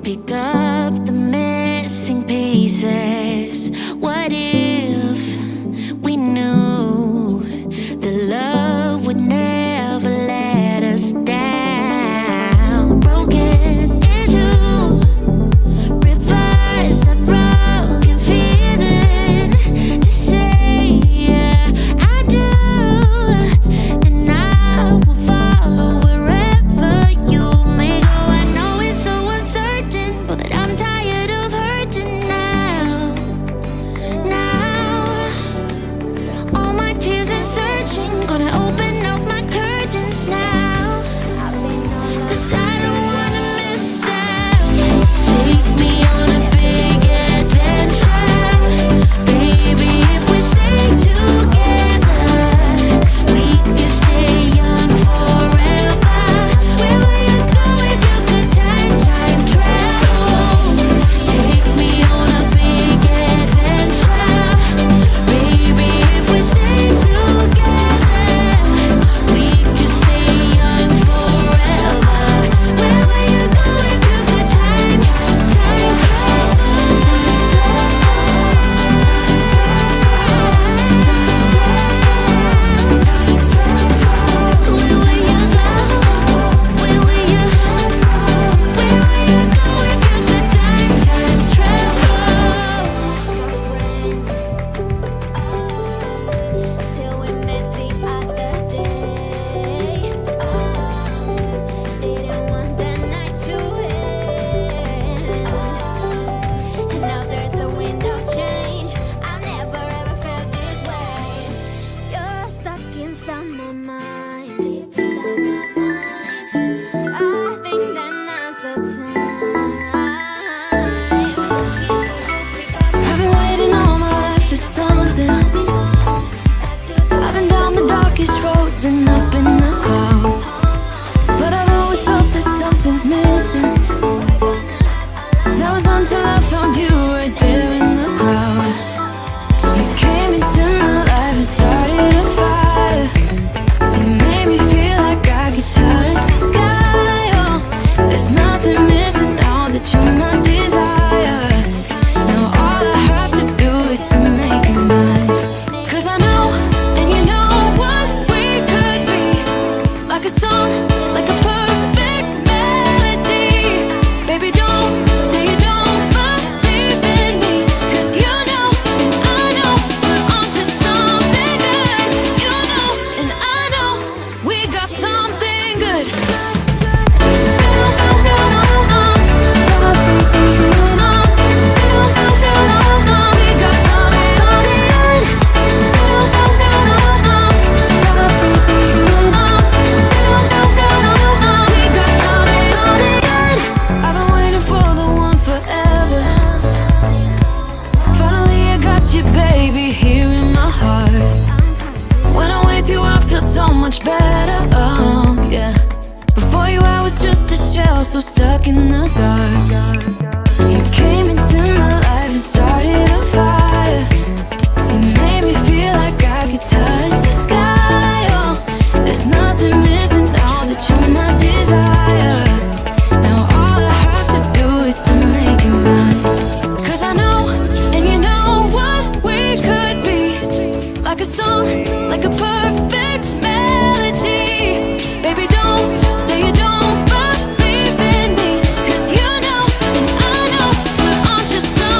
pick up the missing pieces. What if we knew the love would never let us down? Broken into reverse that broken feeling to say yeah, I do, and I will follow wherever you may go. I know it's so uncertain, but I'm tired of hurting now. All my tears and searching, gonna open up my curtains now, 'cause I don't wanna miss out. Take me on a big adventure, baby. If we stay together, we can stay young forever. Where will you go if you could time travel? Take me on a big adventure, baby. If we stay together, we can stay young forever. Where will you go if you could time travel? Where will you go? Where will you go if you could time travel? Till we met the other day. Didn't want that night to end. And now there's a wind of change. I've never ever felt this way. You're stuck inside my mind, deep inside my mind. I think that now's the time. I've been waiting all my life for something. I've been down the darkest roads and up in the clouds, but I've always felt that something's missing. That was until I found you right there in the crowd. You came into my life and started a fire. You made me feel like I could touch the sky. Oh, there's nothing missing now that you're my desire. Now all I have to do is to make you mine. 'Cause I know, and you know what we could be. Like a song, like a perfect melody. Baby, don't say you don't believe in me, 'cause you know, and I know we're onto something good. You know, and I know we got something good. I've been waiting for the one forever. Finally I got you, baby, here in my heart. When I'm with you I feel so much better, oh yeah. Before you I was just a shell, so stuck in the dark. You came into my life and started a fire. You made me feel like I could touch the sky. Oh, there's nothing missing now that you're my desire. Now all I have to do is to make you mine. 'Cause I know, and you know what we could be. Like a song, like a perfect melody. Baby, don't say you don't believe in me, 'cause you know, and I know we're onto something.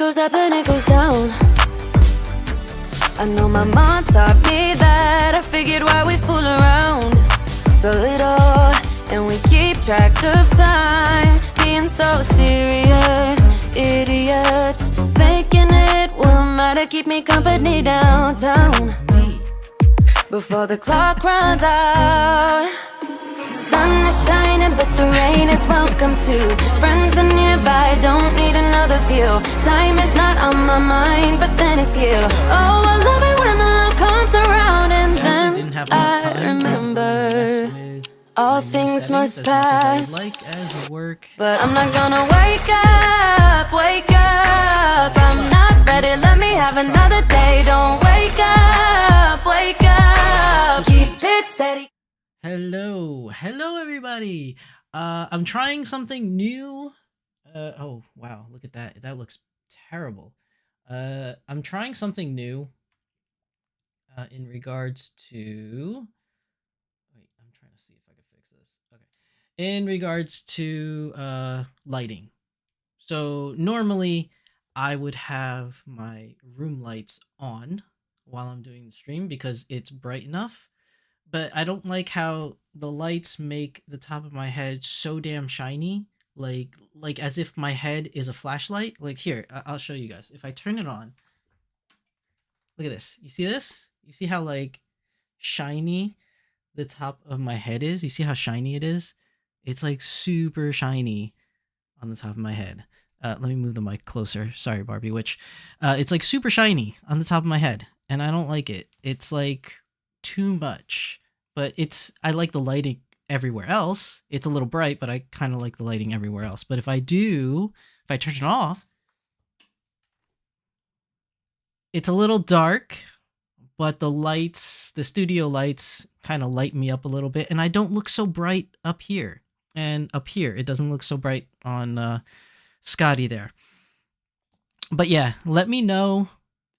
goes up and it goes down. I know my mom taught me that. I figured why we fool around so little, and we keep track of time, being so serious. Idiots thinking it will matter, keep me company downtown before the clock runs out. Sun is shining, but the rain is welcome too. Friends are nearby, don't need another view. Time is not on my mind, but then it's you. Oh, I love it when the love comes around, and then I remember all things must pass. But I'm not gonna wake up, wake up. I'm not ready, let me have another day. Don't wake up, wake up. Keep it steady. Hello everybody. I'm trying something new. Oh wow, look at that. That looks terrible. I'm trying something new in regards to wait, I'm trying to see if I can fix this. Okay. In regards to lighting. So normally I would have my room lights on while I'm doing the stream because it's bright enough. But I don't like how the lights make the top of my head so damn shiny, like as if my head is a flashlight. Like here, I'll show you guys. If I turn it on, look at this. You see this? You see how like shiny the top of my head is? You see how shiny it is? It's like super shiny on the top of my head. Let me move the mic closer. Sorry, Barbie Witch. It's like super shiny on the top of my head, and I don't like it. It's like too much, but I like the lighting everywhere else. It's a little bright, but I kind of like the lighting everywhere else. But if I turn it off, it's a little dark, but the studio lights kind of light me up a little bit, and I don't look so bright up here. And up here, it doesn't look so bright on Scotty there. But yeah, let me know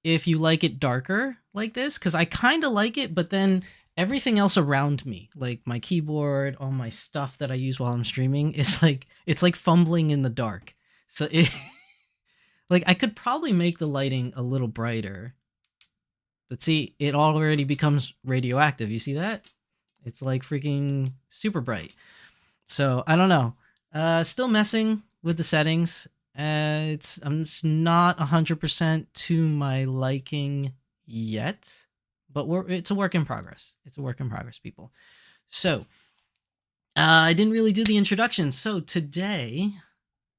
if you like it darker like this, because I kind of like it, but then everything else around me, like my keyboard, all my stuff that I use while I'm streaming, it's like fumbling in the dark. So like I could probably make the lighting a little brighter, but see, it already becomes radioactive. You see that? It's like freaking super bright. So I don't know. Still messing with the settings. I'm just not 100% to my liking yet, but it's a work in progress. It's a work in progress, people. So I didn't really do the introduction. So today,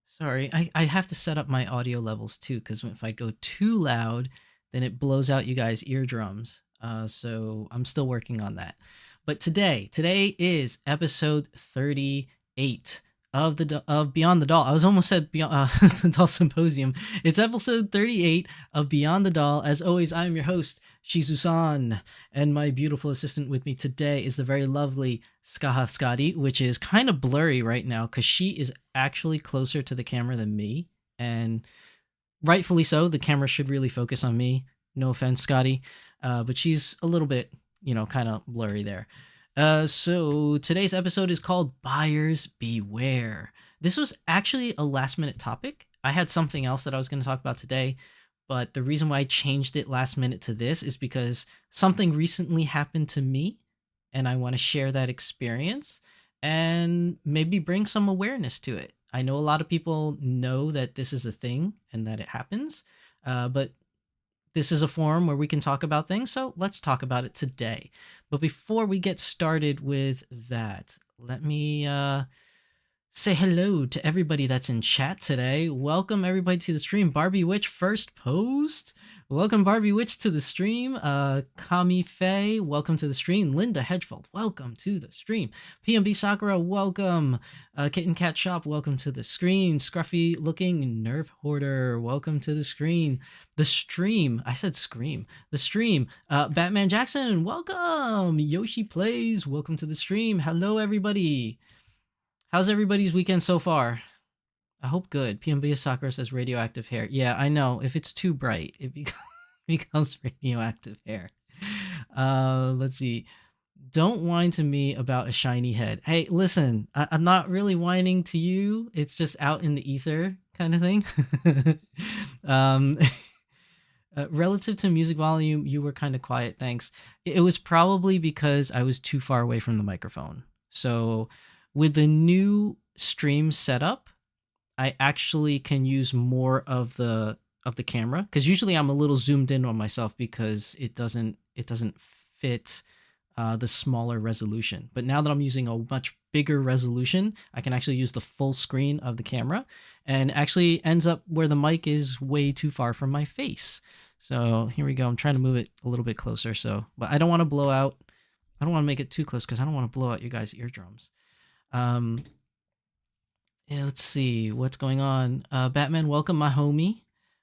sorry, I have to set up my audio levels too, because if I go too loud, then it blows out you guys' eardrums. So I'm still working on that. But today is episode 38 of Beyond the Doll. I was almost said Beyond the Doll Symposium. It's episode 38 of Beyond the Doll. As always, I am your host, Shizu-san, and my beautiful assistant with me today is the very lovely Skaha Scotty, which is kind of blurry right now because she is actually closer to the camera than me, and rightfully so. The camera should really focus on me. No offense, Scotty, but she's a little bit, kind of blurry there. So today's episode is called Buyers Beware. This was actually a last minute topic. I had something else that I was going to talk about today, but the reason why I changed it last minute to this is because something recently happened to me, and I want to share that experience and maybe bring some awareness to it. I know a lot of people know that this is a thing and that it happens, but this is a forum where we can talk about things, so let's talk about it today. But before we get started with that, let me say hello to everybody that's in chat today. Welcome everybody to the stream. Barbie Witch first post. Welcome Barbie Witch to the stream. Kami Faye, welcome to the stream. Linda Hedgefeld, welcome to the stream. PMB Sakura, welcome. Kitten Cat Shop, welcome to the screen. Scruffy looking Nerf Hoarder, welcome to the screen. The stream, I said scream. The stream. Batman Jackson, welcome. Yoshi Plays, welcome to the stream. Hello everybody. How's everybody's weekend so far? I hope good. PMB Sakura says radioactive hair. Yeah, I know. If it's too bright, it becomes radioactive hair. Let's see. Don't whine to me about a shiny head. Hey, listen, I'm not really whining to you. It's just out in the ether kind of thing. um, relative to music volume, you were kind of quiet. Thanks. It was probably because I was too far away from the microphone. So with the new stream setup, I actually can use more of the camera because usually I'm a little zoomed in on myself because it doesn't fit the smaller resolution. But now that I'm using a much bigger resolution, I can actually use the full screen of the camera and actually ends up where the mic is way too far from my face. So here we go. I'm trying to move it a little bit closer. But I don't want to blow out. I don't want to make it too close because I don't want to blow out you guys' eardrums. Yeah, let's see what's going on. Batman, welcome my homie.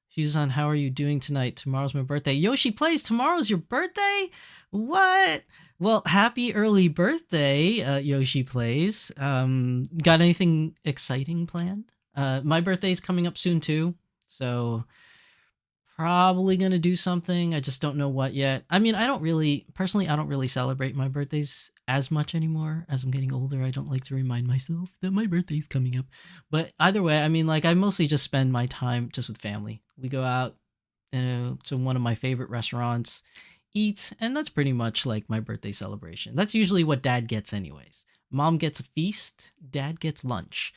She's on. How are you doing tonight? Tomorrow's my birthday. Yoshi plays. Tomorrow's your birthday? What? Well, happy early birthday, Yoshi plays. Got anything exciting planned? My birthday's coming up soon too, so probably gonna do something. I just don't know what yet. I mean, I don't really celebrate my birthdays as much anymore. As I'm getting older, I don't like to remind myself that my birthday's coming up. But either way, I mean, like I mostly just spend my time just with family. We go out to one of my favorite restaurants, eat, and that's pretty much like my birthday celebration. That's usually what dad gets anyways. Mom gets a feast, dad gets lunch.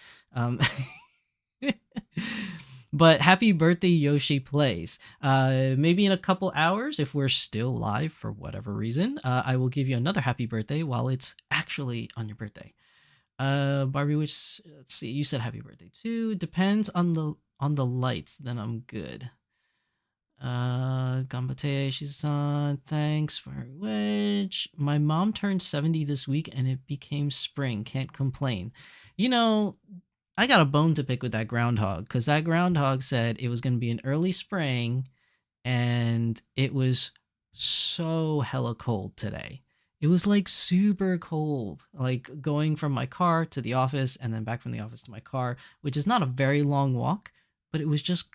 But happy birthday, Yoshi plays. Maybe in a couple hours, if we're still live for whatever reason, I will give you another happy birthday while it's actually on your birthday. Barbie, which let's see, you said happy birthday too. Depends on the lights, then I'm good. Gambate, she's on. Thanks for her wedge. My mom turned 70 this week and it became spring. Can't complain. You know, I got a bone to pick with that groundhog because that groundhog said it was going to be an early spring and it was so hella cold today. It was like super cold, like going from my car to the office and then back from the office to my car, which is not a very long walk, but it was just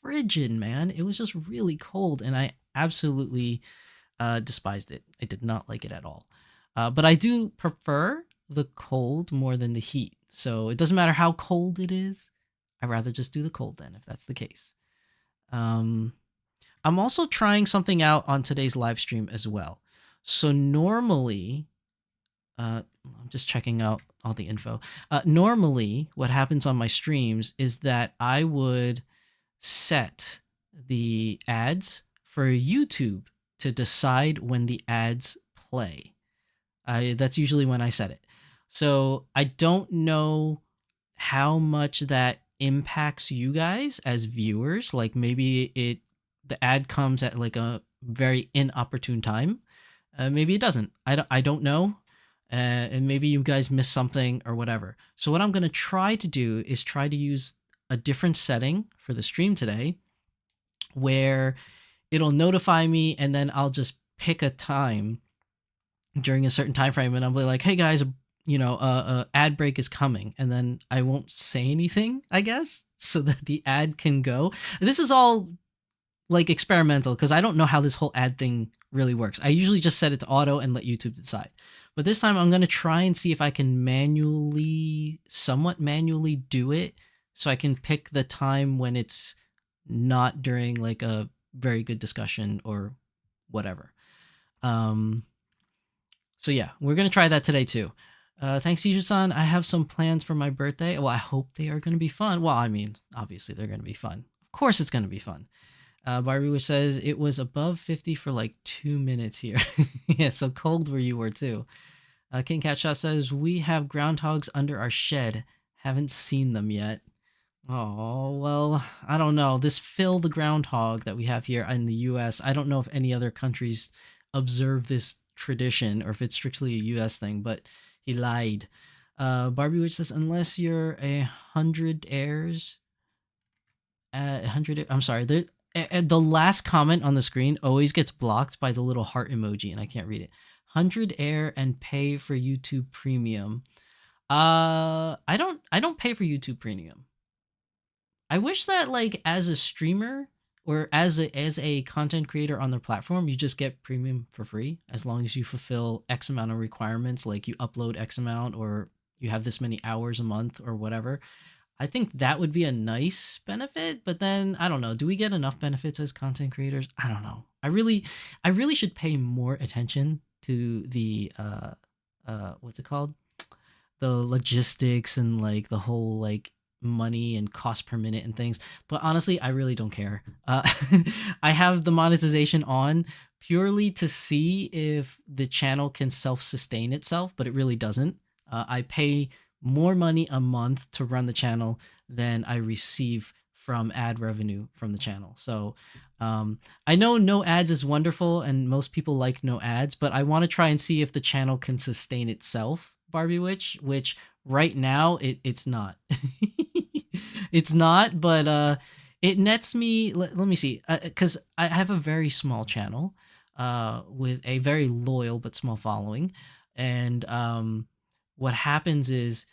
frigid, man. It was just really cold and I absolutely despised it. I did not like it at all. But I do prefer the cold more than the heat. So it doesn't matter how cold it is. I'd rather just do the cold then, if that's the case. I'm also trying something out on today's live stream as well. So normally, I'm just checking out all the info. Normally, what happens on my streams is that I would set the ads for YouTube to decide when the ads play. That's usually when I set it. So I don't know how much that impacts you guys as viewers. Like maybe the ad comes at like a very inopportune time. Maybe it doesn't. I don't know. And maybe you guys miss something or whatever. So what I'm going to try to do is try to use a different setting for the stream today where it'll notify me and then I'll just pick a time during a certain time frame and I'll be like, hey guys, ad break is coming, and then I won't say anything, I guess, so that the ad can go. This is all like experimental because I don't know how this whole ad thing really works. I usually just set it to auto and let YouTube decide. But this time I'm going to try and see if I can somewhat manually do it so I can pick the time when it's not during like a very good discussion or whatever. So yeah, we're going to try that today too. Thanks, Yusha-san. I have some plans for my birthday. Well, I hope they are going to be fun. Well, I mean, obviously they're going to be fun. Of course it's going to be fun. Barbie, which says it was above 50 for like 2 minutes here. Yeah, so cold where you were too. King Cat Shot says, we have groundhogs under our shed. Haven't seen them yet. Oh, well, I don't know. This Phil the groundhog that we have here in the US, I don't know if any other countries observe this tradition or if it's strictly a US thing, but he lied. Barbie Witch says, unless you're 100 heirs, 100, I'm sorry, the last comment on the screen always gets blocked by the little heart emoji and I can't read it. 100 heir and pay for YouTube Premium. I don't pay for YouTube Premium. I wish that like as a streamer, or as a content creator on their platform, you just get premium for free as long as you fulfill X amount of requirements, like you upload X amount or you have this many hours a month or whatever. I think that would be a nice benefit, but then I don't know. Do we get enough benefits as content creators? I don't know. I really should pay more attention to the what's it called? The logistics and like the whole like money and cost per minute and things. But honestly, I really don't care. I have the monetization on purely to see if the channel can self-sustain itself, but it really doesn't. I pay more money a month to run the channel than I receive from ad revenue from the channel. So I know no ads is wonderful and most people like no ads, but I want to try and see if the channel can sustain itself, Barbie Witch, which right now it's not. It's not, but it nets me, let me see, because I have a very small channel with a very loyal but small following. And what happens is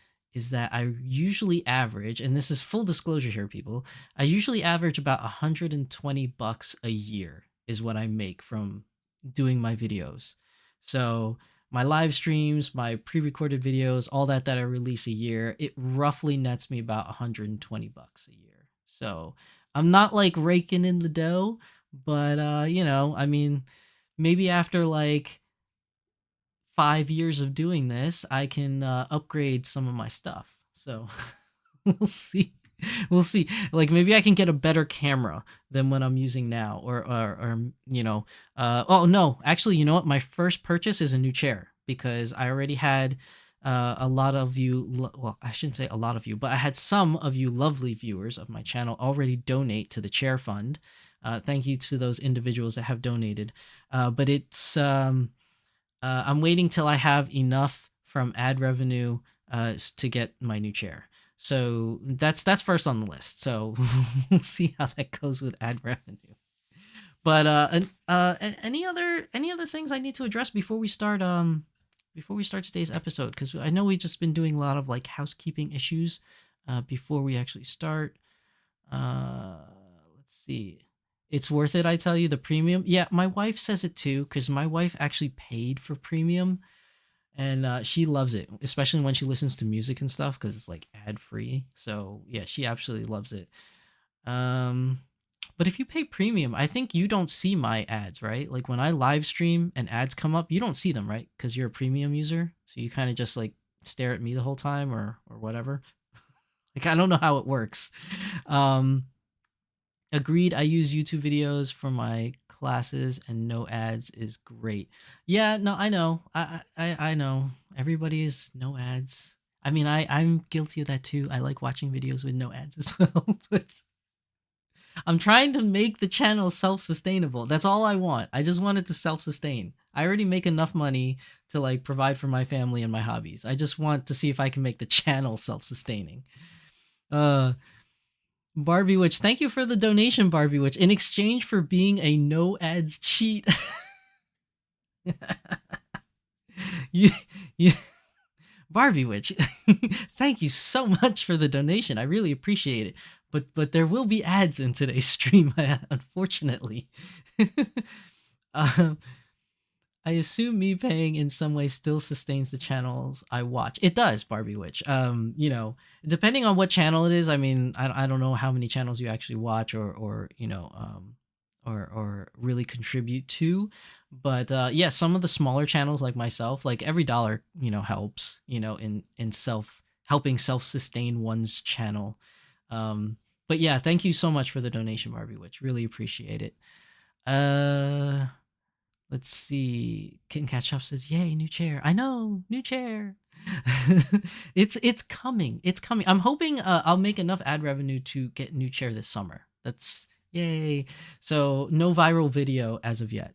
that I usually average, and this is full disclosure here, people, I usually average about $120 a year is what I make from doing my videos. So my live streams, my pre-recorded videos, all that I release a year, it roughly nets me about $120 a year. So I'm not like raking in the dough, but you know, I mean, maybe after like 5 years of doing this, I can upgrade some of my stuff. So we'll see. We'll see. Like maybe I can get a better camera than what I'm using now, or you know. Oh no, actually, you know what? My first purchase is a new chair because I already had a lot of you. Well, I shouldn't say a lot of you, but I had some of you lovely viewers of my channel already donate to the chair fund. Thank you to those individuals that have donated. But it's I'm waiting till I have enough from ad revenue to get my new chair. So that's first on the list. So we'll see how that goes with ad revenue. But any other things I need to address before we start today's episode? Because I know we've just been doing a lot of like housekeeping issues before we actually start. Let's see. It's worth it, I tell you, the premium. Yeah, my wife says it too, because my wife actually paid for premium, and she loves it, especially when she listens to music and stuff, because it's like ad free. So yeah, she absolutely loves it. But if you pay premium, I think you don't see my ads, right? Like when I live stream and ads come up, you don't see them, right? Because you're a premium user, so you kind of just like stare at me the whole time, or whatever. Like I don't know how it works. Agreed, I use YouTube videos for my classes and no ads is great. Yeah, no, I know. I know. Everybody is no ads. I mean, I'm guilty of that too. I like watching videos with no ads as well, but I'm trying to make the channel self-sustainable. That's all I want. I just want it to self-sustain. I already make enough money to like provide for my family and my hobbies. I just want to see if I can make the channel self-sustaining. Barbie Witch, thank you for the donation, Barbie Witch, in exchange for being a no ads cheat. you, Barbie Witch, thank you so much for the donation. I really appreciate it. But there will be ads in today's stream, unfortunately. I assume me paying in some way still sustains the channels I watch. It does, Barbie Witch. You know, depending on what channel it is. I mean, I don't know how many channels you actually watch or you know, or really contribute to. But yeah, some of the smaller channels like myself, like every dollar, you know, helps, you know, in helping self-sustain one's channel. But yeah, thank you so much for the donation, Barbie Witch. Really appreciate it. Let's see. Kitten Cat Shop says, "Yay, new chair!" I know, new chair. It's coming. It's coming. I'm hoping I'll make enough ad revenue to get a new chair this summer. That's yay. So no viral video as of yet.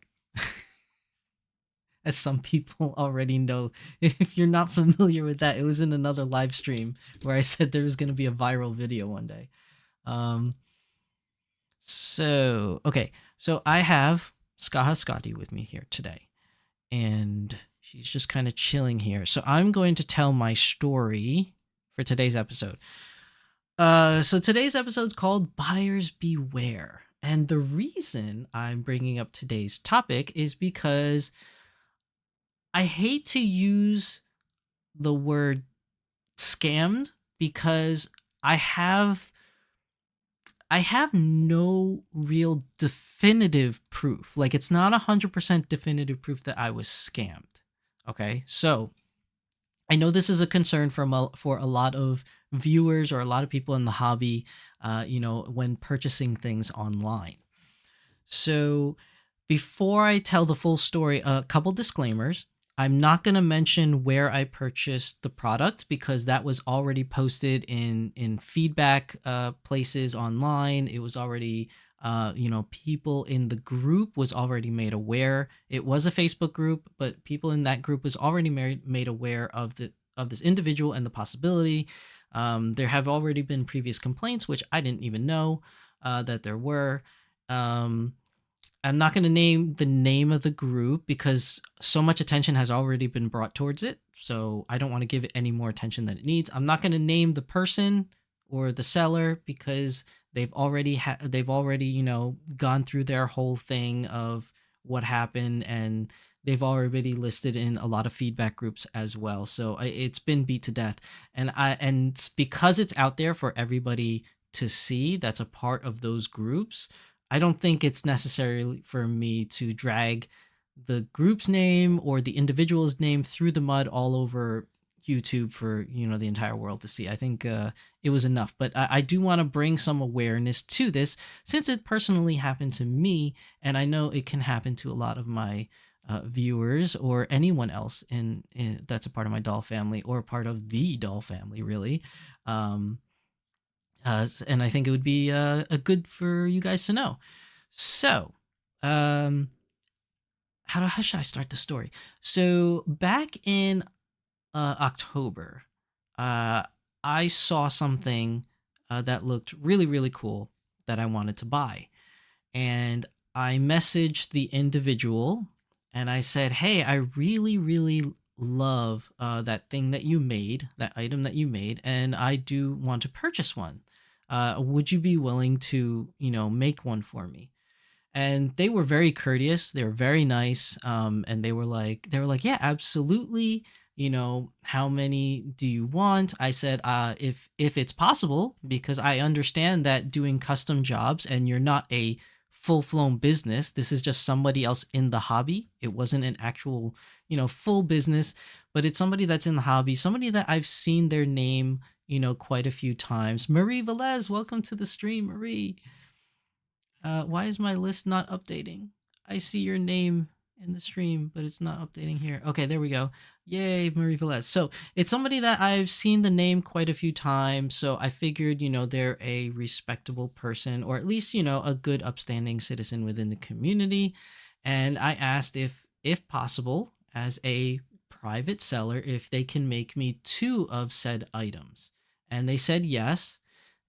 As some people already know. If you're not familiar with that, it was in another live stream where I said there was going to be a viral video one day. So okay, so I have Skaha Scotty with me here today, and she's just kind of chilling here. So I'm going to tell my story for today's episode. So today's episode is called Buyers Beware, And the reason I'm bringing up today's topic is because I hate to use the word scammed because I have I have no real definitive proof. Like it's not 100% definitive proof that I was scammed. Okay? So, I know this is a concern for a lot of viewers or a lot of people in the hobby, when purchasing things online. So, before I tell the full story, a couple disclaimers. I'm not going to mention where I purchased the product because that was already posted in feedback places online. It was already, people in the group was already made aware. It was a Facebook group, but people in that group was already made aware of this individual and the possibility. There have already been previous complaints, which I didn't even know that there were. I'm not going to name the name of the group because so much attention has already been brought towards it. So I don't want to give it any more attention than it needs. I'm not going to name the person or the seller because they've already gone through their whole thing of what happened, and they've already listed in a lot of feedback groups as well. So it's been beat to death, and because it's out there for everybody to see that's a part of those groups. I don't think it's necessary for me to drag the group's name or the individual's name through the mud all over YouTube for the entire world to see. I think it was enough, but I do want to bring some awareness to this since it personally happened to me, and I know it can happen to a lot of my viewers or anyone else in that's a part of my doll family or part of the doll family, really. And I think it would be a good for you guys to know. So, um, how should I start the story? So back in October, I saw something that looked really really cool that I wanted to buy, and I messaged the individual and I said, "Hey, I really really love that thing that you made, that item that you made, and I do want to purchase one. Would you be willing to, make one for me?" And they were very courteous. They were very nice. And they were like, "Yeah, absolutely. How many do you want?" I said, if it's possible, because I understand that doing custom jobs and you're not a full-flown business. This is just somebody else in the hobby. It wasn't an actual, full business, but it's somebody that's in the hobby, somebody that I've seen their name quite a few times. Marie Velez, welcome to the stream, Marie. Why is my list not updating? I see your name in the stream, but it's not updating here. Okay, there we go. Yay, Marie Velez. So it's somebody that I've seen the name quite a few times. So I figured, they're a respectable person, or at least, a good upstanding citizen within the community. And I asked if possible, as a private seller, if they can make me 2 of said items. And they said yes.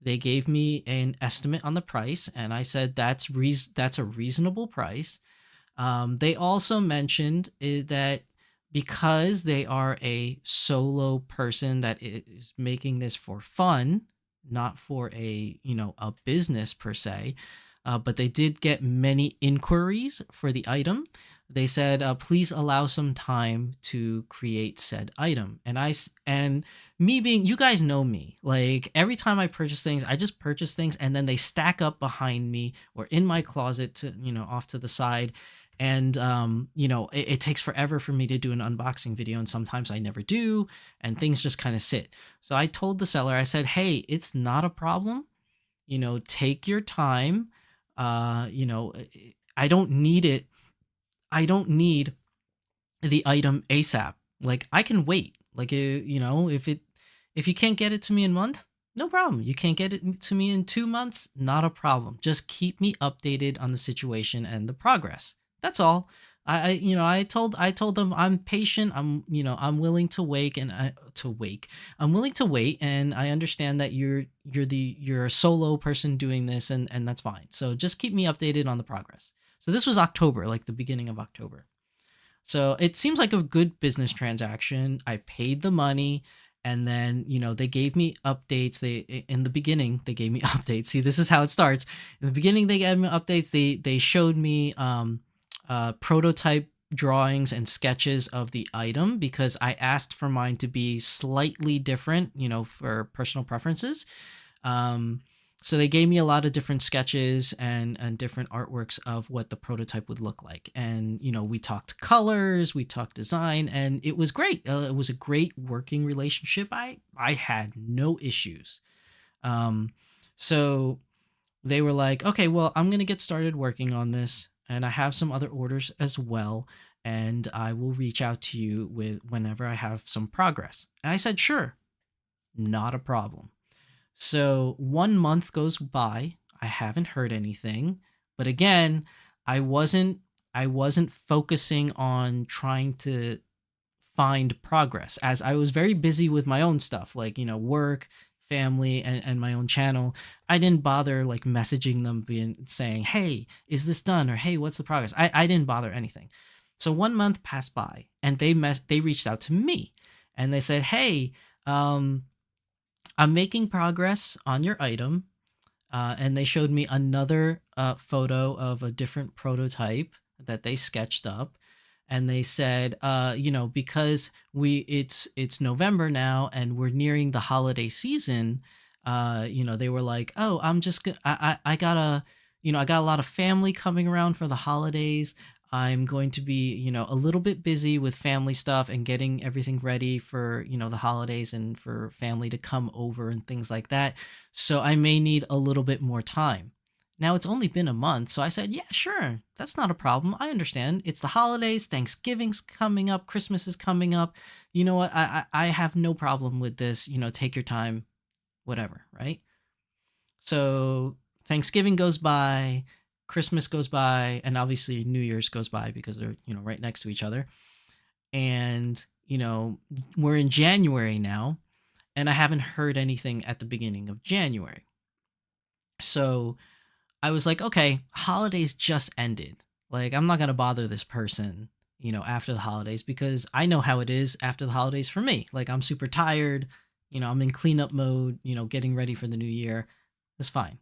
They gave me an estimate on the price, and I said that's a reasonable price. They also mentioned that because they are a solo person that is making this for fun, not for a business per se, but they did get many inquiries for the item. They said, please allow some time to create said item. And me being, you guys know me, like every time I purchase things, I just purchase things and then they stack up behind me or in my closet to, off to the side. And, it takes forever for me to do an unboxing video. And sometimes I never do. And things just kind of sit. So I told the seller, I said, hey, it's not a problem. Take your time. I don't need it. I don't need the item ASAP. Like I can wait. Like if you can't get it to me in a month, no problem. You can't get it to me in 2 months, not a problem. Just keep me updated on the situation and the progress. That's all. I told them I'm patient. I'm willing to wait I'm willing to wait, and I understand that you're a solo person doing this, and that's fine. So just keep me updated on the progress. So this was October, like the beginning of October. So it seems like a good business transaction. I paid the money, And then, they gave me updates. In the beginning, they gave me updates. See, this is how it starts. In the beginning, they gave me updates. They showed me prototype drawings and sketches of the item because I asked for mine to be slightly different, for personal preferences. So they gave me a lot of different sketches and different artworks of what the prototype would look like. And, we talked colors, we talked design, and it was great. It was a great working relationship. I had no issues. So they were like, okay, well, I'm going to get started working on this. And I have some other orders as well. And I will reach out to you with whenever I have some progress. And I said, sure, not a problem. So 1 month goes by. I haven't heard anything. But again, I wasn't focusing on trying to find progress as I was very busy with my own stuff, like, work, family, and my own channel. I didn't bother like messaging them saying, hey, is this done? Or, hey, what's the progress? I didn't bother anything. So 1 month passed by and they reached out to me and they said, hey, I'm making progress on your item. And they showed me another photo of a different prototype that they sketched up. And they said, because it's November now and we're nearing the holiday season, they were like, oh, I got a lot of family coming around for the holidays. I'm going to be, a little bit busy with family stuff and getting everything ready for, the holidays and for family to come over and things like that. So I may need a little bit more time. Now it's only been a month. So I said, yeah, sure. That's not a problem. I understand. It's the holidays. Thanksgiving's coming up. Christmas is coming up. You know what? I have no problem with this. Take your time, whatever. Right. So Thanksgiving goes by. Christmas goes by, and obviously New Year's goes by because they're, right next to each other. And, we're in January now, and I haven't heard anything at the beginning of January. So I was like, okay, holidays just ended. Like, I'm not going to bother this person, after the holidays because I know how it is after the holidays for me. Like, I'm super tired, I'm in cleanup mode, getting ready for the new year. It's fine.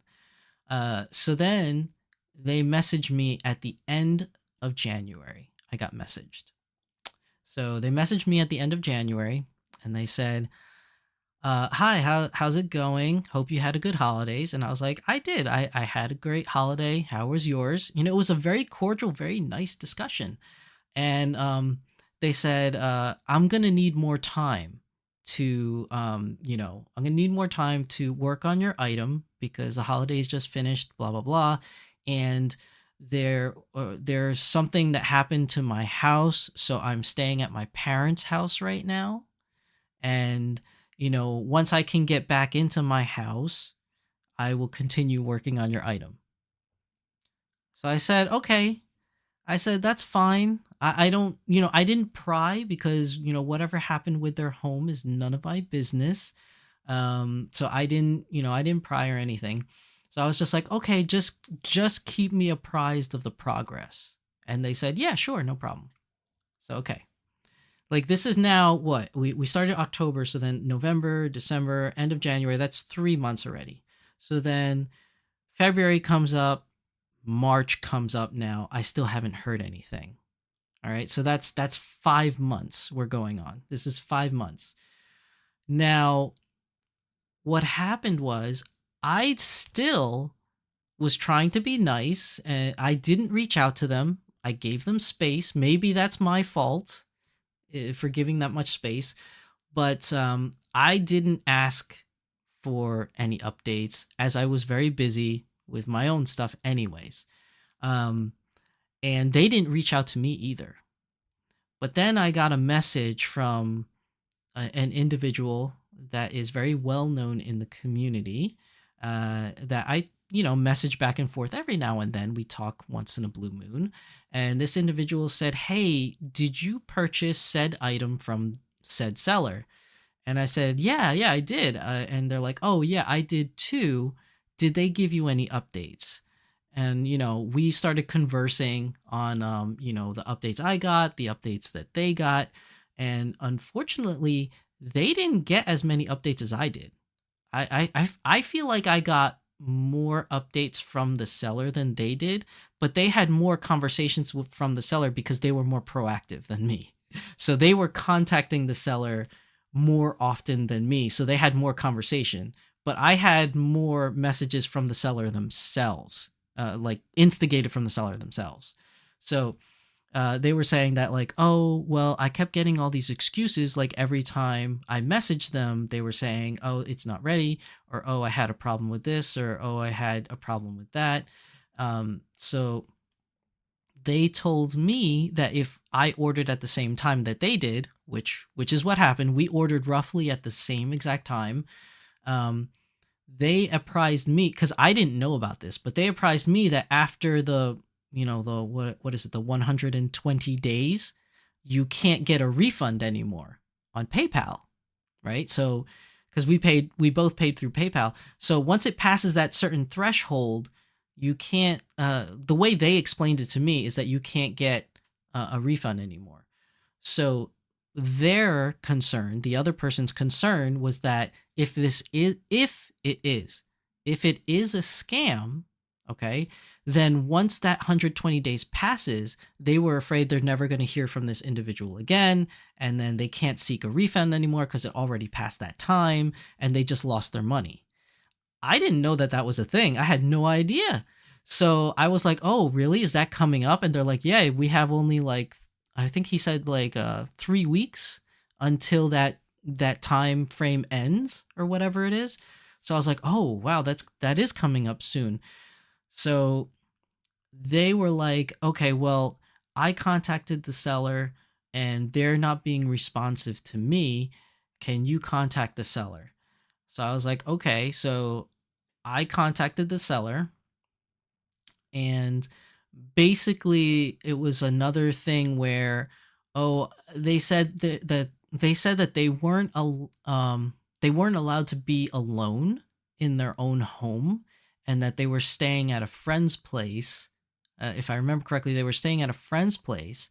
So then they messaged me at the end of January. I got messaged. So they messaged me at the end of January and they said, hi, how's it going? Hope you had a good holidays. And I was like, I did. I had a great holiday. How was yours? It was a very cordial, very nice discussion. And they said, I'm going to need more time to, I'm going to need more time to work on your item because the holidays just finished, blah, blah, blah. And there's something that happened to my house, so I'm staying at my parents' house right now. And once I can get back into my house, I will continue working on your item. So I said, okay. I said, that's fine. I don't, I didn't pry because, whatever happened with their home is none of my business. So I didn't pry or anything. So I was just like, okay, just keep me apprised of the progress. And they said, yeah, sure, no problem. So, okay. Like, this is now what? We started October, so then November, December, end of January, that's 3 months already. So then February comes up, March comes up now. I still haven't heard anything. All right, so that's 5 months we're going on. This is 5 months. Now, what happened was I still was trying to be nice and I didn't reach out to them. I gave them space. Maybe that's my fault for giving that much space, but I didn't ask for any updates as I was very busy with my own stuff anyways. And they didn't reach out to me either. But then I got a message from an individual that is very well known in the community that I, message back and forth every now and then. We talk once in a blue moon. And this individual said, hey, did you purchase said item from said seller? And I said, yeah, I did. And they're like, oh, yeah, I did too. Did they give you any updates? And, we started conversing on, the updates I got, the updates that they got. And unfortunately, they didn't get as many updates as I did. I feel like I got more updates from the seller than they did, but they had more conversations from the seller because they were more proactive than me. So they were contacting the seller more often than me. So they had more conversation, but I had more messages from the seller themselves, like instigated from the seller themselves. So they were saying that like, oh, well, I kept getting all these excuses. Like every time I messaged them, they were saying, oh, it's not ready, or oh, I had a problem with this, or oh, I had a problem with that. So they told me that if I ordered at the same time that they did, which is what happened, we ordered roughly at the same exact time. They apprised me, because I didn't know about this, but they apprised me that after the what is it, the 120 days, you can't get a refund anymore on PayPal, right? So because we both paid through PayPal. So once it passes that certain threshold, you can't, the way they explained it to me is that you can't get a refund anymore. So their concern, the other person's concern, was that if it is a scam, okay, then once that 120 days passes, they were afraid they're never going to hear from this individual again, and then they can't seek a refund anymore because it already passed that time, and they just lost their money. I didn't know that that was a thing. I had no idea. So I was like, oh, really? Is that coming up? And they're like, yeah, we have only like, I think he said like 3 weeks until that time frame ends or whatever it is. So I was like, oh, wow, that is coming up soon. So they were like, okay, well, I contacted the seller and they're not being responsive to me. Can you contact the seller? So I was like, okay. So I contacted the seller, and basically it was another thing where, oh, they said that they weren't allowed to be alone in their own home, and that they were staying at a friend's place. If I remember correctly, they were staying at a friend's place,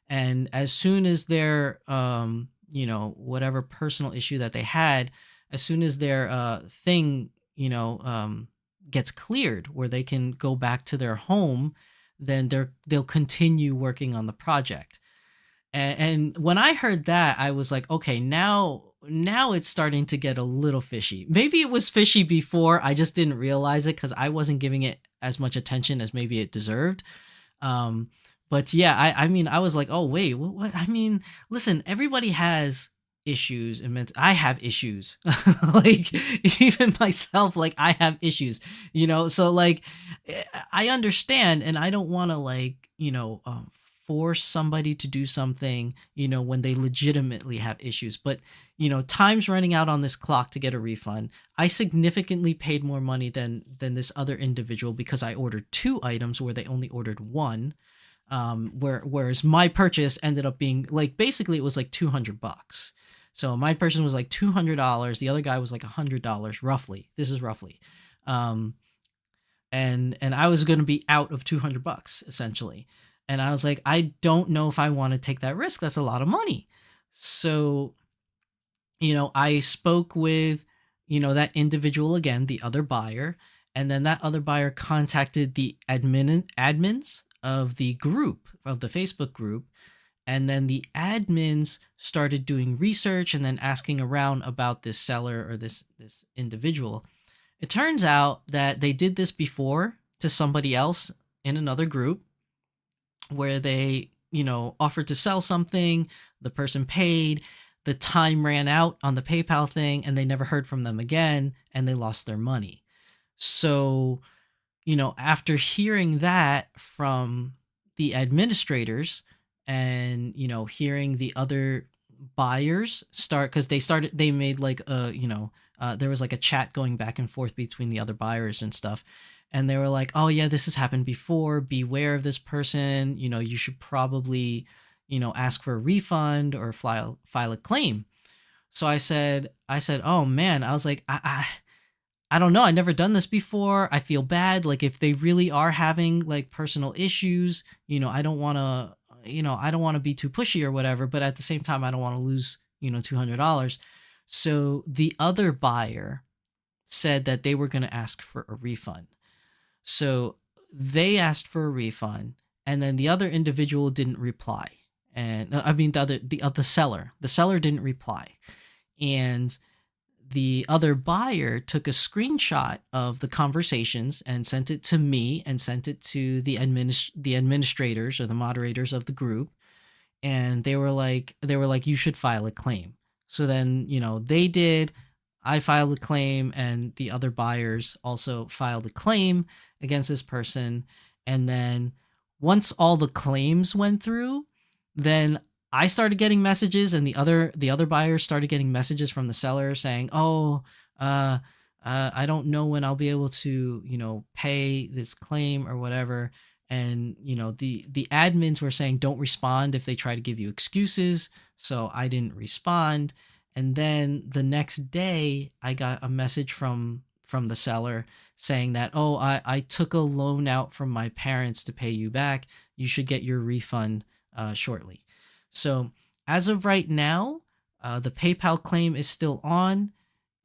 and as soon as their whatever personal issue that they had, as soon as their thing gets cleared where they can go back to their home, then they'll continue working on the project. And when I heard that, I was like, okay, now it's starting to get a little fishy. Maybe it was fishy before, I just didn't realize it because I wasn't giving it as much attention as maybe it deserved. But yeah, I mean, I was like, oh wait, what? I mean, listen, everybody has issues, and I have issues. Like even myself, like I have issues, so like I understand, and I don't want to like force somebody to do something when they legitimately have issues. But time's running out on this clock to get a refund. I significantly paid more money than this other individual because I ordered 2 items where they only ordered 1. Whereas my purchase ended up being like, basically it was like $200. So my person was like $200. The other guy was like $100 roughly. This is roughly. And I was going to be out of $200 essentially. And I was like, I don't know if I want to take that risk. That's a lot of money. So, I spoke with, that individual again, the other buyer. And then that other buyer contacted the admins of the group, of the Facebook group. And then the admins started doing research and then asking around about this seller or this individual. It turns out that they did this before to somebody else in another group, where they, offered to sell something, the person paid, the time ran out on the PayPal thing, and they never heard from them again, and they lost their money. So, after hearing that from the administrators, and hearing the other buyers start, because they made like there was like a chat going back and forth between the other buyers and stuff, and they were like, oh yeah, this has happened before, beware of this person, you should probably ask for a refund or file a claim. So I said, oh man, I was like, I don't know. I never done this before. I feel bad. Like if they really are having like personal issues, I don't want to be too pushy or whatever, but at the same time, I don't want to lose, $200. So the other buyer said that they were going to ask for a refund. So they asked for a refund, and then the other individual didn't reply. And I mean the seller didn't reply. And the other buyer took a screenshot of the conversations and sent it to me and sent it to the administrators or the moderators of the group, and they were like you should file a claim. So then, they did. I filed a claim, and the other buyers also filed a claim against this person. And then once all the claims went through, then I started getting messages, and the other buyers started getting messages from the seller saying, "Oh, I don't know when I'll be able to, pay this claim or whatever." And the admins were saying, "Don't respond if they try to give you excuses." So I didn't respond. And then the next day, I got a message from the seller saying that, "Oh, I took a loan out from my parents to pay you back. You should get your refund shortly." So as of right now, the PayPal claim is still on.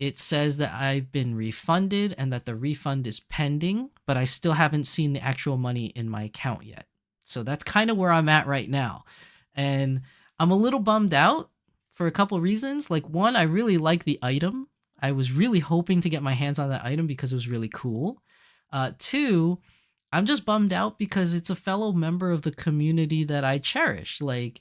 It says that I've been refunded and that the refund is pending, but I still haven't seen the actual money in my account yet. So that's kind of where I'm at right now. And I'm a little bummed out for a couple reasons. Like, one, I really like the item. I was really hoping to get my hands on that item because it was really cool. Two, I'm just bummed out because it's a fellow member of the community that I cherish. Like,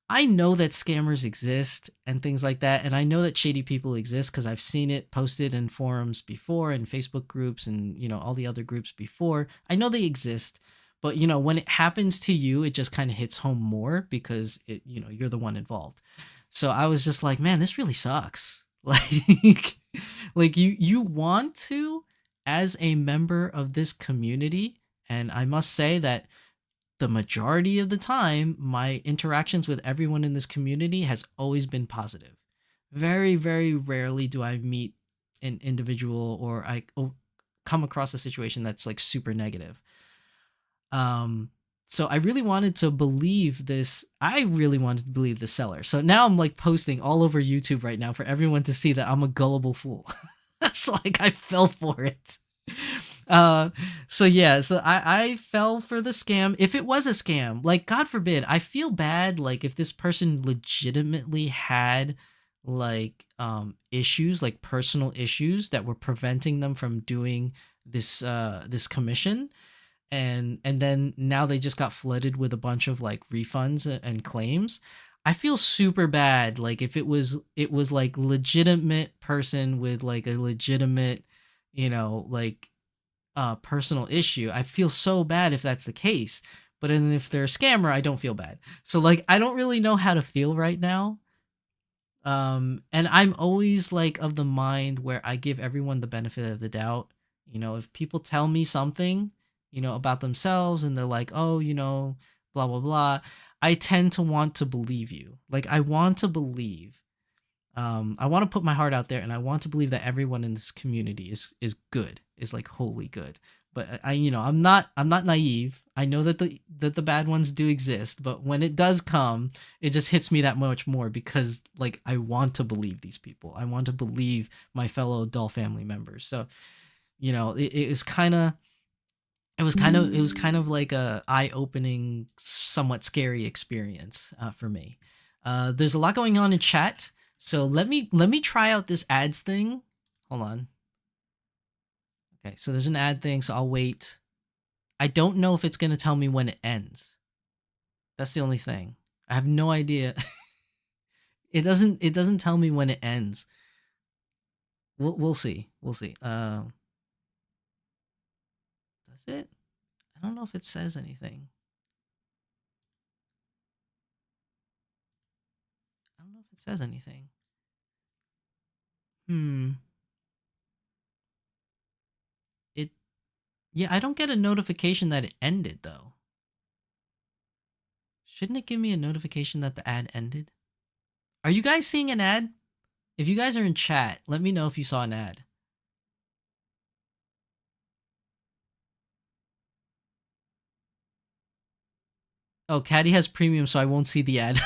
I know that scammers exist and things like that, and I know that shady people exist because I've seen it posted in forums before and Facebook groups and all the other groups before. I know they exist, but when it happens to you, it just kind of hits home more because you're the one involved. So I was just like, man, this really sucks. Like you want to, as a member of this community, and I must say that the majority of the time, my interactions with everyone in this community has always been positive. Very, very rarely do I meet an individual or I come across a situation that's like super negative. So I really wanted to believe this. I really wanted to believe the seller. So now I'm like posting all over YouTube right now for everyone to see that I'm a gullible fool. It's like I fell for it. So yeah, so I fell for the scam. If it was a scam, like, God forbid, I feel bad, like, if this person legitimately had like issues, like personal issues that were preventing them from doing this commission, and then now they just got flooded with a bunch of like refunds and claims. I feel super bad, like, if it was like legitimate person with like a legitimate, like personal issue. I feel so bad if that's the case. But then if they're a scammer, I don't feel bad. So like, I don't really know how to feel right now. And I'm always like of the mind where I give everyone the benefit of the doubt. If people tell me something, about themselves and they're like, "Oh, blah blah blah," I tend to want to believe you. Like, I want to believe. I want to put my heart out there, and I want to believe that everyone in this community is good, is like wholly good. But I'm not naive. I know that the bad ones do exist, but when it does come, it just hits me that much more because like I want to believe these people. I want to believe my fellow doll family members. So, it was kind of like a eye-opening, somewhat scary experience for me. There's a lot going on in chat. So let me try out this ads thing. Hold on. Okay, so there's an ad thing, so I'll wait. I don't know if it's gonna tell me when it ends. That's the only thing. I have no idea. It doesn't tell me when it ends. We'll see. We'll see. Does it? I don't know if it says anything. I don't know if it says anything. Yeah, I don't get a notification that it ended, though. Shouldn't it give me a notification that the ad ended? Are you guys seeing an ad? If you guys are in chat, let me know if you saw an ad. Oh, Caddy has premium, so I won't see the ad.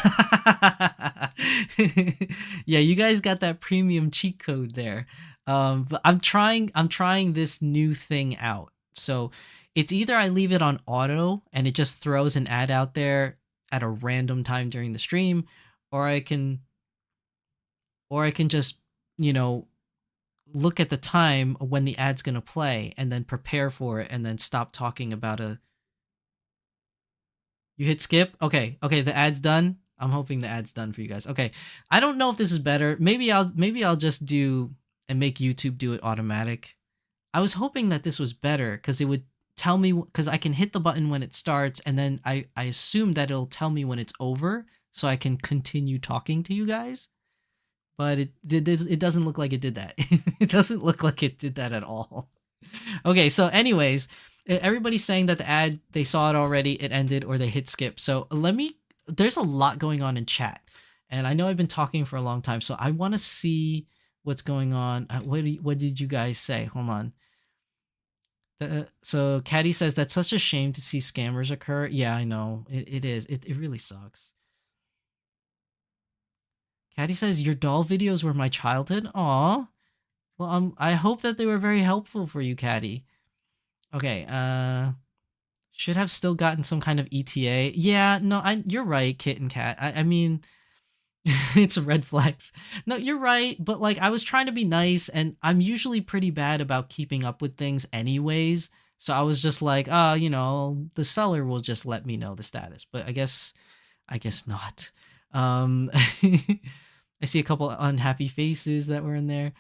Yeah, you guys got that premium cheat code there. But I'm trying this new thing out. So it's either I leave it on auto and it just throws an ad out there at a random time during the stream, or I can just, you know, look at the time when the ad's going to play and then prepare for it and then stop talking about a. You hit skip? Okay. Okay, the ad's done. I'm hoping the ad's done for you guys. Okay. I don't know if this is better. Maybe I'll just do and make YouTube do it automatic. I was hoping that this was better cuz it would tell me, cuz I can hit the button when it starts and then I assume that it'll tell me when it's over so I can continue talking to you guys. But it doesn't look like it did that. It doesn't look like it did that at all. Okay, so anyways, everybody's saying that the ad, they saw it already, it ended, or they hit skip. So there's a lot going on in chat. And I know I've been talking for a long time, so I want to see what's going on. What did you guys say? Hold on. So Caddy says, that's such a shame to see scammers occur. Yeah, I know. It is. It really sucks. Caddy says, your doll videos were my childhood? Aw. Well, I hope that they were very helpful for you, Caddy. Okay, should have still gotten some kind of ETA. Yeah, no, you're right, Kit and Cat. I mean, it's a red flags. No, you're right, but like I was trying to be nice, and I'm usually pretty bad about keeping up with things anyways. So I was just like, you know, the seller will just let me know the status. But I guess not. I see a couple unhappy faces that were in there.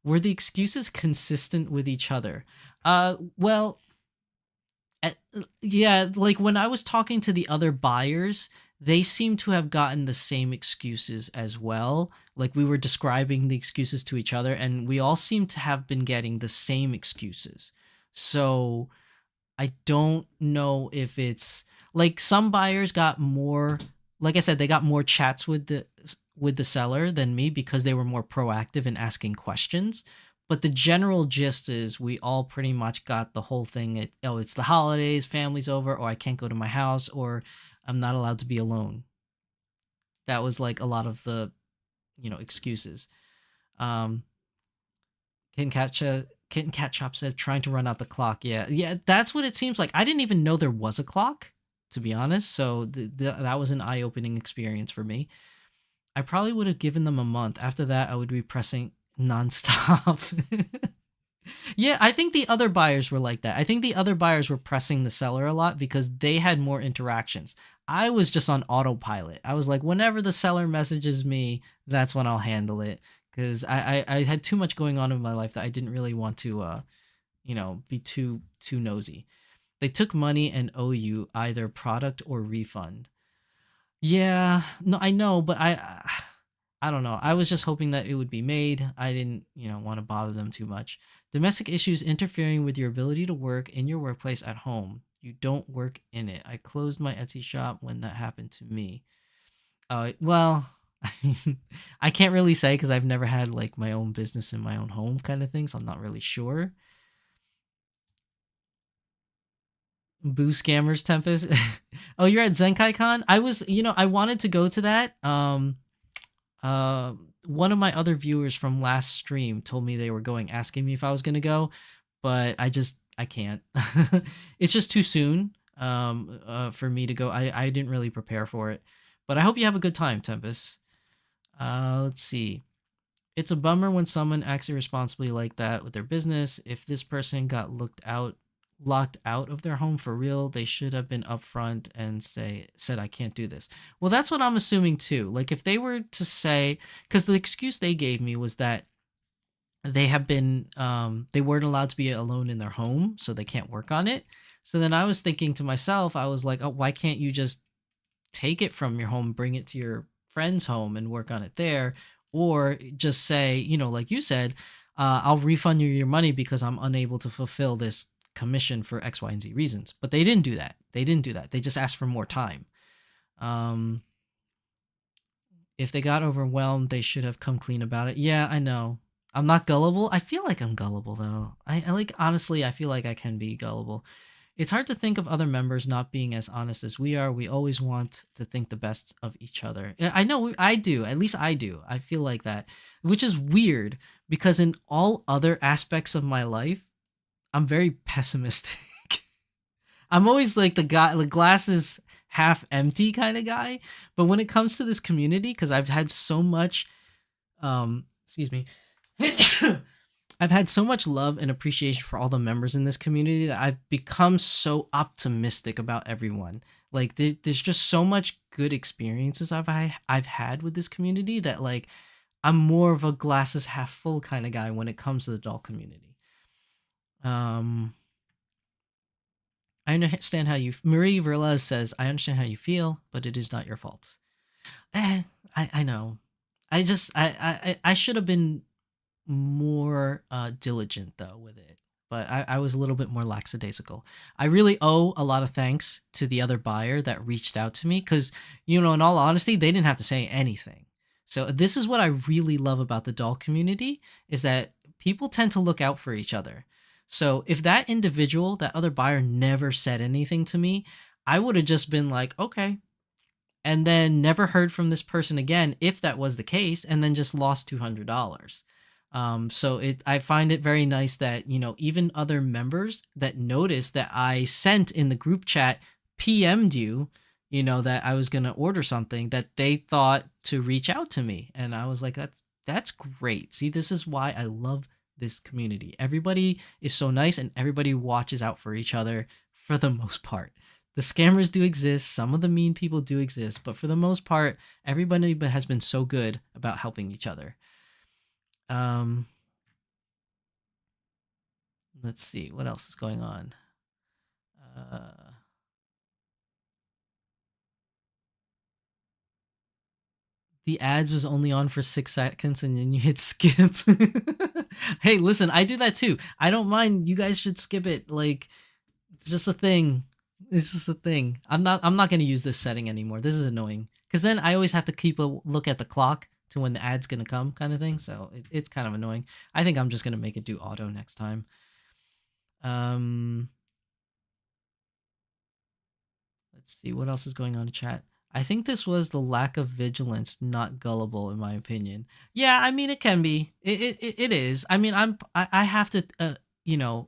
Were the excuses consistent with each other? Well, yeah, like when I was talking to the other buyers, they seem to have gotten the same excuses as well. Like we were describing the excuses to each other, and we all seem to have been getting the same excuses. So I don't know if it's like some buyers got more, like I said, they got more chats with the seller than me because they were more proactive in asking questions. But the general gist is we all pretty much got the whole thing. It's the holidays, family's over, or I can't go to my house, or I'm not allowed to be alone. That was like a lot of the, excuses. Kitten Cat Shop says trying to run out the clock. Yeah, that's what it seems like. I didn't even know there was a clock, to be honest. So that was an eye-opening experience for me. I probably would have given them a month. After that, I would be pressing nonstop. Yeah, I think the other buyers were like that. I think the other buyers were pressing the seller a lot because they had more interactions. I was just on autopilot. I was like, whenever the seller messages me, that's when I'll handle it. Because I had too much going on in my life that I didn't really want to, be too nosy. They took money and owe you either product or refund. Yeah, no, I know, but I don't know. I was just hoping that it would be made. I didn't, want to bother them too much. Domestic issues interfering with your ability to work in your workplace at home. You don't work in it. I closed my Etsy shop when that happened to me. Well, I can't really say because I've never had like my own business in my own home kind of thing, so I'm not really sure. Boo scammers, Tempest. Oh, you're at ZenkaiCon? I was, I wanted to go to that. One of my other viewers from last stream told me they were going, asking me if I was gonna go, but I can't. It's just too soon for me to go. I didn't really prepare for it, but I hope you have a good time, Tempest. Let's see. It's a bummer when someone acts irresponsibly like that with their business. If this person got locked out of their home for real, they should have been upfront and said I can't do this. Well, that's what I'm assuming too. Like if they were to say, because the excuse they gave me was that they have been they weren't allowed to be alone in their home, so they can't work on it. So then I was thinking to myself, I was like, oh, why can't you just take it from your home, bring it to your friend's home and work on it there? Or just say, like you said, I'll refund you your money because I'm unable to fulfill this commission for X, Y, and Z reasons. But they didn't do that. They just asked for more time. If they got overwhelmed, they should have come clean about it. Yeah, I know. I'm not gullible. I feel like I'm gullible though. I like, honestly, I feel like I can be gullible. It's hard to think of other members not being as honest as we are. We always want to think the best of each other. Yeah, I know I do. At least I do. I feel like that, which is weird because in all other aspects of my life, I'm very pessimistic. I'm always like the guy, the glass is half empty kind of guy. But when it comes to this community, because I've had so much, excuse me, I've had so much love and appreciation for all the members in this community that I've become so optimistic about everyone. Like there's just so much good experiences I've had with this community that like I'm more of a glasses half full kind of guy when it comes to the doll community. Um, I understand how you. Marie Verla says, "I understand how you feel, but it is not your fault." Eh, I know. I should have been more diligent though with it, but I was a little bit more lackadaisical. I really owe a lot of thanks to the other buyer that reached out to me because, in all honesty, they didn't have to say anything. So this is what I really love about the doll community is that people tend to look out for each other. So if that individual, that other buyer never said anything to me, I would have just been like, okay, and then never heard from this person again if that was the case, and then just lost $200. So I find it very nice that even other members that noticed that I sent in the group chat PM'd you, that I was gonna order something, that they thought to reach out to me, and I was like, that's great. See, this is why I love this community. Everybody is so nice, and everybody watches out for each other for the most part. The scammers do exist, some of the mean people do exist, but for the most part, everybody has been so good about helping each other. Um, let's see what else is going on. The ads was only on for 6 seconds and then you hit skip. Hey, listen, I do that too. I don't mind. You guys should skip it. Like, it's just a thing. It's just a thing. I'm not gonna use this setting anymore. This is annoying. Because then I always have to keep a look at the clock to when the ad's gonna come, kind of thing. So it's kind of annoying. I think I'm just gonna make it do auto next time. Let's see what else is going on in chat. I think this was the lack of vigilance, not gullible, in my opinion. Yeah, I mean it can be. It is. I mean I have to you know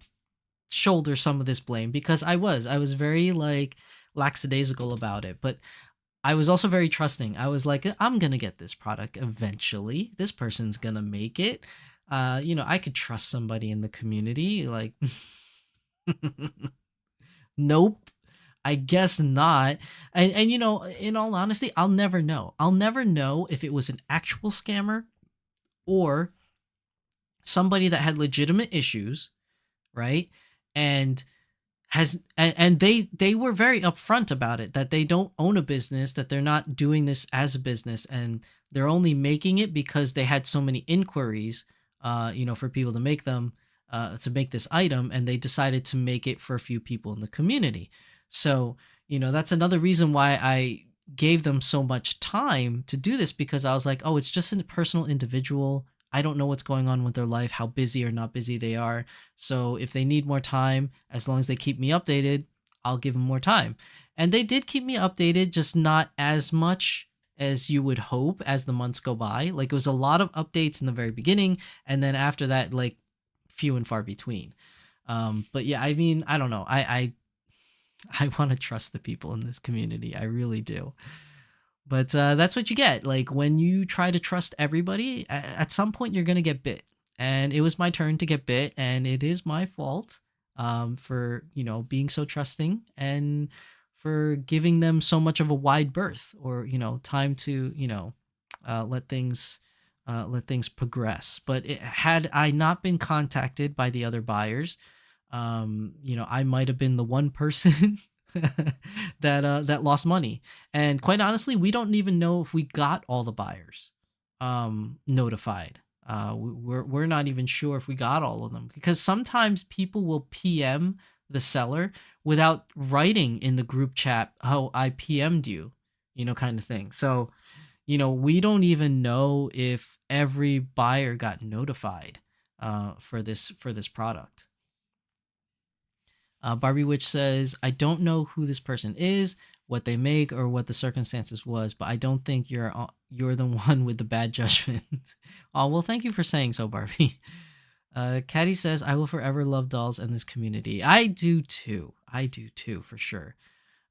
shoulder some of this blame because I was very like lackadaisical about it, but I was also very trusting. I was like, I'm gonna get this product eventually. This person's gonna make it. I could trust somebody in the community. Like, nope. I guess not. And in all honesty, I'll never know. I'll never know if it was an actual scammer or somebody that had legitimate issues, right? And they were very upfront about it, that they don't own a business, that they're not doing this as a business, and they're only making it because they had so many inquiries for people to make them to make this item, and they decided to make it for a few people in the community. So that's another reason why I gave them so much time to do this, because I was like, oh, it's just a personal individual. I don't know what's going on with their life, how busy or not busy they are. So if they need more time, as long as they keep me updated, I'll give them more time. And they did keep me updated, just not as much as you would hope as the months go by. Like, it was a lot of updates in the very beginning, and then after that, like, few and far between. But yeah, I mean, I don't know. I want to trust the people in this community. I really do. But that's what you get. Like, when you try to trust everybody, at some point you're going to get bit. And it was my turn to get bit, and it is my fault for, being so trusting and for giving them so much of a wide berth, or, time to, let things progress. But had I not been contacted by the other buyers, I might have been the one person that lost money. And quite honestly, we don't even know if we got all the buyers notified. We're not even sure if we got all of them, because sometimes people will PM the seller without writing in the group chat, oh, I PM'd you, kind of thing. So we don't even know if every buyer got notified for this product. Barbie Witch says, I don't know who this person is, what they make, or what the circumstances was, but I don't think you're the one with the bad judgment. Oh, well, thank you for saying so, Barbie. Caddy says, I will forever love dolls and this community. I do too. I do too, for sure.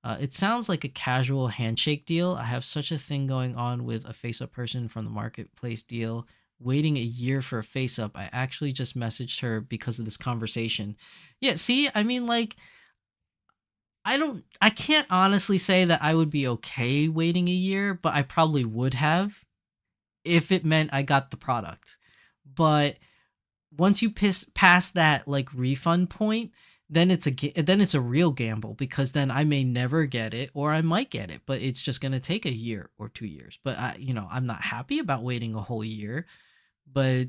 It sounds like a casual handshake deal. I have such a thing going on with a face-up person from the marketplace deal. Waiting a year for a face-up. I actually just messaged her because of this conversation. Yeah, see, I mean, like, I can't honestly say that I would be okay waiting a year, but I probably would have if it meant I got the product. But once you past that like refund point, then it's a real gamble, because then I may never get it, or I might get it, but it's just going to take a year or 2 years. But I'm not happy about waiting a whole year, but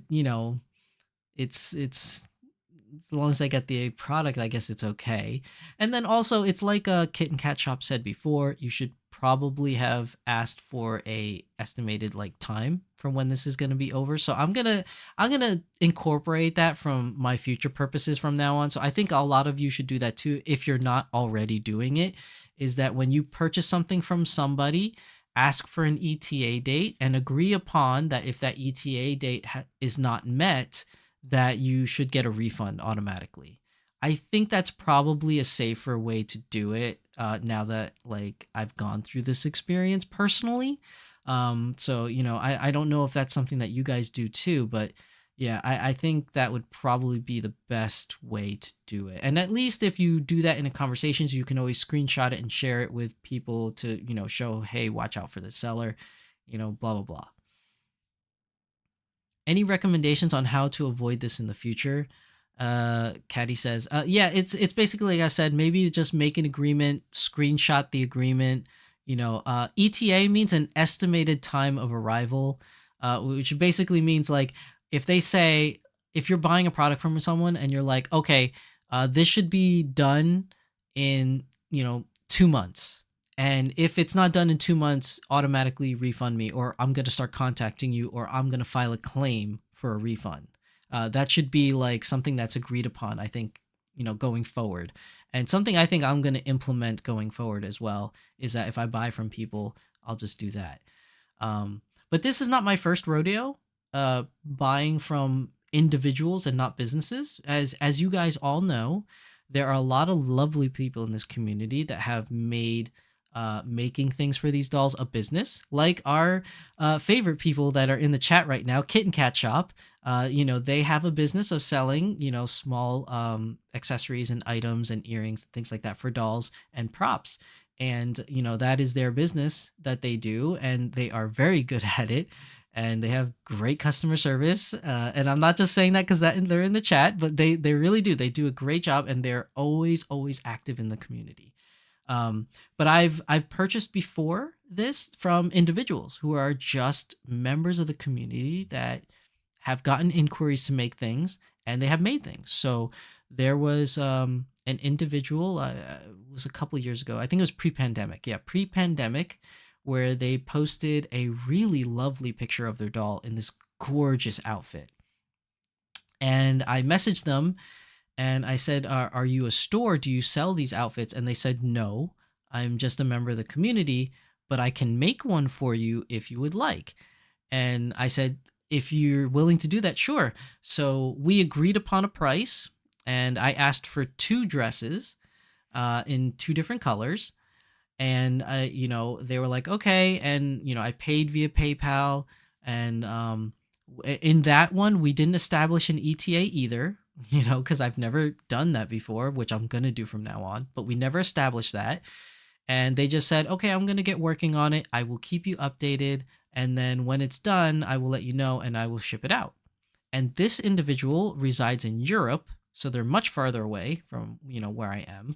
it's as long as I get the product, I guess it's okay. And then also, it's like Kit and Cat Shop said before, you should probably have asked for a estimated like time from when this is going to be over. So I'm gonna incorporate that from my future purposes from now on. So I think a lot of you should do that too, if you're not already doing it. Is that when you purchase something from somebody, ask for an ETA date and agree upon that if that ETA date is not met, that you should get a refund automatically. I think that's probably a safer way to do it, now that like I've gone through this experience personally. So I don't know if that's something that you guys do too, but yeah, I think that would probably be the best way to do it. And at least if you do that in a conversation, you can always screenshot it and share it with people to show, hey, watch out for the seller, blah blah blah. Any recommendations on how to avoid this in the future? Caddy says, yeah, it's basically, like I said, maybe just make an agreement, screenshot the agreement. ETA means an estimated time of arrival, which basically means like if they say, if you're buying a product from someone and you're like, okay, this should be done in 2 months. And if it's not done in 2 months, automatically refund me, or I'm going to start contacting you, or I'm going to file a claim for a refund. That should be like something that's agreed upon, I think, going forward. And something I think I'm going to implement going forward as well is that if I buy from people, I'll just do that. But this is not my first rodeo buying from individuals and not businesses. As you guys all know, there are a lot of lovely people in this community that have made making things for these dolls a business, like our favorite people that are in the chat right now, Kit and Cat Shop. They have a business of selling, small accessories and items and earrings and things like that for dolls and props. And, that is their business that they do, and they are very good at it. And they have great customer service. And I'm not just saying that because they're in the chat, but they really do. They do a great job, and they're always active in the community. But I've purchased before this from individuals who are just members of the community that have gotten inquiries to make things, and they have made things. So there was an individual, it was a couple years ago, I think it was pre-pandemic, where they posted a really lovely picture of their doll in this gorgeous outfit. And I messaged them and I said, are you a store? Do you sell these outfits? And they said, no, I'm just a member of the community, but I can make one for you if you would like. And I said, if you're willing to do that, sure. So we agreed upon a price, and I asked for 2 dresses in 2 different colors. And they were like, okay. And I paid via PayPal. And in that one, we didn't establish an ETA either, because I've never done that before, which I'm gonna do from now on. But we never established that. And they just said, okay, I'm gonna get working on it. I will keep you updated. And then when it's done, I will let you know and I will ship it out. And this individual resides in Europe, so they're much farther away from, where I am.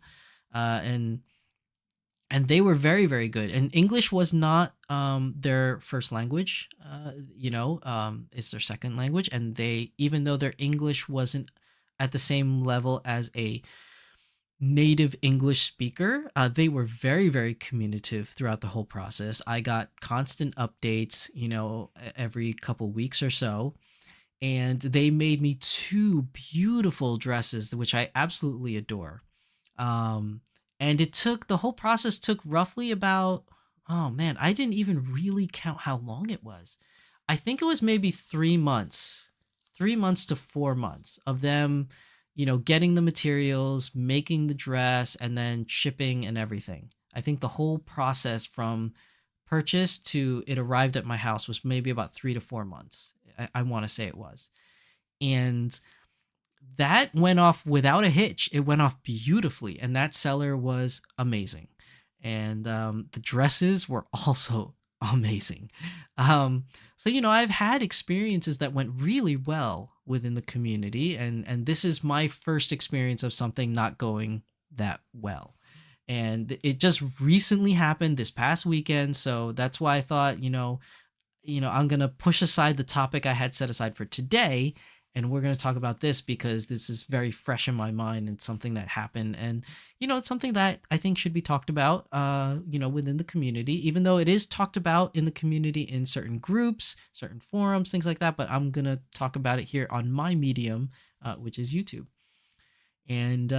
And they were very, very good. And English was not their first language, it's their second language. And even though their English wasn't at the same level as a native English speaker, they were very, very communicative throughout the whole process. I got constant updates, every couple weeks or so. And they made me 2 beautiful dresses, which I absolutely adore. Um, and the whole process took roughly about, oh man, I didn't even really count how long it was. I think it was maybe 3 months, 3 months to 4 months of them, getting the materials, making the dress, and then shipping and everything. I think the whole process from purchase to it arrived at my house was maybe about 3 to 4 months. I want to say it was. And that went off without a hitch. It went off beautifully, and that seller was amazing. And the dresses were also amazing. So I've had experiences that went really well within the community, and this is my first experience of something not going that well. And it just recently happened this past weekend, so that's why I thought, I'm going to push aside the topic I had set aside for today, and we're going to talk about this because this is very fresh in my mind and something that happened. And, it's something that I think should be talked about, within the community, even though it is talked about in the community in certain groups, certain forums, things like that. But I'm going to talk about it here on my medium, which is YouTube. And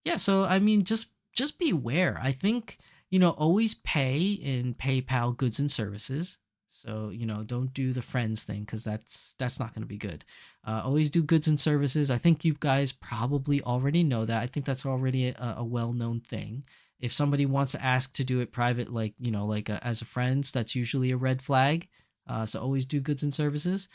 yeah, so I mean, just beware. I think, always pay in PayPal goods and services. So, don't do the friends thing because that's not going to be good. Always do goods and services. I think you guys probably already know that. I think that's already a well-known thing. If somebody wants to ask to do it private, like, as a friends, that's usually a red flag. So always do goods and services.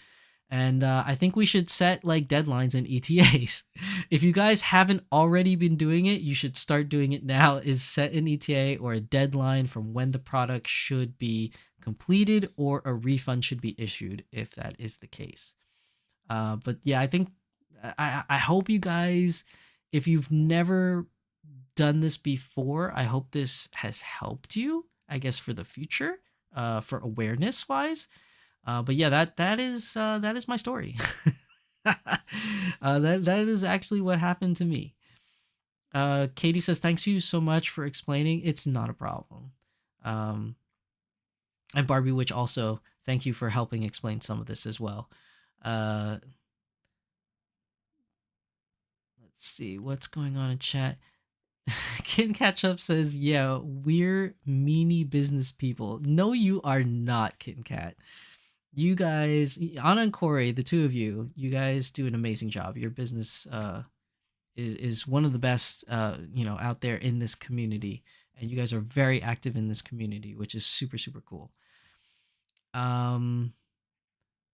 And I think we should set like deadlines and ETAs. If you guys haven't already been doing it, you should start doing it now. Is set an ETA or a deadline from when the product should be completed or a refund should be issued if that is the case. But yeah, I think I hope you guys, if you've never done this before, I hope this has helped you, I guess, for the future, for awareness wise. But yeah, that is my story. That is actually what happened to me. Katie says, "Thanks you so much for explaining. It's not a problem." And Barbie Witch also, thank you for helping explain some of this as well. Let's see what's going on in chat. Kid Catch Up says, "Yeah, we're meanie business people." No, you are not, Kid Cat. You guys, Anna and Corey, the two of you guys do an amazing job. Your business is one of the best, out there in this community, and you guys are very active in this community, which is super, super cool.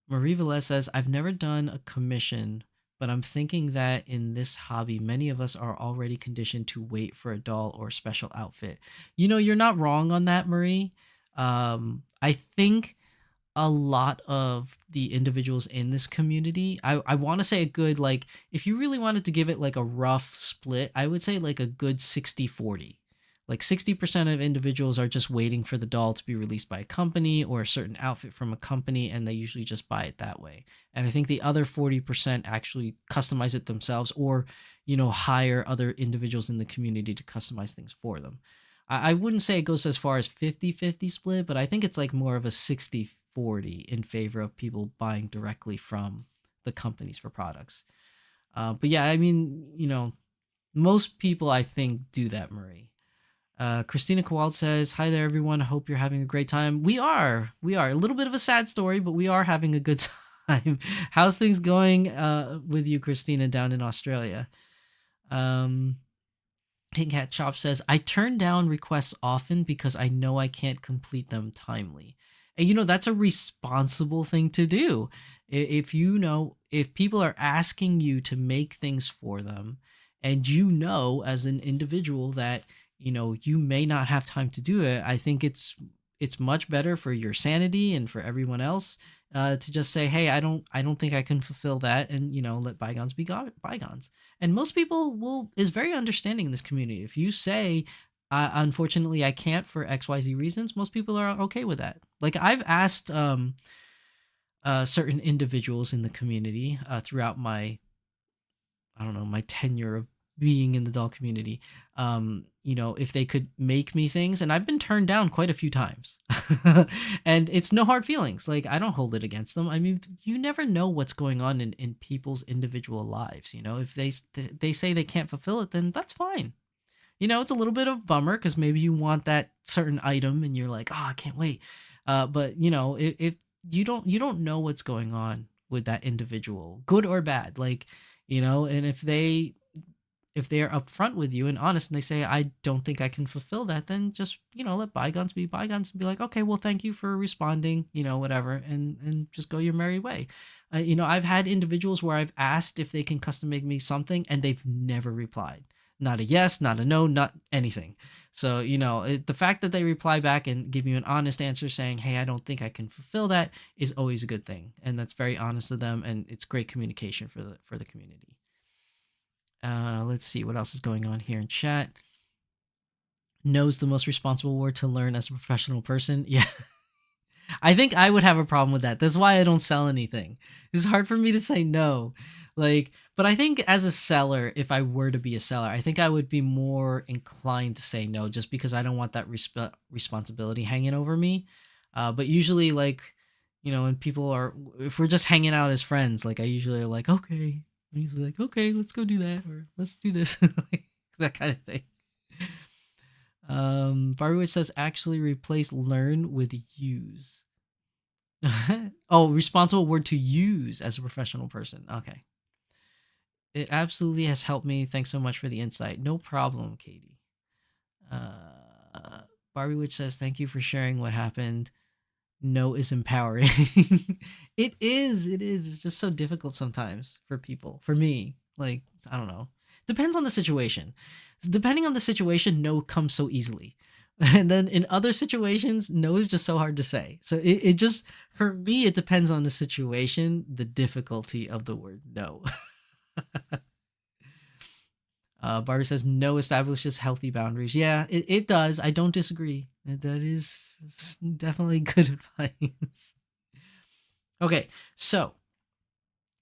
Marie Velez says, "I've never done a commission, but I'm thinking that in this hobby, many of us are already conditioned to wait for a doll or special outfit." You're not wrong on that, Marie. I think a lot of the individuals in this community, I want to say a good, like, if you really wanted to give it like a rough split, I would say like a good 60-40. Like 60% of individuals are just waiting for the doll to be released by a company or a certain outfit from a company, and they usually just buy it that way. And I think the other 40% actually customize it themselves or, hire other individuals in the community to customize things for them. I wouldn't say it goes as far as 50-50 split, but I think it's like more of a 60-40 in favor of people buying directly from the companies for products. But yeah, I mean, most people I think do that, Marie. Christina Kowald says, "Hi there, everyone. I hope you're having a great time." We are a little bit of a sad story, but we are having a good time. How's things going with you, Christina, down in Australia? Pink Hat Chop says, "I turn down requests often because I know I can't complete them timely." And that's a responsible thing to do. If people are asking you to make things for them, and as an individual that you may not have time to do it, I think it's much better for your sanity and for everyone else to just say, "Hey, I don't think I can fulfill that," and let bygones be bygones. And most people is very understanding in this community. If you say, "Unfortunately, I can't for XYZ reasons," most people are okay with that. Like, I've asked certain individuals in the community throughout my, I don't know, my tenure of being in the doll community. If they could make me things, and I've been turned down quite a few times. And it's no hard feelings. Like, I don't hold it against them. I mean, you never know what's going on in people's individual lives. If they say they can't fulfill it, then that's fine. It's a little bit of a bummer because maybe you want that certain item and you're like, oh, I can't wait. But if you don't know what's going on with that individual, good or bad, like, and if they are upfront with you and honest and they say, I don't think I can fulfill that, then just, let bygones be bygones and be like, okay, well, thank you for responding, whatever, and just go your merry way. I've had individuals where I've asked if they can custom make me something and they've never replied. Not a yes, not a no, not anything. So, the fact that they reply back and give you an honest answer saying, hey, I don't think I can fulfill that is always a good thing. And that's very honest of them. And it's great communication for the community. Let's see what else is going on here in chat. Knows the most responsible word to learn as a professional person. Yeah. I think I would have a problem with that. That's why I don't sell anything. It's hard for me to say no. But I think as a seller, if I were to be a seller, I think I would be more inclined to say no just because I don't want that responsibility hanging over me. But usually, when if we're just hanging out as friends, I usually are like, okay. I'm usually like, okay, let's go do that, or let's do this, that kind of thing. Barbie Witch says, actually replace learn with use. Oh, responsible word to use as a professional person. Okay. It absolutely has helped me. Thanks so much for the insight. No problem, Katie. Barbie Witch says, thank you for sharing what happened. No is empowering. It is. It's just so difficult sometimes for people. For me, I don't know. Depends on the situation. Depending on the situation, no comes so easily. And then in other situations, no is just so hard to say. So it just, for me, it depends on the situation, the difficulty of the word no. Barbie says, no establishes healthy boundaries. Yeah, it does. I don't disagree. That is definitely good advice. Okay, so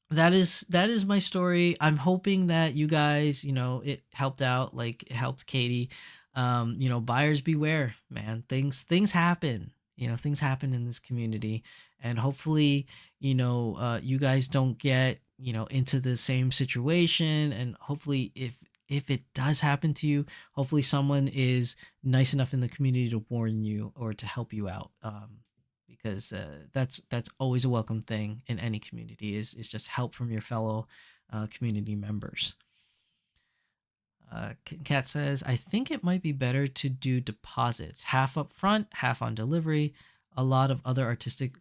that is my story. I'm hoping that you guys, it helped out, like it helped Katie. Buyers beware, man. Things happen. Things happen in this community, and hopefully, you guys don't get, into the same situation, and hopefully if it does happen to you, hopefully someone is nice enough in the community to warn you or to help you out. Because that's always a welcome thing in any community is just help from your fellow community members. Kat says, I think it might be better to do deposits, half up front, half on delivery. A lot of other artistic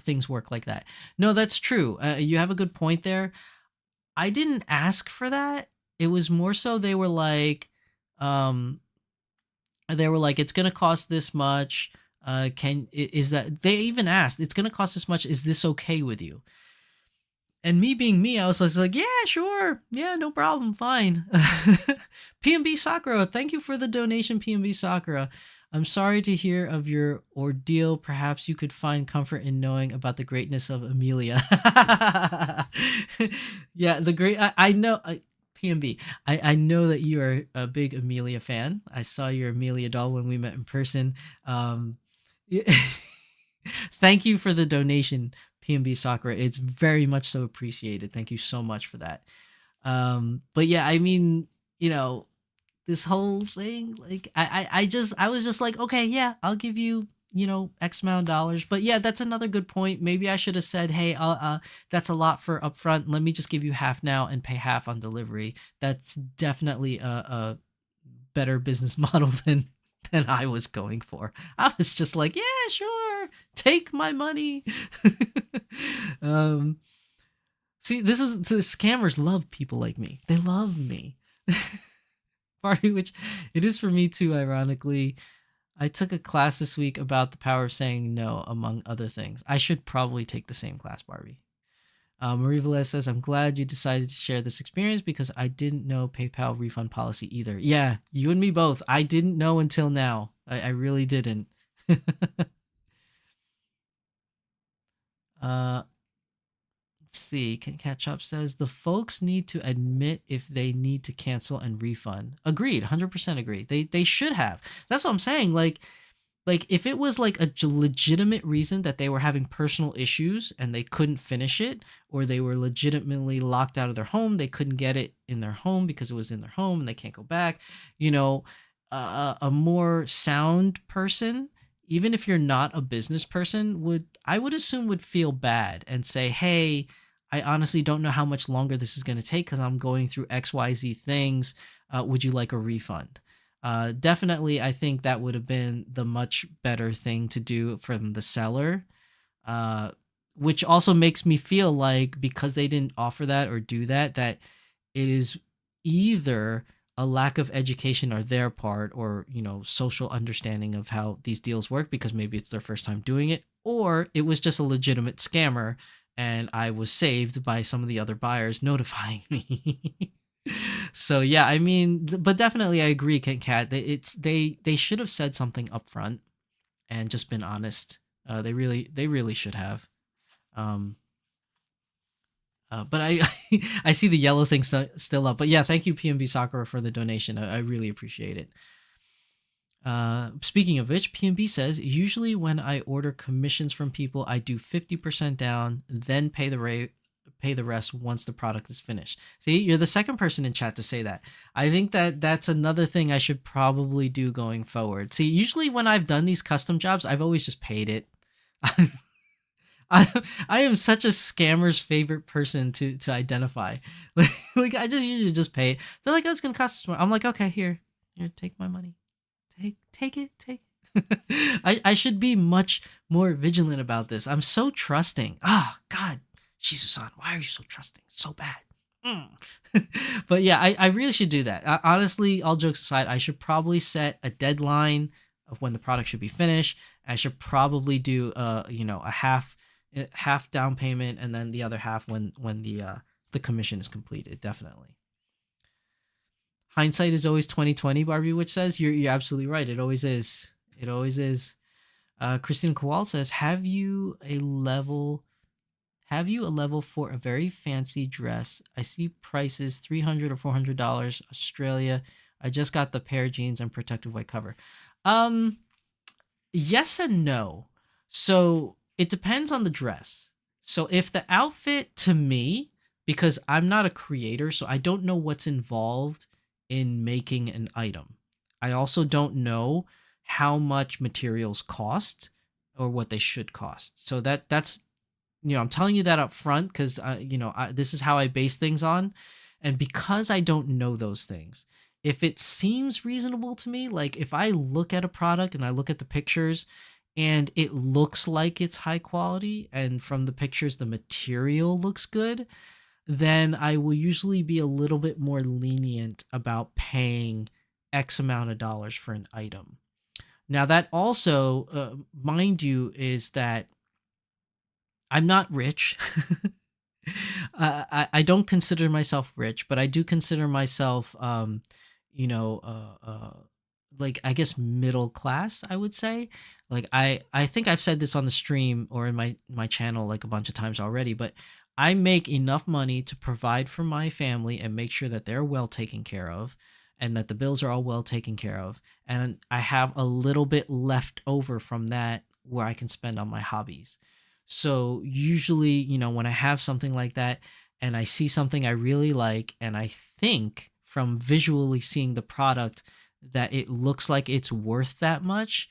things work like that. No, that's true. You have a good point there. I didn't ask for that. It was more so they were like, it's gonna cost this much. Is that they even asked, it's gonna cost this much, is this okay with you? And me being me, I was just like, yeah, sure, yeah, no problem, fine. PMB Sakura, thank you for the donation, PMB Sakura. I'm sorry to hear of your ordeal. Perhaps you could find comfort in knowing about the greatness of Amelia. Yeah, I know, PMB, I know that you are a big Amelia fan. I saw your Amelia doll when we met in person. Thank you for the donation, PMB Sakura. It's very much so appreciated. Thank you so much for that. But yeah, I mean, this whole thing, I was just like, okay, yeah, I'll give you, X amount of dollars. But yeah, that's another good point. Maybe I should have said, hey, that's a lot for upfront. Let me just give you half now and pay half on delivery. That's definitely a better business model than I was going for. I was just like, yeah, sure, take my money. See, the scammers love people like me. They love me. Party, which it is for me too, ironically. I took a class this week about the power of saying no, among other things. I should probably take the same class, Barbie. Marie Velez says, I'm glad you decided to share this experience because I didn't know PayPal refund policy either. Yeah, you and me both. I didn't know until now. I really didn't. Let's see. Can Catch Up says the folks need to admit if they need to cancel and refund. Agreed, 100% agree. They should have. That's what I'm saying. Like if it was like a legitimate reason that they were having personal issues and they couldn't finish it, or they were legitimately locked out of their home, they couldn't get it in their home because it was in their home and they can't go back, you know, a more sound person, even if you're not a business person, I would assume would feel bad and say, hey, I honestly don't know how much longer this is going to take because I'm going through XYZ things. Would you like a refund? Definitely, I think that would have been the much better thing to do from the seller, which also makes me feel like because they didn't offer that or do that, that it is either a lack of education on their part or, you know, social understanding of how these deals work because maybe it's their first time doing it, or it was just a legitimate scammer and I was saved by some of the other buyers notifying me. So yeah, I mean, but definitely I agree, Kit Kat. They should have said something up front and just been honest. They really should have. Um, but I I see the yellow thing still up. But yeah, thank you PNB Sakura for the donation. I really appreciate it. Speaking of which, PNB says usually when I order commissions from people, I do 50% down, then pay the rest once the product is finished. See, you're the second person in chat to say that. I think that that's another thing I should probably do going forward. See, usually when I've done these custom jobs, I've always just paid it. I am such a scammer's favorite person to identify. Like I just usually just pay it. They're like, oh, it's gonna cost us more. I'm like, okay, here, take my money. Take it. I should be much more vigilant about this. I'm so trusting. Oh God, Shizu-san, why are you so trusting? So bad. But yeah, I really should do that. Honestly, all jokes aside, I should probably set a deadline of when the product should be finished. I should probably do a half down payment and then the other half when the commission is completed. Definitely. Hindsight is always 2020, Barbie Witch says. You're absolutely right. It always is. It always is. Christine Kowal says, have you a level for a very fancy dress? I see prices $300 or $400 Australia. I just got the pair of jeans and protective white cover. Yes and no. So it depends on the dress. So if the outfit, to me, because I'm not a creator, so I don't know what's involved in making an item. I also don't know how much materials cost or what they should cost. So that's I'm telling you that up front because this is how I base things on, and because I don't know those things, if it seems reasonable to me, like if I look at a product and I look at the pictures and it looks like it's high quality and from the pictures the material looks good, then I will usually be a little bit more lenient about paying X amount of dollars for an item. Now that also, mind you, is that I'm not rich. I don't consider myself rich, but I do consider myself, like I guess middle class, I would say. Like I think I've said this on the stream or in my channel like a bunch of times already, but I make enough money to provide for my family and make sure that they're well taken care of and that the bills are all well taken care of. And I have a little bit left over from that where I can spend on my hobbies. So usually, when I have something like that and I see something I really like and I think from visually seeing the product that it looks like it's worth that much,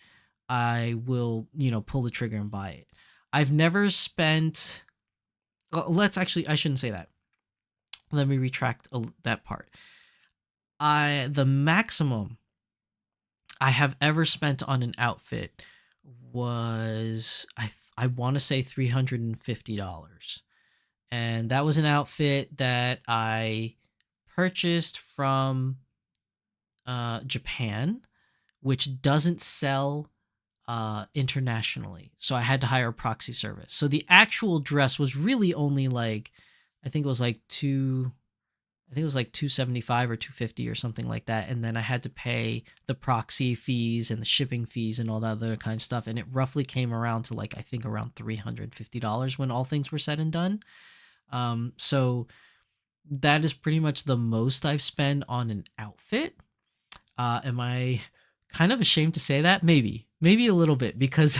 I will, pull the trigger and buy it. I've never spent... I shouldn't say that. Let me retract that part. The maximum I have ever spent on an outfit was, I want to say $350. And that was an outfit that I purchased from Japan, which doesn't sell internationally, so I had to hire a proxy service. So the actual dress was really only like, I think it was like $275 or $250 or something like that, and then I had to pay the proxy fees and the shipping fees and all that other kind of stuff, and it roughly came around to like I think around $350 when all things were said and done. So that is pretty much the most I've spent on an outfit. Am I kind of ashamed to say that? Maybe a little bit, because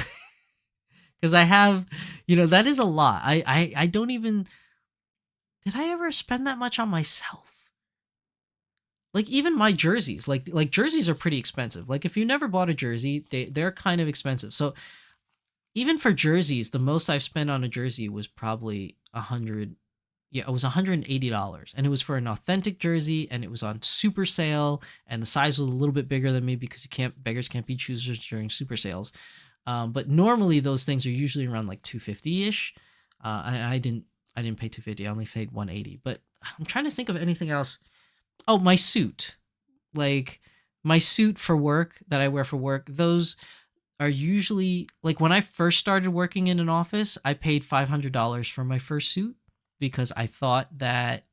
because I have, that is a lot. I don't even, did I ever spend that much on myself? Like even my jerseys, like jerseys are pretty expensive. Like if you never bought a jersey, they're kind of expensive. So even for jerseys, the most I've spent on a jersey was probably 100. Yeah, it was $180, and it was for an authentic jersey, and it was on super sale, and the size was a little bit bigger than me because beggars can't be choosers during super sales. But normally those things are usually around like 250 ish. I didn't pay 250. I only paid 180. But I'm trying to think of anything else. Oh, my suit, like my suit for work that I wear for work. Those are usually, like, when I first started working in an office, I paid $500 for my first suit because I thought that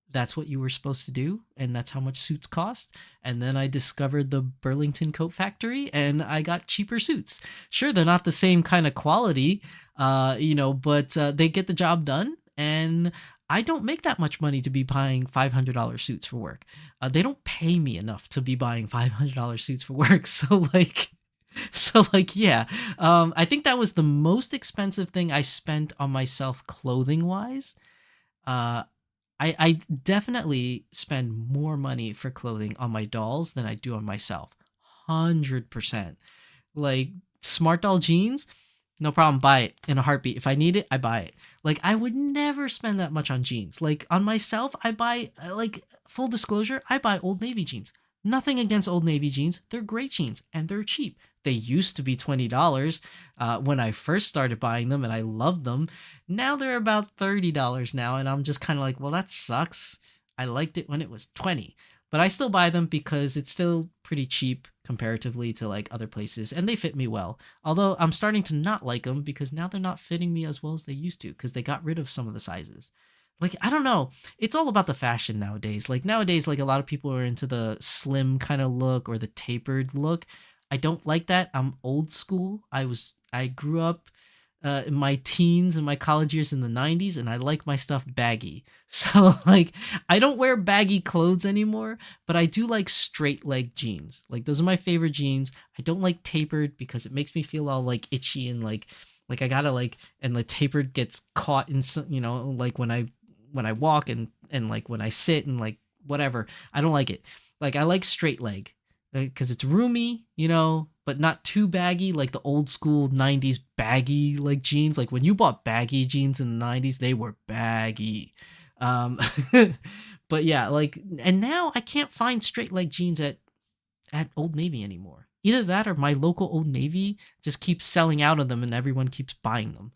that's what you were supposed to do and that's how much suits cost. And then I discovered the Burlington Coat Factory and I got cheaper suits. Sure, they're not the same kind of quality, but they get the job done. And I don't make that much money to be buying $500 suits for work. They don't pay me enough to be buying $500 suits for work. Yeah. I think that was the most expensive thing I spent on myself clothing wise. Uh, I definitely spend more money for clothing on my dolls than I do on myself. 100%. Like smart doll jeans, no problem, buy it in a heartbeat. If I need it, I buy it. Like I would never spend that much on jeans. Like on myself, I buy, like, full disclosure, I buy Old Navy jeans. Nothing against Old Navy jeans. They're great jeans and they're cheap. They used to be $20 when I first started buying them and I loved them. Now they're about $30 now, and I'm just kind of like, well, that sucks. I liked it when it was 20. But I still buy them because it's still pretty cheap comparatively to like other places, and they fit me well. Although I'm starting to not like them because now they're not fitting me as well as they used to because they got rid of some of the sizes. Like, I don't know. It's all about the fashion nowadays. Like nowadays, like a lot of people are into the slim kind of look or the tapered look. I don't like that. I'm old school. I grew up in my teens and my college years in the 90s, and I like my stuff baggy. So like I don't wear baggy clothes anymore, but I do like straight leg jeans. Like those are my favorite jeans. I don't like tapered because it makes me feel all like itchy and like I gotta like, and the tapered gets caught in some, like when I walk and like when I sit and like whatever. I don't like it. Like I like straight leg because it's roomy, but not too baggy, like the old school 90s baggy like jeans. Like when you bought baggy jeans in the 90s, they were baggy. Um, but yeah, like, and now I can't find straight leg jeans at Old Navy anymore. Either that or my local Old Navy just keeps selling out of them and everyone keeps buying them.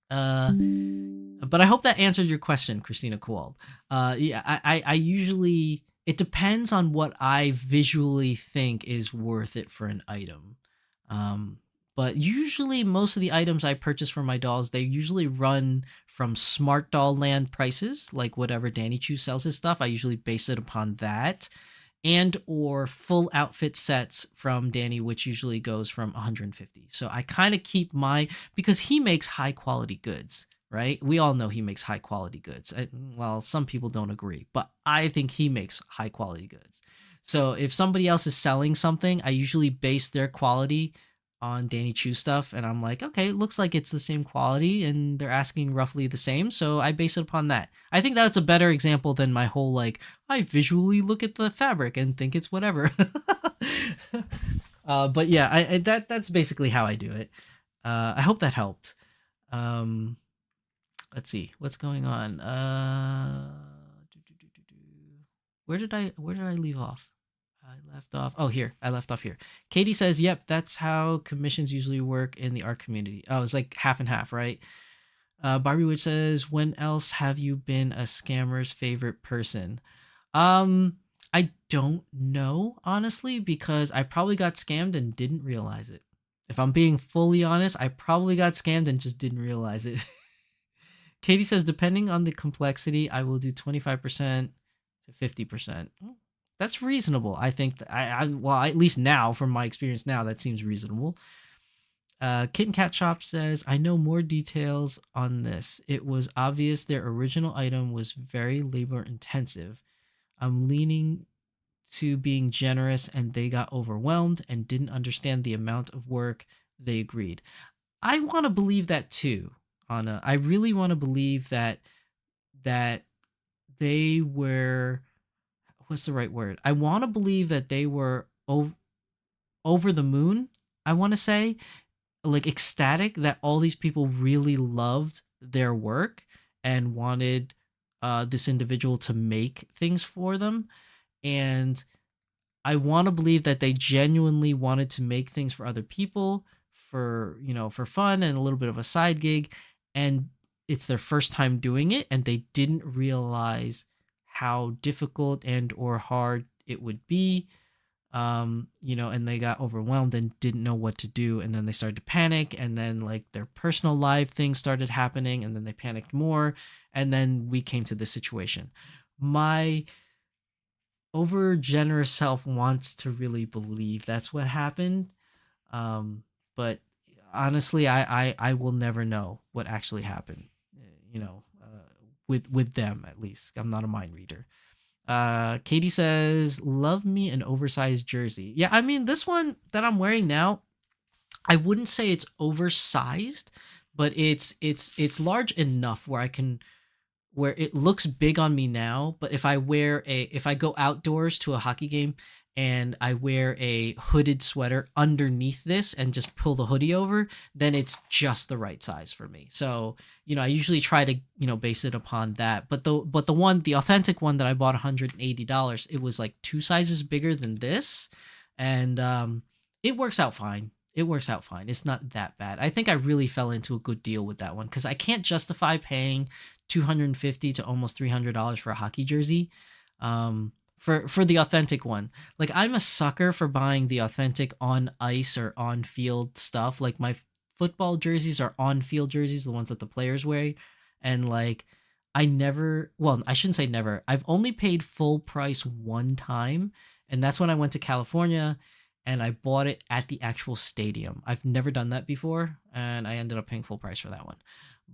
But I hope that answered your question, Christina Kowald. Yeah, I usually, it depends on what I visually think is worth it for an item. But usually most of the items I purchase for my dolls, they usually run from Smart Doll Land prices, like whatever Danny Chu sells his stuff. I usually base it upon that, and or full outfit sets from Danny, which usually goes from 150. So I kind of keep because he makes high quality goods, right? We all know he makes high quality goods. Well, some people don't agree, but I think he makes high quality goods. So if somebody else is selling something, I usually base their quality on Danny Chu stuff, and I'm like, okay, it looks like it's the same quality and they're asking roughly the same, so I base it upon that. I think that's a better example than my whole like I visually look at the fabric and think it's whatever. But yeah, that's basically how I do it. I hope that helped. Let's see what's going on. Where did I leave off? I left off. Oh, here. I left off here. Katie says, yep, that's how commissions usually work in the art community. Oh, it's like half and half, right? Barbie Witch says, when else have you been a scammer's favorite person? I don't know, honestly, because I probably got scammed and didn't realize it. If I'm being fully honest, I probably got scammed and just didn't realize it. Katie says, depending on the complexity, I will do 25% to 50%. That's reasonable. I think that well, at least now, from my experience now, that seems reasonable. Kitten Cat Shop says, I know more details on this. It was obvious their original item was very labor intensive. I'm leaning to being generous and they got overwhelmed and didn't understand the amount of work they agreed. I want to believe that too, Anna. I really want to believe that they were, what's the right word? I want to believe that they were over the moon, I want to say, like ecstatic that all these people really loved their work and wanted this individual to make things for them. And I want to believe that they genuinely wanted to make things for other people for, for fun and a little bit of a side gig. And it's their first time doing it and they didn't realize how difficult and or hard it would be. And they got overwhelmed and didn't know what to do. And then they started to panic. And then like their personal life things started happening. And then they panicked more. And then we came to this situation. My over generous self wants to really believe that's what happened. But honestly, I will never know what actually happened, with them at least. I'm not a mind reader. Katie says, love me an oversized jersey. Yeah, I mean, this one that I'm wearing now, I wouldn't say it's oversized, but it's large enough where it looks big on me now, but if I go outdoors to a hockey game and I wear a hooded sweater underneath this and just pull the hoodie over, then it's just the right size for me. So, I usually try to, base it upon that. But the authentic one that I bought $180, it was like 2 sizes bigger than this. And it works out fine. It's not that bad. I think I really fell into a good deal with that one because I can't justify paying $250 to almost $300 for a hockey jersey. For the authentic one. Like I'm a sucker for buying the authentic on ice or on field stuff. Like my football jerseys are on field jerseys, the ones that the players wear. And like I shouldn't say never. I've only paid full price one time, and that's when I went to California and I bought it at the actual stadium. I've never done that before, and I ended up paying full price for that one.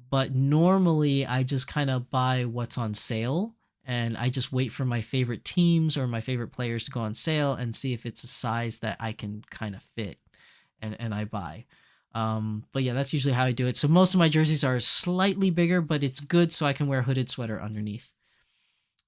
But normally I just kind of buy what's on sale. And I just wait for my favorite teams or my favorite players to go on sale and see if it's a size that I can kind of fit, and I buy. But yeah, that's usually how I do it. So most of my jerseys are slightly bigger, but it's good so I can wear a hooded sweater underneath.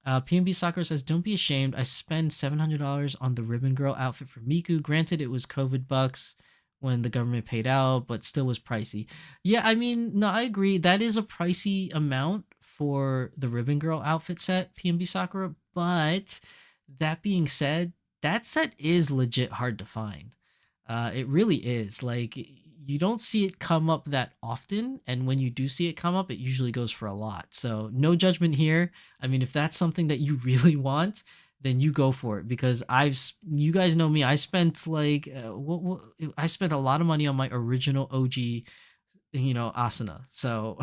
PNB Soccer says, don't be ashamed. I spend $700 on the Ribbon Girl outfit for Miku. Granted, it was COVID bucks when the government paid out, but still was pricey. Yeah, I mean, no, I agree. That is a pricey amount for the Ribbon Girl outfit set, PNB Sakura. But that being said, that set is legit hard to find. It really is. Like, you don't see it come up that often, and when you do see it come up, it usually goes for a lot. So no judgment here. I mean, if that's something that you really want, then you go for it, because you guys know me. I spent like I spent a lot of money on my original OG, Asuna. So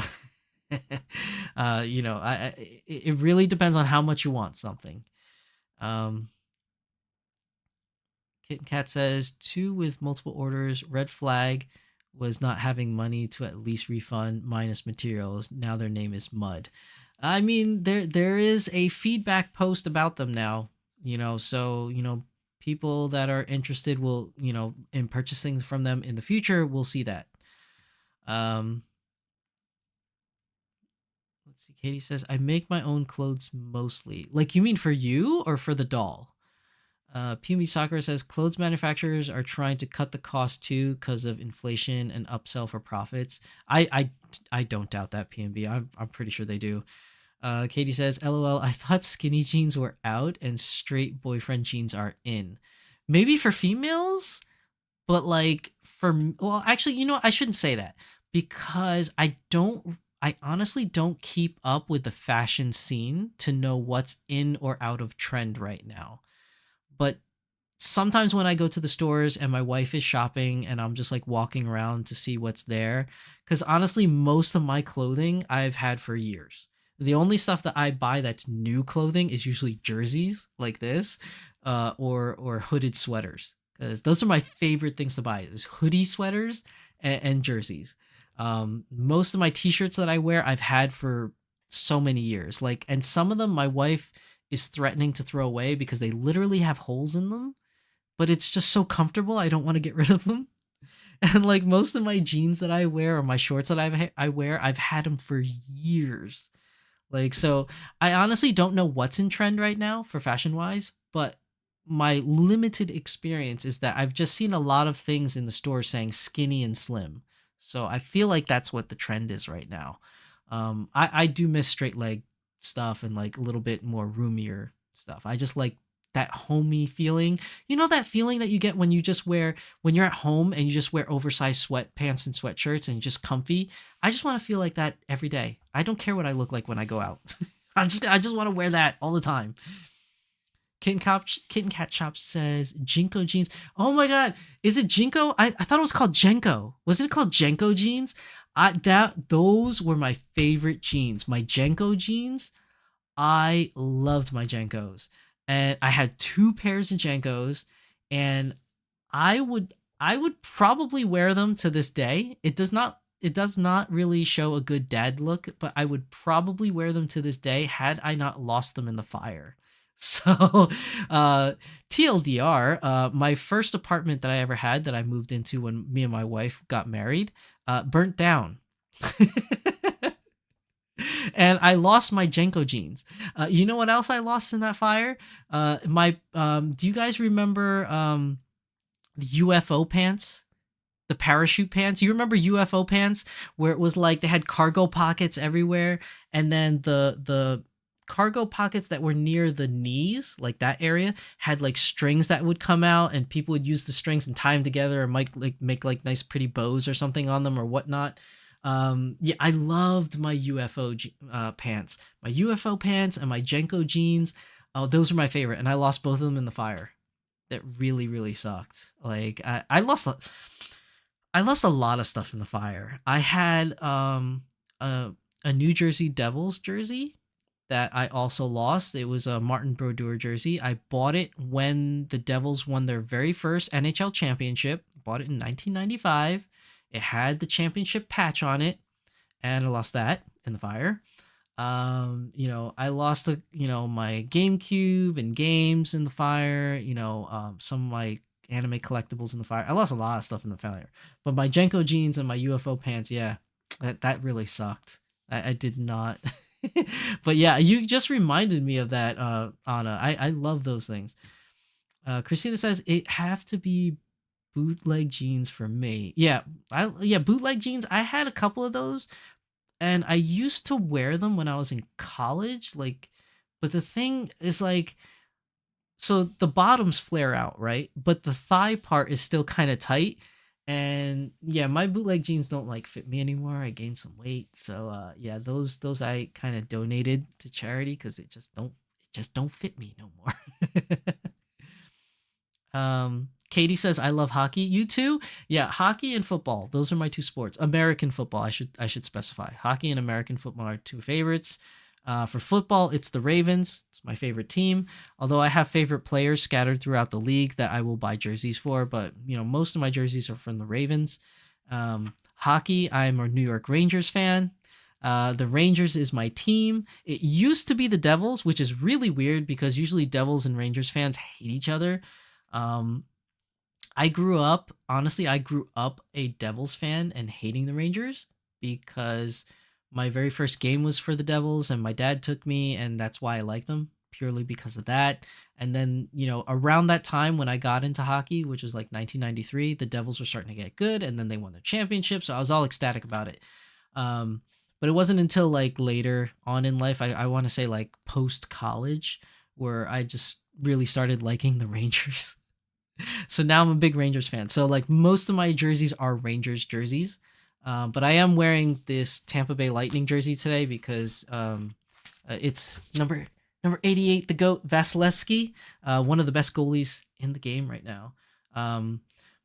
it really depends on how much you want something. Kit Kat says 2 with multiple orders. Red flag was not having money to at least refund minus materials. Now their name is Mud. I mean, there is a feedback post about them now, so people that are interested will, in purchasing from them in the future will see that. Let's see. Katie says, I make my own clothes mostly. Like, you mean for you or for the doll? PMB Soccer says clothes manufacturers are trying to cut the cost too because of inflation and upsell for profits. I don't doubt that, PMB. I'm pretty sure they do. Katie says, LOL, I thought skinny jeans were out and straight boyfriend jeans are in. Maybe for females, but like actually, I shouldn't say that, because I honestly don't keep up with the fashion scene to know what's in or out of trend right now. But sometimes when I go to the stores and my wife is shopping and I'm just like walking around to see what's there, because honestly, most of my clothing I've had for years. The only stuff that I buy that's new clothing is usually jerseys like this, or hooded sweaters, because those are my favorite things to buy. Is hoodie sweaters and jerseys. Most of my t-shirts that I wear, I've had for so many years. Like, and some of them my wife is threatening to throw away because they literally have holes in them, but it's just so comfortable. I don't want to get rid of them. And like most of my jeans that I wear or my shorts that I wear, I've had them for years. Like, so I honestly don't know what's in trend right now for fashion wise, but my limited experience is that I've just seen a lot of things in the store saying skinny and slim. So I feel like that's what the trend is right now. I do miss straight leg stuff and like a little bit more roomier stuff. I just like that homey feeling. You know that feeling that you get when you just wear when you're at home and you just wear oversized sweatpants and sweatshirts and just comfy. I just want to feel like that every day. I don't care what I look like when I go out. I just want to wear that all the time. Kitten Cat Shop says Jinko jeans. Oh my god, is it Jinko? I thought it was called Jenko. Was it called Jenko jeans? Those were my favorite jeans. My Jenko jeans. I loved my Jenkos. And I had 2 pairs of Jenkos, and I would probably wear them to this day. It does not really show a good dad look, but I would probably wear them to this day had I not lost them in the fire. So, TLDR, my first apartment that I ever had that I moved into when me and my wife got married, burnt down. And I lost my Jenko jeans. You know what else I lost in that fire? Do you guys remember the UFO pants? The parachute pants? You remember UFO pants where it was like they had cargo pockets everywhere, and then the cargo pockets that were near the knees, like that area, had like strings that would come out, and people would use the strings and tie them together, or might like make like nice pretty bows or something on them or whatnot. Yeah, I loved my UFO pants. My UFO pants and my Jenko jeans. Oh, those were my favorite, and I lost both of them in the fire. That really, really sucked. Like I lost a lot of stuff in the fire. I had a New Jersey Devils jersey that I also lost. It was a Martin Brodeur jersey. I bought it when the Devils won their very first NHL championship. Bought it in 1995. It had the championship patch on it, and I lost that in the fire. I lost my GameCube and games in the fire. Some of my anime collectibles in the fire. I lost a lot of stuff in the fire. But my Jenko jeans and my UFO pants, yeah, that really sucked. I did not. But yeah, you just reminded me of that, Anna. I love those things. Christina says it have to be bootleg jeans for me. Yeah, bootleg jeans. I had a couple of those, and I used to wear them when I was in college. Like, but the thing is, like, so the bottoms flare out, right? But the thigh part is still kind of tight. And yeah, my bootleg jeans don't like fit me anymore. I gained some weight, so yeah, those I kind of donated to charity because it just don't fit me no more. Katie says I love hockey. You too? Yeah, hockey and football. Those are my 2 sports. American football, I should specify. Hockey and American football are 2 favorites. For football, it's the Ravens. It's my favorite team. Although I have favorite players scattered throughout the league that I will buy jerseys for, but most of my jerseys are from the Ravens. Hockey, I'm a New York Rangers fan. The Rangers is my team. It used to be the Devils, which is really weird because usually Devils and Rangers fans hate each other. I grew up a Devils fan and hating the Rangers because my very first game was for the Devils and my dad took me, and that's why I like them, purely because of that. And then, around that time when I got into hockey, which was like 1993, the Devils were starting to get good, and then they won their championship, so I was all ecstatic about it. But it wasn't until like later on in life, I want to say like post-college, where I just really started liking the Rangers. So now I'm a big Rangers fan. So like most of my jerseys are Rangers jerseys. But I am wearing this Tampa Bay Lightning jersey today because it's number 88, the GOAT, Vasilevsky, one of the best goalies in the game right now.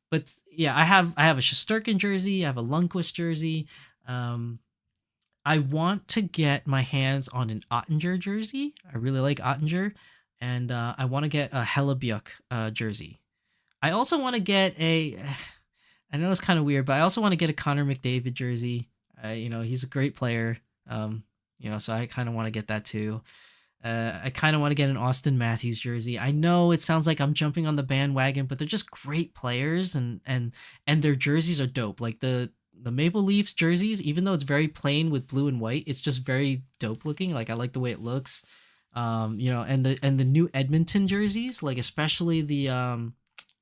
But yeah, I have a Shesterkin jersey, I have a Lundqvist jersey. I want to get my hands on an Ottinger jersey. I really like Ottinger, and I want to get a Hellebuyck jersey. I also want to get I know it's kind of weird, but I also want to get a Connor McDavid jersey. He's a great player. So I kind of want to get that too. I kind of want to get an Austin Matthews jersey. I know it sounds like I'm jumping on the bandwagon, but they're just great players, and their jerseys are dope. Like the Maple Leafs jerseys, even though it's very plain with blue and white, it's just very dope looking. Like I like the way it looks. And the new Edmonton jerseys, like especially the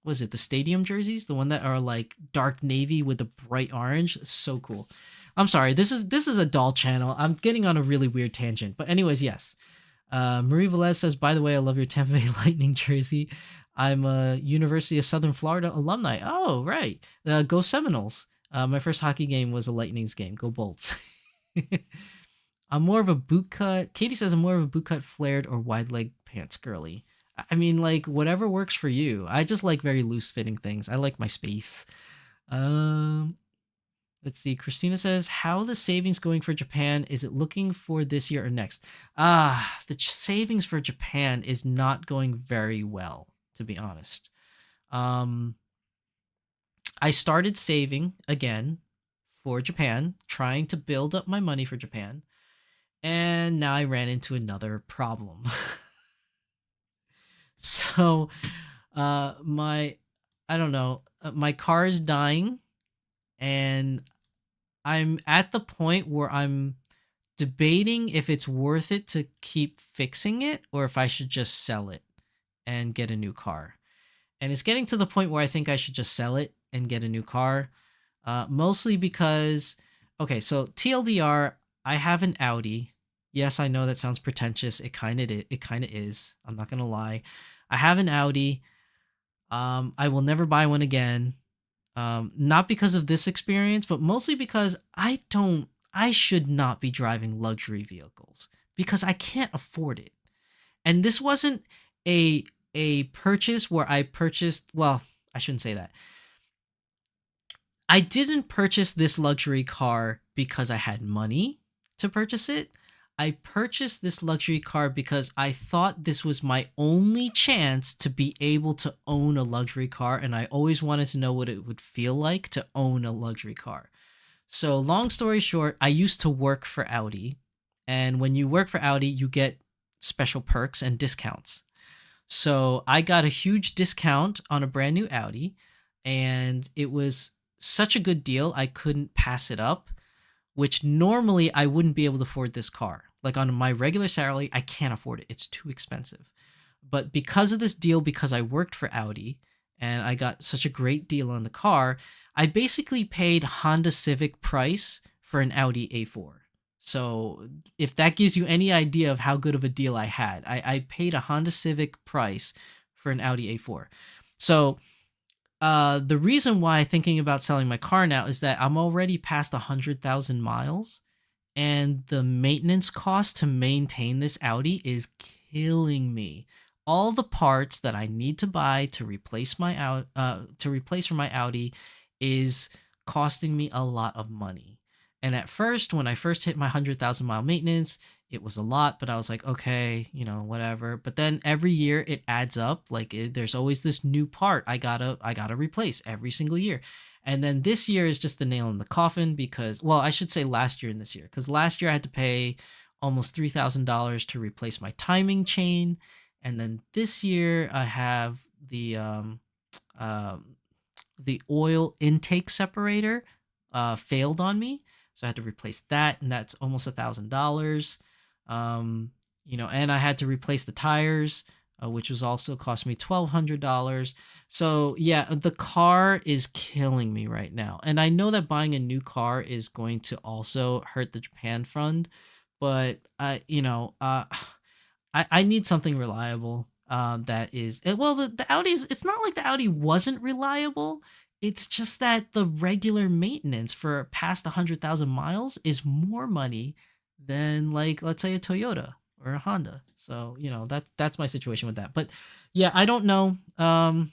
was it the stadium jerseys, the one that are like dark navy with the bright orange, so cool. I'm sorry, this is a doll channel. I'm getting on a really weird tangent, but anyways, yes. Marie Velez says, by the way, I love your Tampa Bay Lightning jersey. I'm a University of Southern Florida alumni. Oh, right. Go Seminoles. My first hockey game was a Lightning's game. Go Bolts. I'm more of a bootcut. Katie says I'm more of a bootcut, flared, or wide leg pants girly. I mean, like, whatever works for you. I just like very loose fitting things. I like my space. Um, Let's see. Christina says, how the savings going for Japan? Is it looking for this year or next? The savings for Japan is not going very well, to be honest. I started saving again for Japan, trying to build up my money for Japan, and now I ran into another problem. So, I don't know, my car is dying, and I'm at the point where I'm debating if it's worth it to keep fixing it or if I should just sell it and get a new car. And it's getting to the point where I think I should just sell it and get a new car. Mostly because, okay, so TLDR, I have an Audi. Yes, I know that sounds pretentious. It kind of is. I'm not gonna lie. I have an Audi. I will never buy one again. Not because of this experience, but mostly because I should not be driving luxury vehicles because I can't afford it. And this wasn't a purchase where I purchased, well, I shouldn't say that. I didn't purchase this luxury car because I had money to purchase it. I purchased this luxury car because I thought this was my only chance to be able to own a luxury car, and I always wanted to know what it would feel like to own a luxury car. So long story short, I used to work for Audi, and when you work for Audi, you get special perks and discounts. So I got a huge discount on a brand new Audi, and it was such a good deal, I couldn't pass it up, which normally I wouldn't be able to afford this car. Like on my regular salary, I can't afford it. It's too expensive. But because of this deal, because I worked for Audi and I got such a great deal on the car, I basically paid Honda Civic price for an Audi A4. So if that gives you any idea of how good of a deal I had, I paid a Honda Civic price for an Audi A4. So the reason why I'm thinking about selling my car now is that I'm already past 100,000 miles, and the maintenance cost to maintain this Audi is killing me. All the parts that I need to buy to replace for my Audi is costing me a lot of money. And at first, when I first hit my 100,000 mile maintenance, it was a lot, but I was like, okay, whatever. But then every year it adds up. Like there's always this new part I gotta replace every single year. And then this year is just the nail in the coffin because, well, I should say last year and this year, because last year I had to pay almost $3,000 to replace my timing chain. And then this year I have the oil intake separator failed on me. So I had to replace that, and that's almost $1,000. And I had to replace the tires, which was also cost me $1,200. So yeah, the car is killing me right now. And I know that buying a new car is going to also hurt the Japan fund, but I need something reliable. That is well, the Audi's. It's not like the Audi wasn't reliable. It's just that the regular maintenance for past 100,000 miles is more money than, like, let's say a Toyota or a Honda. So that's my situation with that. But yeah, I don't know. I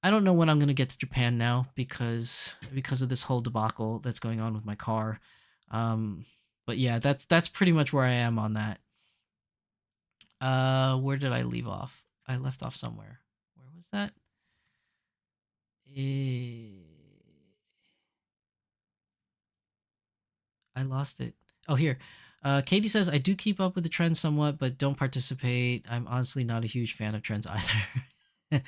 don't know when I'm gonna get to Japan now because of this whole debacle that's going on with my car. But yeah, that's pretty much where I am on that. Where did I leave off? I left off somewhere. Where was that? I lost it. Oh, here. Katie says, I do keep up with the trends somewhat, but don't participate. I'm honestly not a huge fan of trends either.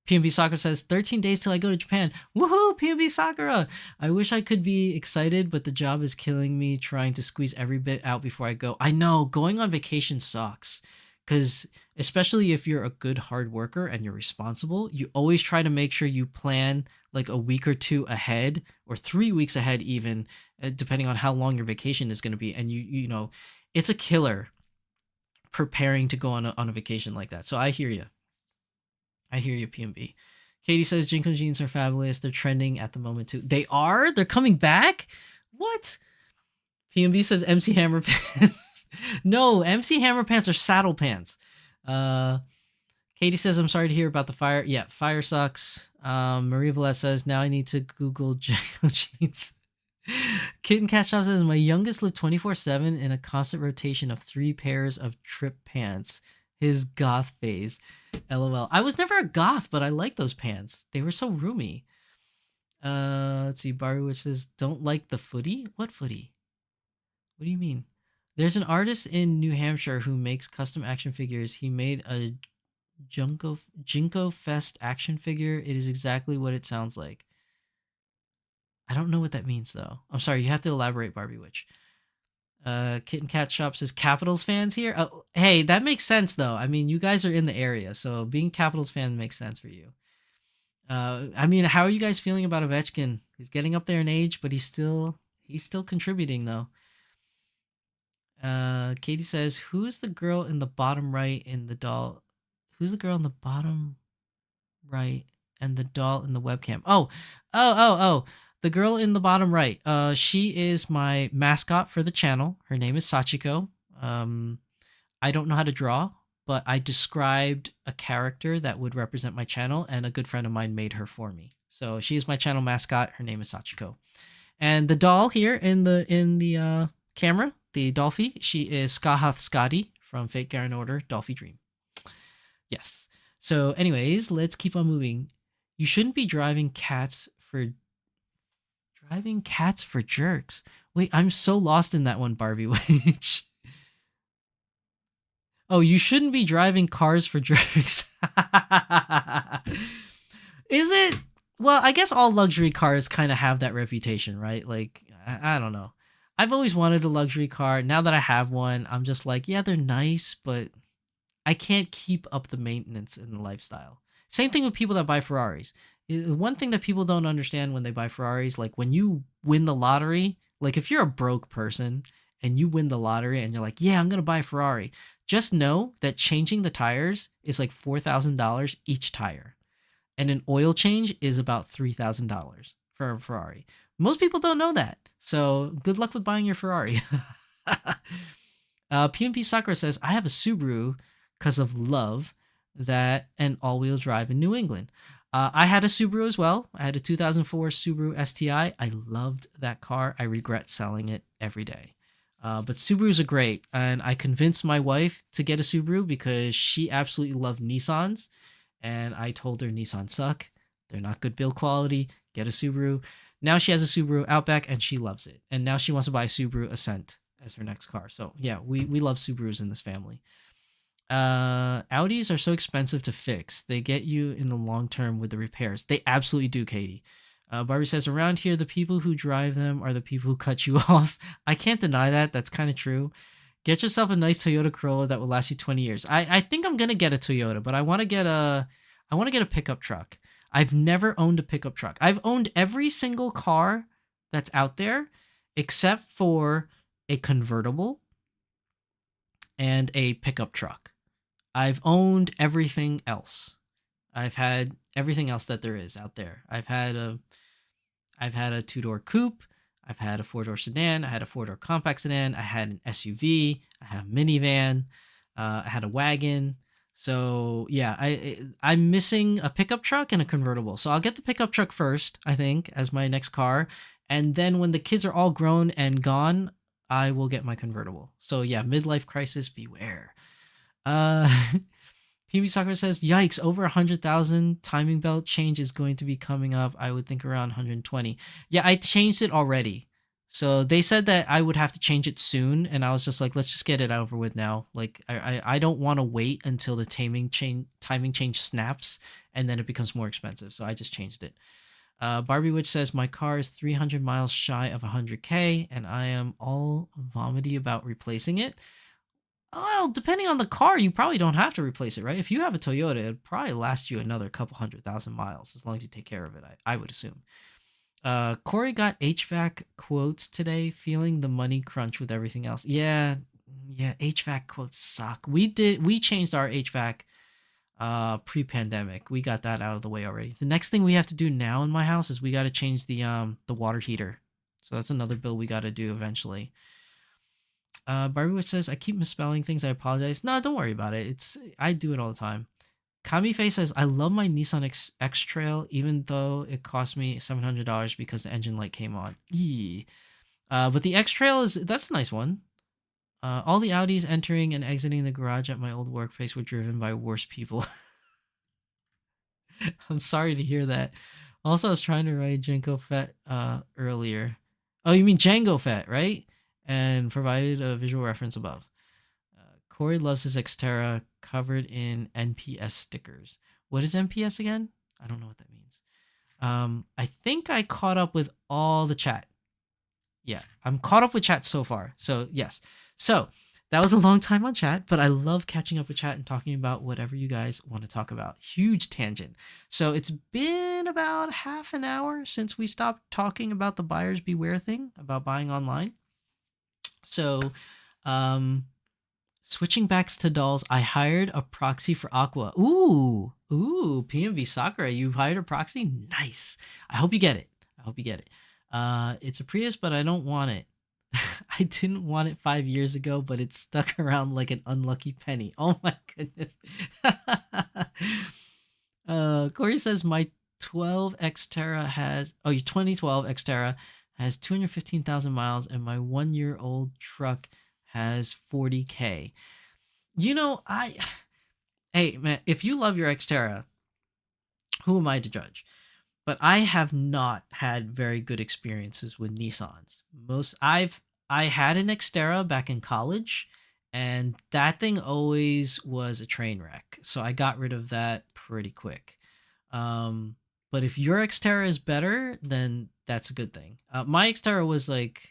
PNB Soccer says, 13 days till I go to Japan. Woohoo, PNB Sakura! I wish I could be excited, but the job is killing me trying to squeeze every bit out before I go. I know, going on vacation sucks. Because especially if you're a good hard worker and you're responsible, you always try to make sure you plan like a week or two ahead or 3 weeks ahead even, depending on how long your vacation is going to be. And you know, it's a killer preparing to go on a vacation like that. So I hear you. I hear you, PMB. Katie says Jinko jeans are fabulous. They're trending at the moment too. They are? They're coming back? What? PMB says MC Hammer pants. No, MC Hammer pants are saddle pants. Katie says, I'm sorry to hear about the fire. Yeah, fire sucks. Marie Valette says, now I need to Google Jinko jeans. Kitten Cat Shop says, my youngest lived 24/7 in a constant rotation of 3 pairs of trip pants. His goth phase. LOL. I was never a goth, but I like those pants. They were so roomy. Let's see. Barbie Witch says, don't like the footy? What footy? What do you mean? There's an artist in New Hampshire who makes custom action figures. He made a Jinko Fest action figure. It is exactly what it sounds like. I don't know what that means, though. I'm sorry. You have to elaborate, Barbie Witch. Kitten Cat Shop says Capitals fans here. Oh, hey, that makes sense though. I mean, you guys are in the area, so being Capitals fan makes sense for you. I mean, how are you guys feeling about Ovechkin? He's getting up there in age, but he's still contributing though. Katie says, "Who's the girl in the bottom right in the doll? Who's the girl in the bottom right and the doll in the webcam? Oh. The girl in the bottom right. She is my mascot for the channel. Her name is Sachiko. I don't know how to draw, but I described a character that would represent my channel, and a good friend of mine made her for me. So she is my channel mascot. Her name is Sachiko. And the doll here in the camera, the Dolphy, she is Skahath Skadi from Fate Garen Order, Dolphy Dream. Yes. So anyways, let's keep on moving. You shouldn't be driving cats for jerks. Wait, I'm so lost in that one, Barbie Witch. Oh, you shouldn't be driving cars for jerks. Is it? Well, I guess all luxury cars kind of have that reputation, right? Like, I don't know. I've always wanted a luxury car. Now that I have one, I'm just like, yeah, they're nice, but I can't keep up the maintenance and the lifestyle. Same thing with people that buy Ferraris. One thing that people don't understand when they buy Ferraris, like when you win the lottery, like if you're a broke person and you win the lottery and you're like, yeah, I'm going to buy a Ferrari, just know that changing the tires is like $4,000 each tire. And an oil change is about $3,000 for a Ferrari. Most people don't know that. So good luck with buying your Ferrari. PMP Sakura says, I have a Subaru because of love that and all-wheel drive in New England. I had a Subaru as well. I had a 2004 Subaru STI. I loved that car. I regret selling it every day. But Subarus are great. And I convinced my wife to get a Subaru because she absolutely loved Nissans. And I told her Nissans suck. They're not good build quality. Get a Subaru. Now she has a Subaru Outback and she loves it. And now she wants to buy a Subaru Ascent as her next car. So yeah, we love Subarus in this family. Audis are so expensive to fix. They get you in the long term with the repairs. They absolutely do, Katie. Barbie says, around here, the people who drive them are the people who cut you off. I can't deny that. That's kind of true. Get yourself a nice Toyota Corolla that will last you 20 years. I think I'm going to get a Toyota, but I want to get a pickup truck. I've never owned a pickup truck. I've owned every single car that's out there except for a convertible and a pickup truck. I've owned everything else. I've had everything else that there is out there. I've had a 2-door coupe. I've had a 4-door sedan. I had a 4-door compact sedan. I had an SUV. I had a minivan. I had a wagon. So yeah, I'm missing a pickup truck and a convertible. So I'll get the pickup truck first, I think, as my next car. And then when the kids are all grown and gone, I will get my convertible. So yeah, midlife crisis, beware. PB Soccer says, yikes, over 100,000 timing belt change is going to be coming up. I would think around 120. Yeah, I changed it already. So they said that I would have to change it soon, and I was just like, let's just get it over with now. Like I don't want to wait until the timing change snaps, and then it becomes more expensive. So I just changed it. Barbie Witch says my car is 300 miles shy of 100K, and I am all vomity about replacing it. Well, depending on the car, you probably don't have to replace it, right? If you have a Toyota, it'd probably last you another couple 100,000 miles as long as you take care of it. I would assume. Corey got HVAC quotes today, feeling the money crunch with everything else. Yeah, HVAC quotes suck. We changed our HVAC pre-pandemic. We got that out of the way already. The next thing we have to do now in my house is we got to change the water heater. So that's another bill we got to do eventually. Barbie Witch says I keep misspelling things. I apologize. No, don't worry about it. I do it all the time. Kami Face says I love my Nissan X Trail, even though it cost me $700 because the engine light came on. Yee. But the X Trail that's a nice one. All the Audis entering and exiting the garage at my old workplace were driven by worse people. I'm sorry to hear that. Also, I was trying to write Jango Fett earlier. Oh, you mean Django Fett, right? And provided a visual reference above. Corey loves his Xterra covered in NPS stickers. What is NPS again? I don't know what that means. I think I caught up with all the chat. Yeah, I'm caught up with chat so far. So yes. So that was a long time on chat, but I love catching up with chat and talking about whatever you guys want to talk about. Huge tangent. So it's been about half an hour since we stopped talking about the buyers beware thing about buying online. So, switching back to dolls, I hired a proxy for Aqua. Ooh, PMV Sakura, you've hired a proxy? Nice. I hope you get it. It's a Prius, but I don't want it. I didn't want it 5 years ago, but it's stuck around like an unlucky penny. Oh my goodness. Corey says my 12 Xterra has, your 2012 Xterra has 215,000 miles, and my 1-year-old truck has 40K. You know, hey man, if you love your Xterra, who am I to judge? But I have not had very good experiences with Nissans. I had an Xterra back in college, and that thing always was a train wreck. So I got rid of that pretty quick. But if your Xterra is better, then that's a good thing. My Xterra was like,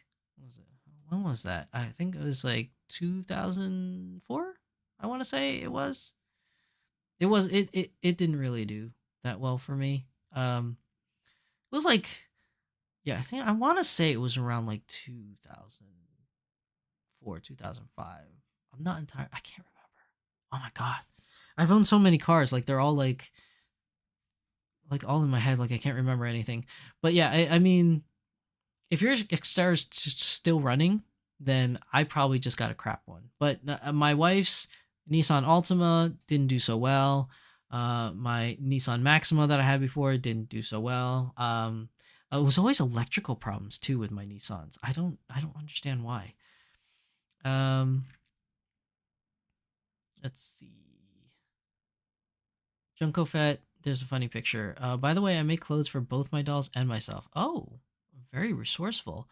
when was that? I think it was like 2004. I want to say it was. It didn't really do that well for me. It was like, I think I want to say it was around like 2004, 2005. I'm not entirely, I can't remember. Oh my God. I've owned so many cars. Like they're all like all in my head. Like I can't remember anything. But yeah, I mean, if your Xterra is still running, then I probably just got a crap one. But my wife's Nissan Altima didn't do so well. My Nissan Maxima that I had before didn't do so well. It was always electrical problems too with my Nissans. I don't understand why. Let's see. Junko Fett, there's a funny picture. By the way, I make clothes for both my dolls and myself. Oh, very resourceful.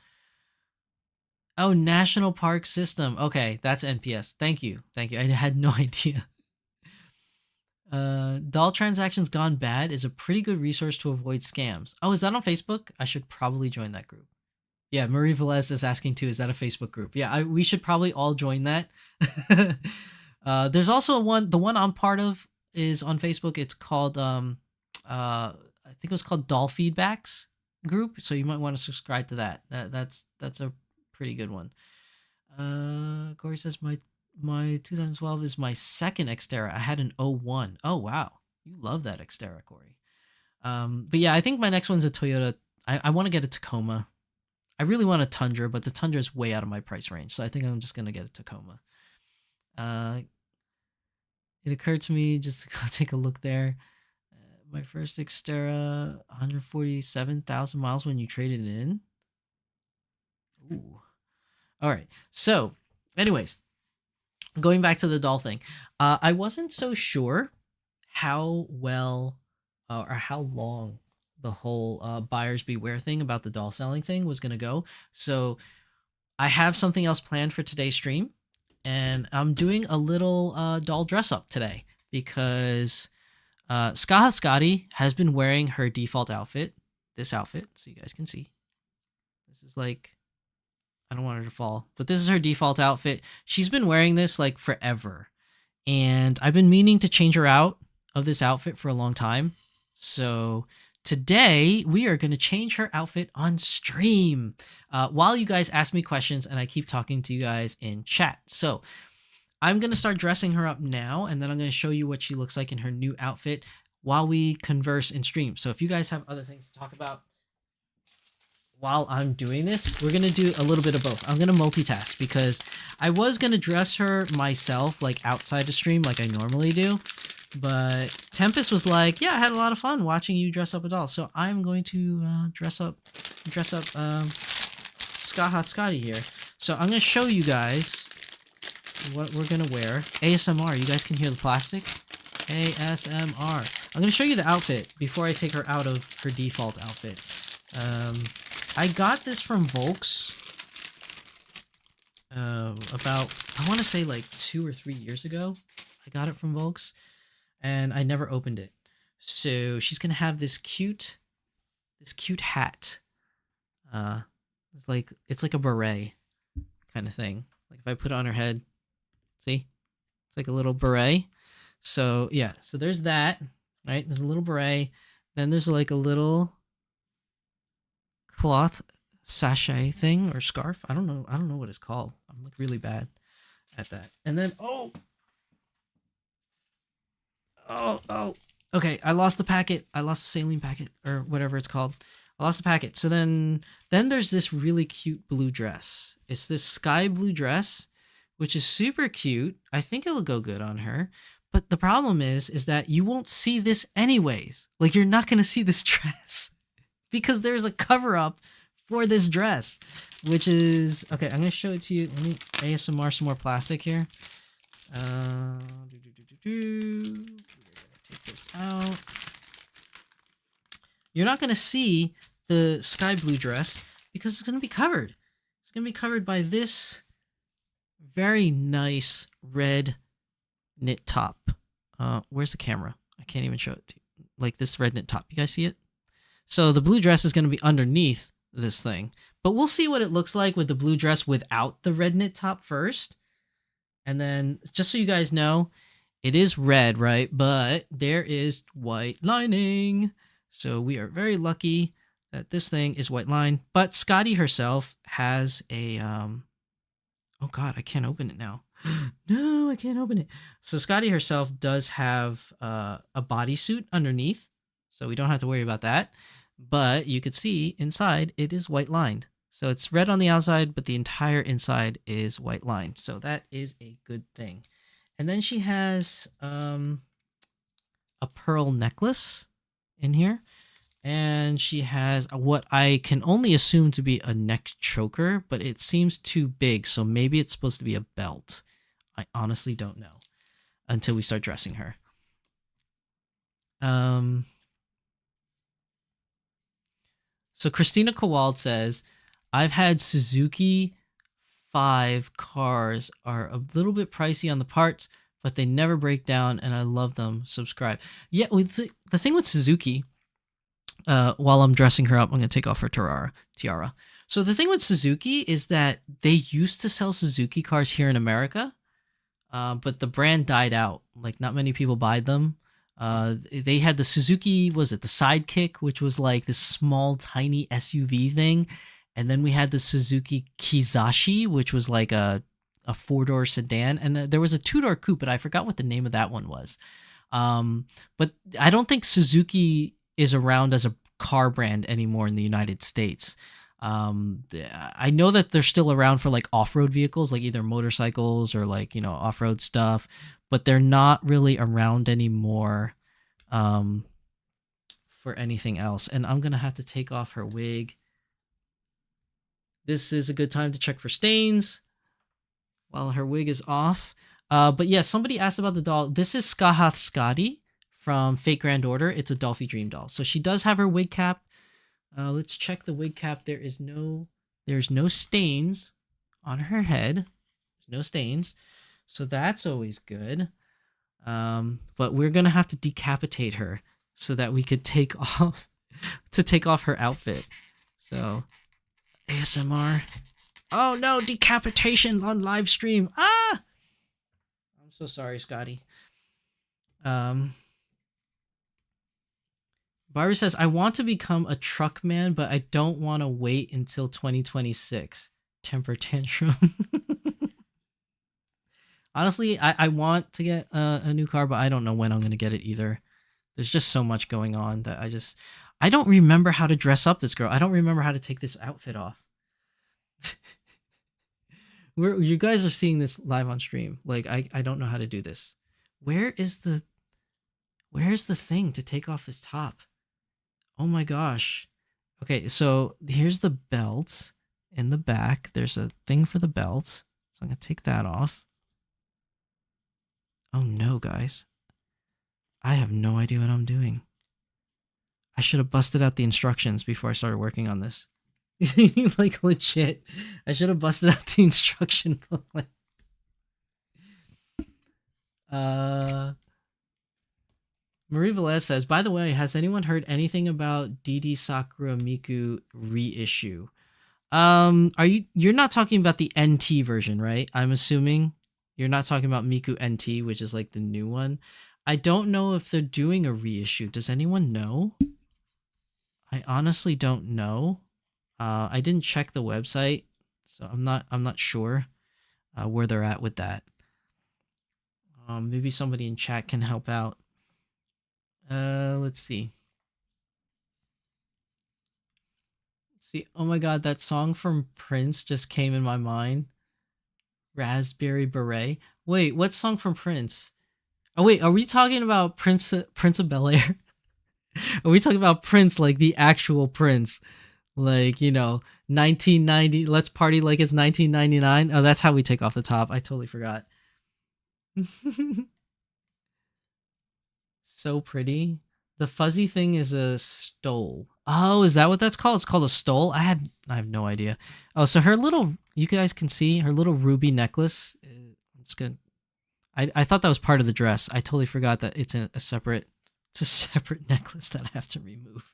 Oh, National Park System. Okay, that's NPS. Thank you. I had no idea. Doll Transactions Gone Bad is a pretty good resource to avoid scams. Oh, is that on Facebook? I should probably join that group. Yeah, Marie Velez is asking too, is that a Facebook group? Yeah, we should probably all join that. There's also the one I'm part of is on Facebook. It's called, I think it was called Doll Feedbacks group. So you might want to subscribe to that. That's a pretty good one. Corey says my 2012 is my second Xterra. I had an 01. Oh wow, you love that Xterra, Corey. But yeah, I think my next one's a Toyota. I want to get a Tacoma. I really want a Tundra, but the Tundra is way out of my price range, so I think I'm just gonna get a Tacoma. It occurred to me just to go take a look there. My first Xterra, 147,000 miles when you traded it in. Ooh. All right. So, anyways, going back to the doll thing, I wasn't so sure how well or how long the whole buyers beware thing about the doll selling thing was gonna go. So I have something else planned for today's stream, and I'm doing a little doll dress up today because Skaha Scotty has been wearing her default outfit, this outfit, so you guys can see. This is like, I don't want her to fall, but this is her default outfit. She's been wearing this like forever, and I've been meaning to change her out of this outfit for a long time. So today we are going to change her outfit on stream while you guys ask me questions and I keep talking to you guys in chat. So I'm going to start dressing her up now, and then I'm going to show you what she looks like in her new outfit while we converse in stream. So if you guys have other things to talk about while I'm doing this, we're going to do a little bit of both. I'm going to multitask because I was going to dress her myself like outside the stream like I normally do. But Tempest was like, yeah, I had a lot of fun watching you dress up a doll. So I'm going to dress up Skaha Scotty here. So I'm going to show you guys what we're going to wear. ASMR, you guys can hear the plastic? ASMR. I'm going to show you the outfit before I take her out of her default outfit. I got this from Volks about, I want to say like 2 or 3 years ago. I got it from Volks, and I never opened it. So she's gonna have this cute hat. It's like a beret kind of thing. Like if I put it on her head, see, it's like a little beret. So yeah, so there's that. Right, there's a little beret. Then there's like a little cloth sachet thing or scarf. I don't know what it's called. I'm like really bad at that. And then oh, okay, I lost the packet. I lost the saline packet or whatever it's called. I lost the packet. So then there's this really cute blue dress. It's this sky blue dress, which is super cute. I think it'll go good on her. But the problem is that you won't see this anyways. Like you're not going to see this dress because there's a cover up for this dress, which is okay. I'm going to show it to you. Let me ASMR some more plastic here. Take this out. You're not going to see the sky blue dress because it's going to be covered. It's going to be covered by this very nice red knit top. Where's the camera? I can't even show it to you. Like this red knit top. You guys see it? So the blue dress is going to be underneath this thing. But we'll see what it looks like with the blue dress without the red knit top first. And then, just so you guys know, it is red, right? But there is white lining. So we are very lucky that this thing is white line. But Scotty herself has a... oh god, I can't open it now. No, I can't open it. So Scotty herself does have a bodysuit underneath. So we don't have to worry about that. But you could see inside it is white lined. So it's red on the outside, but the entire inside is white lined. So that is a good thing. And then she has a pearl necklace in here. And she has what I can only assume to be a neck choker, but it seems too big. So maybe it's supposed to be a belt. I honestly don't know until we start dressing her. So Christina Kowald says, I've had Suzuki 5 cars are a little bit pricey on the parts, but they never break down and I love them. Subscribe. Yeah, the thing with Suzuki, while I'm dressing her up, I'm going to take off her tiara. So the thing with Suzuki is that they used to sell Suzuki cars here in America, but the brand died out. Like not many people buy them. They had the Suzuki, was it the Sidekick, which was like this small, tiny SUV thing. And then we had the Suzuki Kizashi, which was like a 4-door sedan. And there was a 2-door coupe, but I forgot what the name of that one was. But I don't think Suzuki is around as a car brand anymore in the United States. I know that they're still around for like off-road vehicles, like either motorcycles or like, you know, off-road stuff, but they're not really around anymore for anything else. And I'm going to have to take off her wig. This is a good time to check for stains while her wig is off. But yeah, somebody asked about the doll. This is Skaha Scotty from Fate Grand Order. It's a Dolphy Dream doll. So she does have her wig cap. Let's check the wig cap. There's no stains on her head. There's no stains. So that's always good. But we're gonna have to decapitate her so that we could take off her outfit. So ASMR. Oh no, decapitation on live stream. Ah! I'm so sorry, Scotty. Barbara says, I want to become a truck man, but I don't want to wait until 2026. Temper tantrum. Honestly, I want to get a new car, but I don't know when I'm going to get it either. There's just so much going on that I don't remember how to dress up this girl. I don't remember how to take this outfit off. You guys are seeing this live on stream. Like, I don't know how to do this. Where's the thing to take off this top? Oh my gosh. Okay, so here's the belt in the back. There's a thing for the belt. So I'm going to take that off. Oh no, guys. I have no idea what I'm doing. I should have busted out the instructions before I started working on this. Like, legit. I should have busted out the instruction booklet. Marie Velez says, by the way, has anyone heard anything about DD Sakura Miku reissue? You're not talking about the NT version, right? I'm assuming you're not talking about Miku NT, which is like the new one. I don't know if they're doing a reissue. Does anyone know? I honestly don't know. I didn't check the website, so I'm not sure where they're at with that. Maybe somebody in chat can help out. Let's see. Oh my god, that song from Prince just came in my mind. Raspberry Beret. Wait, what song from Prince? Oh wait, are we talking about Prince of Bel-Air? Are we talking about Prince, like the actual Prince? Like, 1990, let's party like it's 1999? Oh, that's how we take off the top. I totally forgot. So pretty. The fuzzy thing is a stole. Oh, is that what that's called? It's called a stole? I have no idea. Oh, so her little, you guys can see her little ruby necklace. I'm just gonna, I thought that was part of the dress. I totally forgot that it's a separate necklace that I have to remove.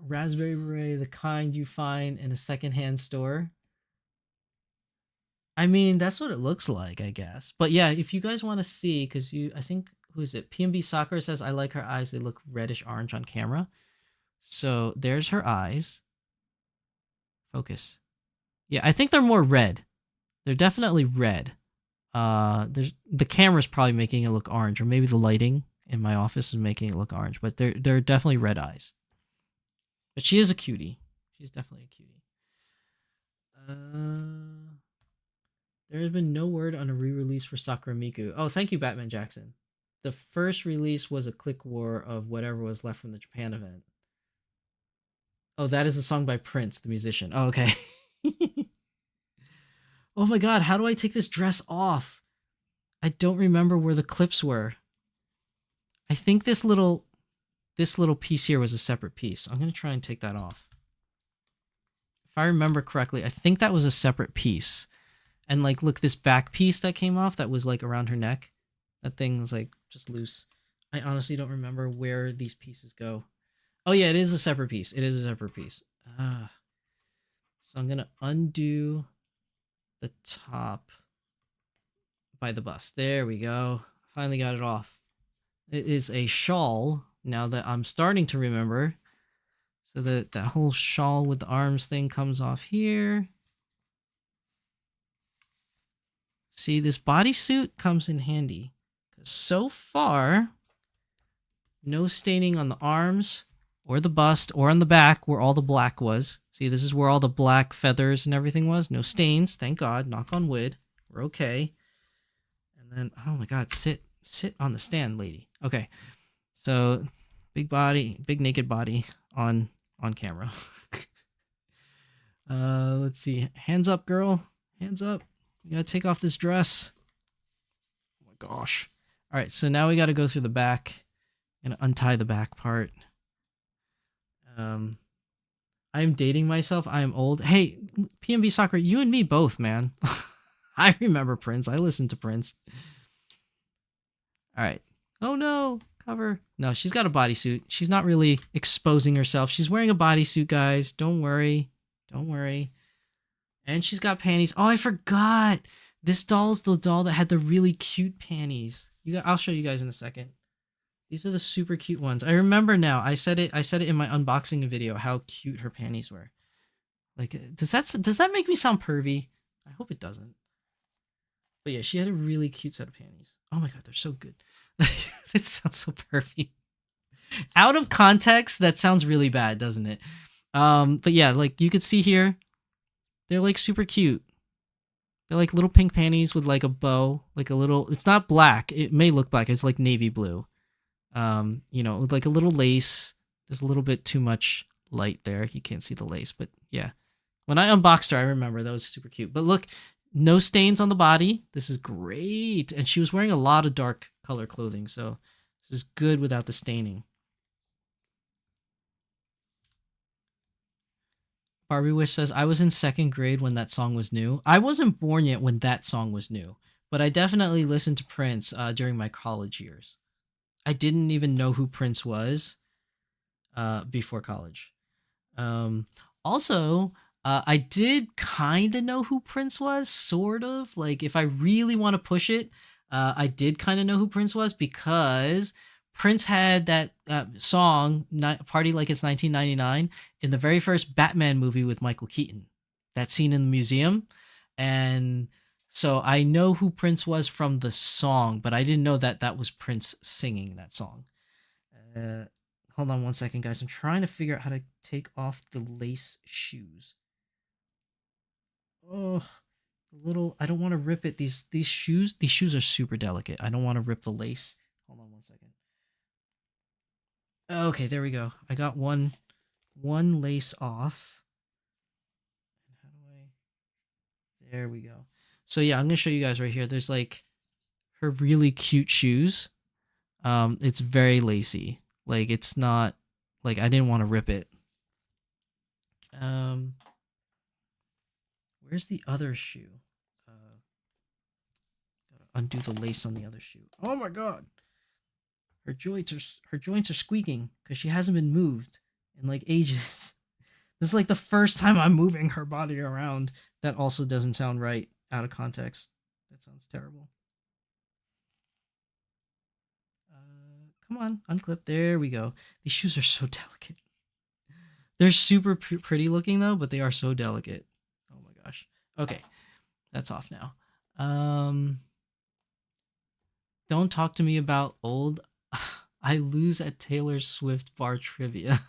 Raspberry Beret, the kind you find in a secondhand store. I mean, that's what it looks like, I guess. But yeah, if you guys want to see, because I think, who is it? PMB Soccer says, I like her eyes. They look reddish orange on camera. So there's her eyes. Focus. Yeah, I think they're more red. They're definitely red. The camera's probably making it look orange, or maybe the lighting in my office is making it look orange, but they're definitely red eyes. But she is a cutie. She's definitely a cutie. There has been no word on a re-release for Sakura Miku. Oh, thank you, Batman Jackson. The first release was a click war of whatever was left from the Japan event. Oh, that is a song by Prince, the musician. Oh, okay. Oh my god, how do I take this dress off? I don't remember where the clips were. I think this little piece here was a separate piece. I'm going to try and take that off. If I remember correctly, I think that was a separate piece. And like, look, this back piece that came off that was like around her neck. That thing was like just loose. I honestly don't remember where these pieces go. Oh yeah, it is a separate piece. It is a separate piece. So I'm going to undo the top by the bust. There we go. Finally got it off. It is a shawl, now that I'm starting to remember. So that whole shawl with the arms thing comes off here. See, this bodysuit comes in handy. Because so far, no staining on the arms or the bust or on the back where all the black was. See, this is where all the black feathers and everything was. No stains, thank God. Knock on wood. We're okay. And then, oh my God, sit on the stand, lady. Okay, so big body, big naked body on camera. Let's see. Hands up, girl. Hands up. You gotta take off this dress. Oh my gosh. All right, so now we got to go through the back and untie the back part. I'm dating myself. I am old. Hey, PNB Soccer, you and me both, man. I remember Prince. I listened to Prince. All right. Oh no, cover. No, she's got a bodysuit. She's not really exposing herself. She's wearing a bodysuit, guys. Don't worry. Don't worry. And she's got panties. Oh, I forgot. This doll's the doll that had the really cute panties. I'll show you guys in a second. These are the super cute ones. I remember now. I said it in my unboxing video how cute her panties were. Like, does that make me sound pervy? I hope it doesn't. But yeah, she had a really cute set of panties. Oh my god, they're so good. It sounds so pervy. Out of context, that sounds really bad, doesn't it? But yeah, like you could see here, they're like super cute. They're like little pink panties with like a bow, like a little. It's not black. It may look black. It's like navy blue. You know, with like a little lace. There's a little bit too much light there. You can't see the lace, but yeah. When I unboxed her, I remember that was super cute. But look, no stains on the body. This is great. And she was wearing a lot of dark color clothing, so this is good without the staining. Barbie Wish says, I was in 2nd grade when that song was new. I wasn't born yet when that song was new, but I definitely listened to Prince during my college years. I didn't even know who Prince was before college. Also, I did kind of know who Prince was, sort of. Like, if I really want to push it, I did kind of know who Prince was because Prince had that song, Party Like It's 1999, in the very first Batman movie with Michael Keaton. That scene in the museum. And so I know who Prince was from the song, but I didn't know that that was Prince singing that song. Hold on one second, guys. I'm trying to figure out how to take off the lace shoes. Oh, I don't want to rip it. These shoes are super delicate. I don't want to rip the lace. Hold on one second. Okay, there we go. I got one lace off. How do I? There we go. So yeah, I'm gonna show you guys right here. There's like her really cute shoes. It's very lacy. Like it's not like I didn't want to rip it. Where's the other shoe? Gotta undo the lace on the other shoe. Oh my god. Her joints are squeaking because she hasn't been moved in like ages. This is like the first time I'm moving her body around. That also doesn't sound right out of context. That sounds terrible. Come on, unclip. There we go. These shoes are so delicate. They're super pretty looking though, but they are so delicate. Oh my gosh. Okay, that's off now. Don't talk to me about old. I lose at Taylor Swift bar trivia.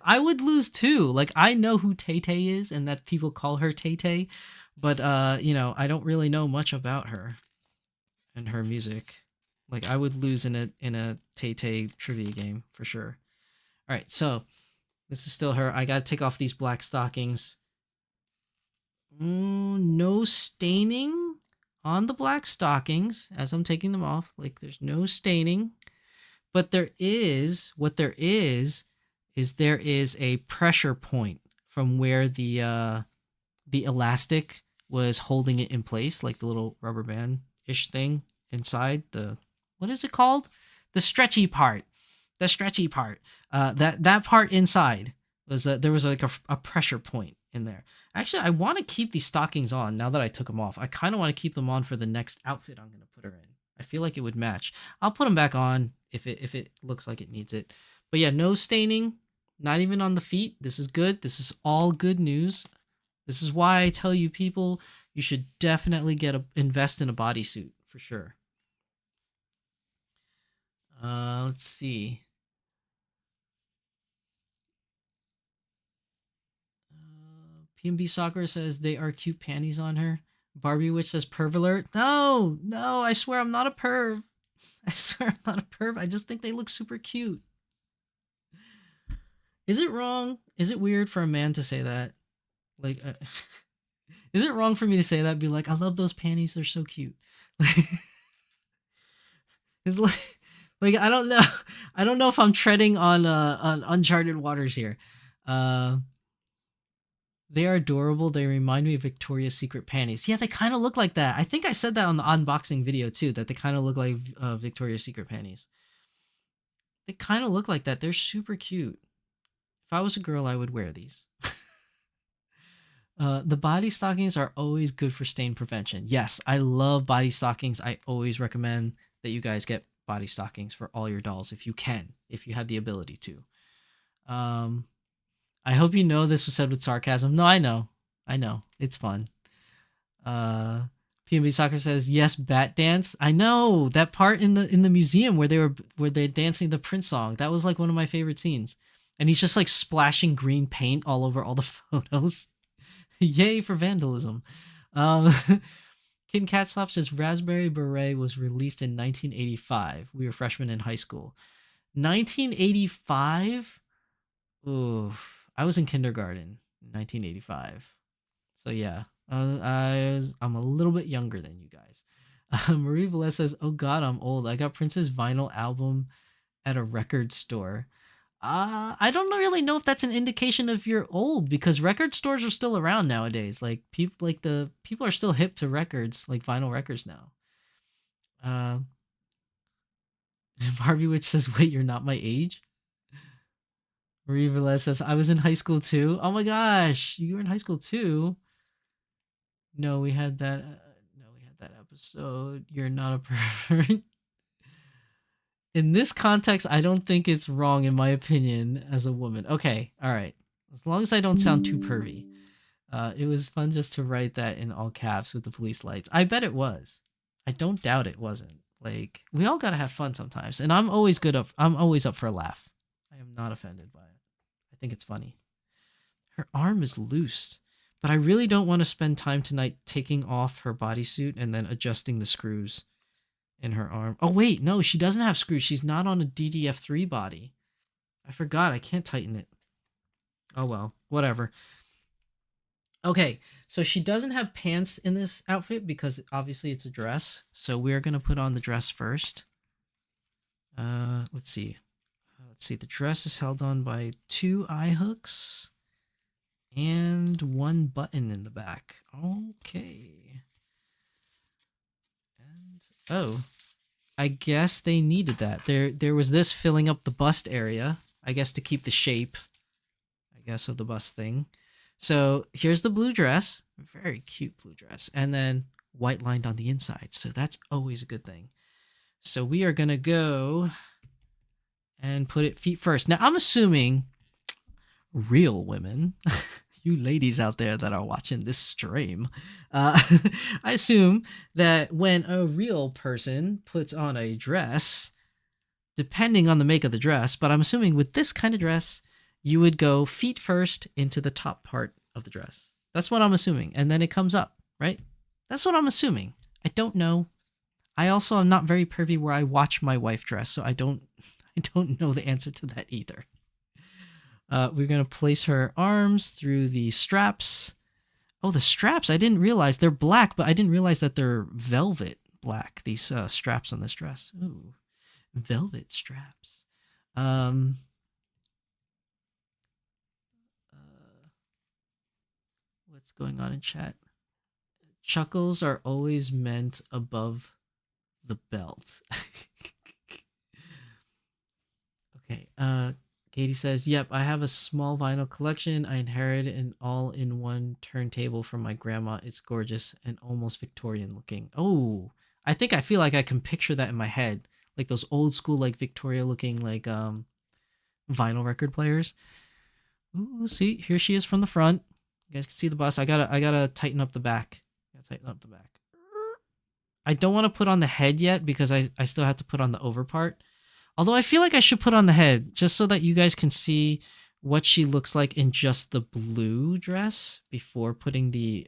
I would lose too. Like I know who Tay Tay is and that people call her Tay Tay, but you know, I don't really know much about her and her music. Like I would lose in a Tay Tay trivia game for sure. All right, so this is still her. I gotta take off these black stockings. No staining on the black stockings as I'm taking them off. Like there's no staining, but there is a pressure point from where the elastic was holding it in place, like the little rubber band ish thing inside the, what is it called? The stretchy part. The stretchy part. That part inside was there was like a pressure point in there. Actually, I want to keep these stockings on now that I took them off. I kind of want to keep them on for the next outfit I'm going to put her in. I feel like it would match. I'll put them back on if it looks like it needs it. But yeah, no staining, not even on the feet. This is good. This is all good news. This is why I tell you people, you should definitely invest in a bodysuit for sure. Let's see. PNB Soccer says they are cute panties on her. Barbie Witch says perv alert. No, I swear I'm not a perv. I swear I'm not a perv. I just think they look super cute. Is it wrong? Is it weird for a man to say that? Like, is it wrong for me to say that? Be like, I love those panties. They're so cute. It's like I don't know. I don't know if I'm treading on uncharted waters here. Uh, they are adorable. They remind me of Victoria's Secret panties. Yeah, they kind of look like that. I think I said that on the unboxing video too, that they kind of look like Victoria's Secret panties. They kind of look like that. They're super cute. If I was a girl, I would wear these. The body stockings are always good for stain prevention. Yes, I love body stockings. I always recommend that you guys get body stockings for all your dolls if you can, if you have the ability to. Um, I hope you know this was said with sarcasm. No, I know. I know. It's fun. Uh PNB Soccer says, yes, bat dance. I know that part in the museum where they're dancing the Prince song. That was like one of my favorite scenes. And he's just like splashing green paint all over all the photos. Yay for vandalism. Um Kid Catstop says Raspberry Beret was released in 1985. We were freshmen in high school. 1985? Oof. I was in kindergarten in 1985. So yeah, I'm a little bit younger than you guys. Marie Velez says, "Oh God, I'm old. I got Prince's vinyl album at a record store." I don't really know if that's an indication of you're old because record stores are still around nowadays. Like people are still hip to records, like vinyl records now. Uh, Barbie Witch says, "Wait, you're not my age." Marie Velez says, "I was in high school too." Oh my gosh, you were in high school too. No, we had that. No, we had that episode. You're not a pervert. In this context, I don't think it's wrong, in my opinion, as a woman. Okay, all right. As long as I don't sound too pervy. It was fun just to write that in all caps with the police lights. I bet it was. I don't doubt it wasn't. Like we all gotta have fun sometimes, and I'm always good up. I'm always up for a laugh. I am not offended by it. I think it's funny. Her arm is loose, but I really don't want to spend time tonight taking off her bodysuit and then adjusting the screws in her arm. Oh wait, no, she doesn't have screws. She's not on a DDF3 body. I forgot. I can't tighten it. Oh well, whatever. Okay, so she doesn't have pants in this outfit because obviously it's a dress. So we're gonna put on the dress first. Let's see. Let's see. The dress is held on by 2 eye hooks and 1 button in the back. Okay. And oh, I guess they needed that. There was this filling up the bust area, I guess to keep the shape, I guess, of the bust thing. So here's the blue dress, very cute blue dress, and then white lined on the inside. So that's always a good thing. So we are gonna go and put it feet first. Now I'm assuming real women, you ladies out there that are watching this stream, I assume that when a real person puts on a dress, depending on the make of the dress, but I'm assuming with this kind of dress, you would go feet first into the top part of the dress. That's what I'm assuming. And then it comes up, right? That's what I'm assuming. I don't know. I also am not very pervy where I watch my wife dress, so I don't know the answer to that either. We're going to place her arms through the straps. Oh, the straps. I didn't realize they're black, but I didn't realize that they're velvet black, these straps on this dress. Ooh, velvet straps. What's going on in chat? Chuckles are always meant above the belt. Okay. Katie says, "Yep, I have a small vinyl collection. I inherited an all-in-one turntable from my grandma. It's gorgeous and almost Victorian looking." Oh, I think I feel like I can picture that in my head, like those old school, like Victoria looking, like vinyl record players. Ooh, see, here she is from the front. You guys can see the bust. I gotta tighten up the back. I don't want to put on the head yet because I still have to put on the over part. Although I feel like I should put on the head just so that you guys can see what she looks like in just the blue dress before putting the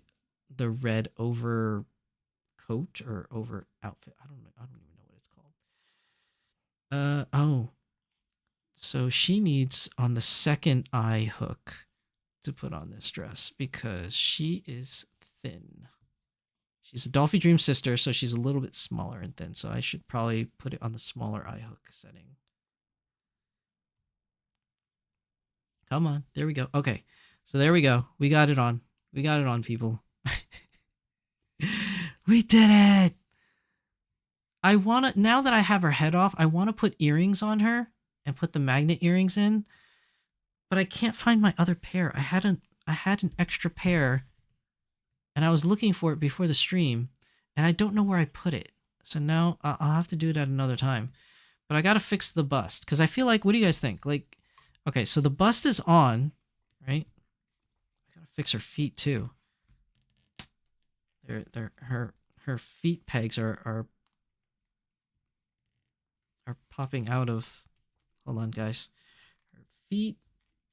red over coat or over outfit. I don't even know what it's called. Oh. So she needs on the second eye hook to put on this dress because she is thin. She's a Dolphy Dream sister, so she's a little bit smaller and thin. So I should probably put it on the smaller eye hook setting. Come on. There we go. Okay. So there we go. We got it on. We got it on, people. We did it! I want to, now that I have her head off, I want to put earrings on her and put the magnet earrings in, but I can't find my other pair. I had an extra pair, and I was looking for it before the stream, and I don't know where I put it. So now I'll have to do it at another time. But I got to fix the bust, because I feel like, what do you guys think? Like, okay, so the bust is on, right? I got to fix her feet too. Her feet pegs are popping out of, hold on guys, her feet,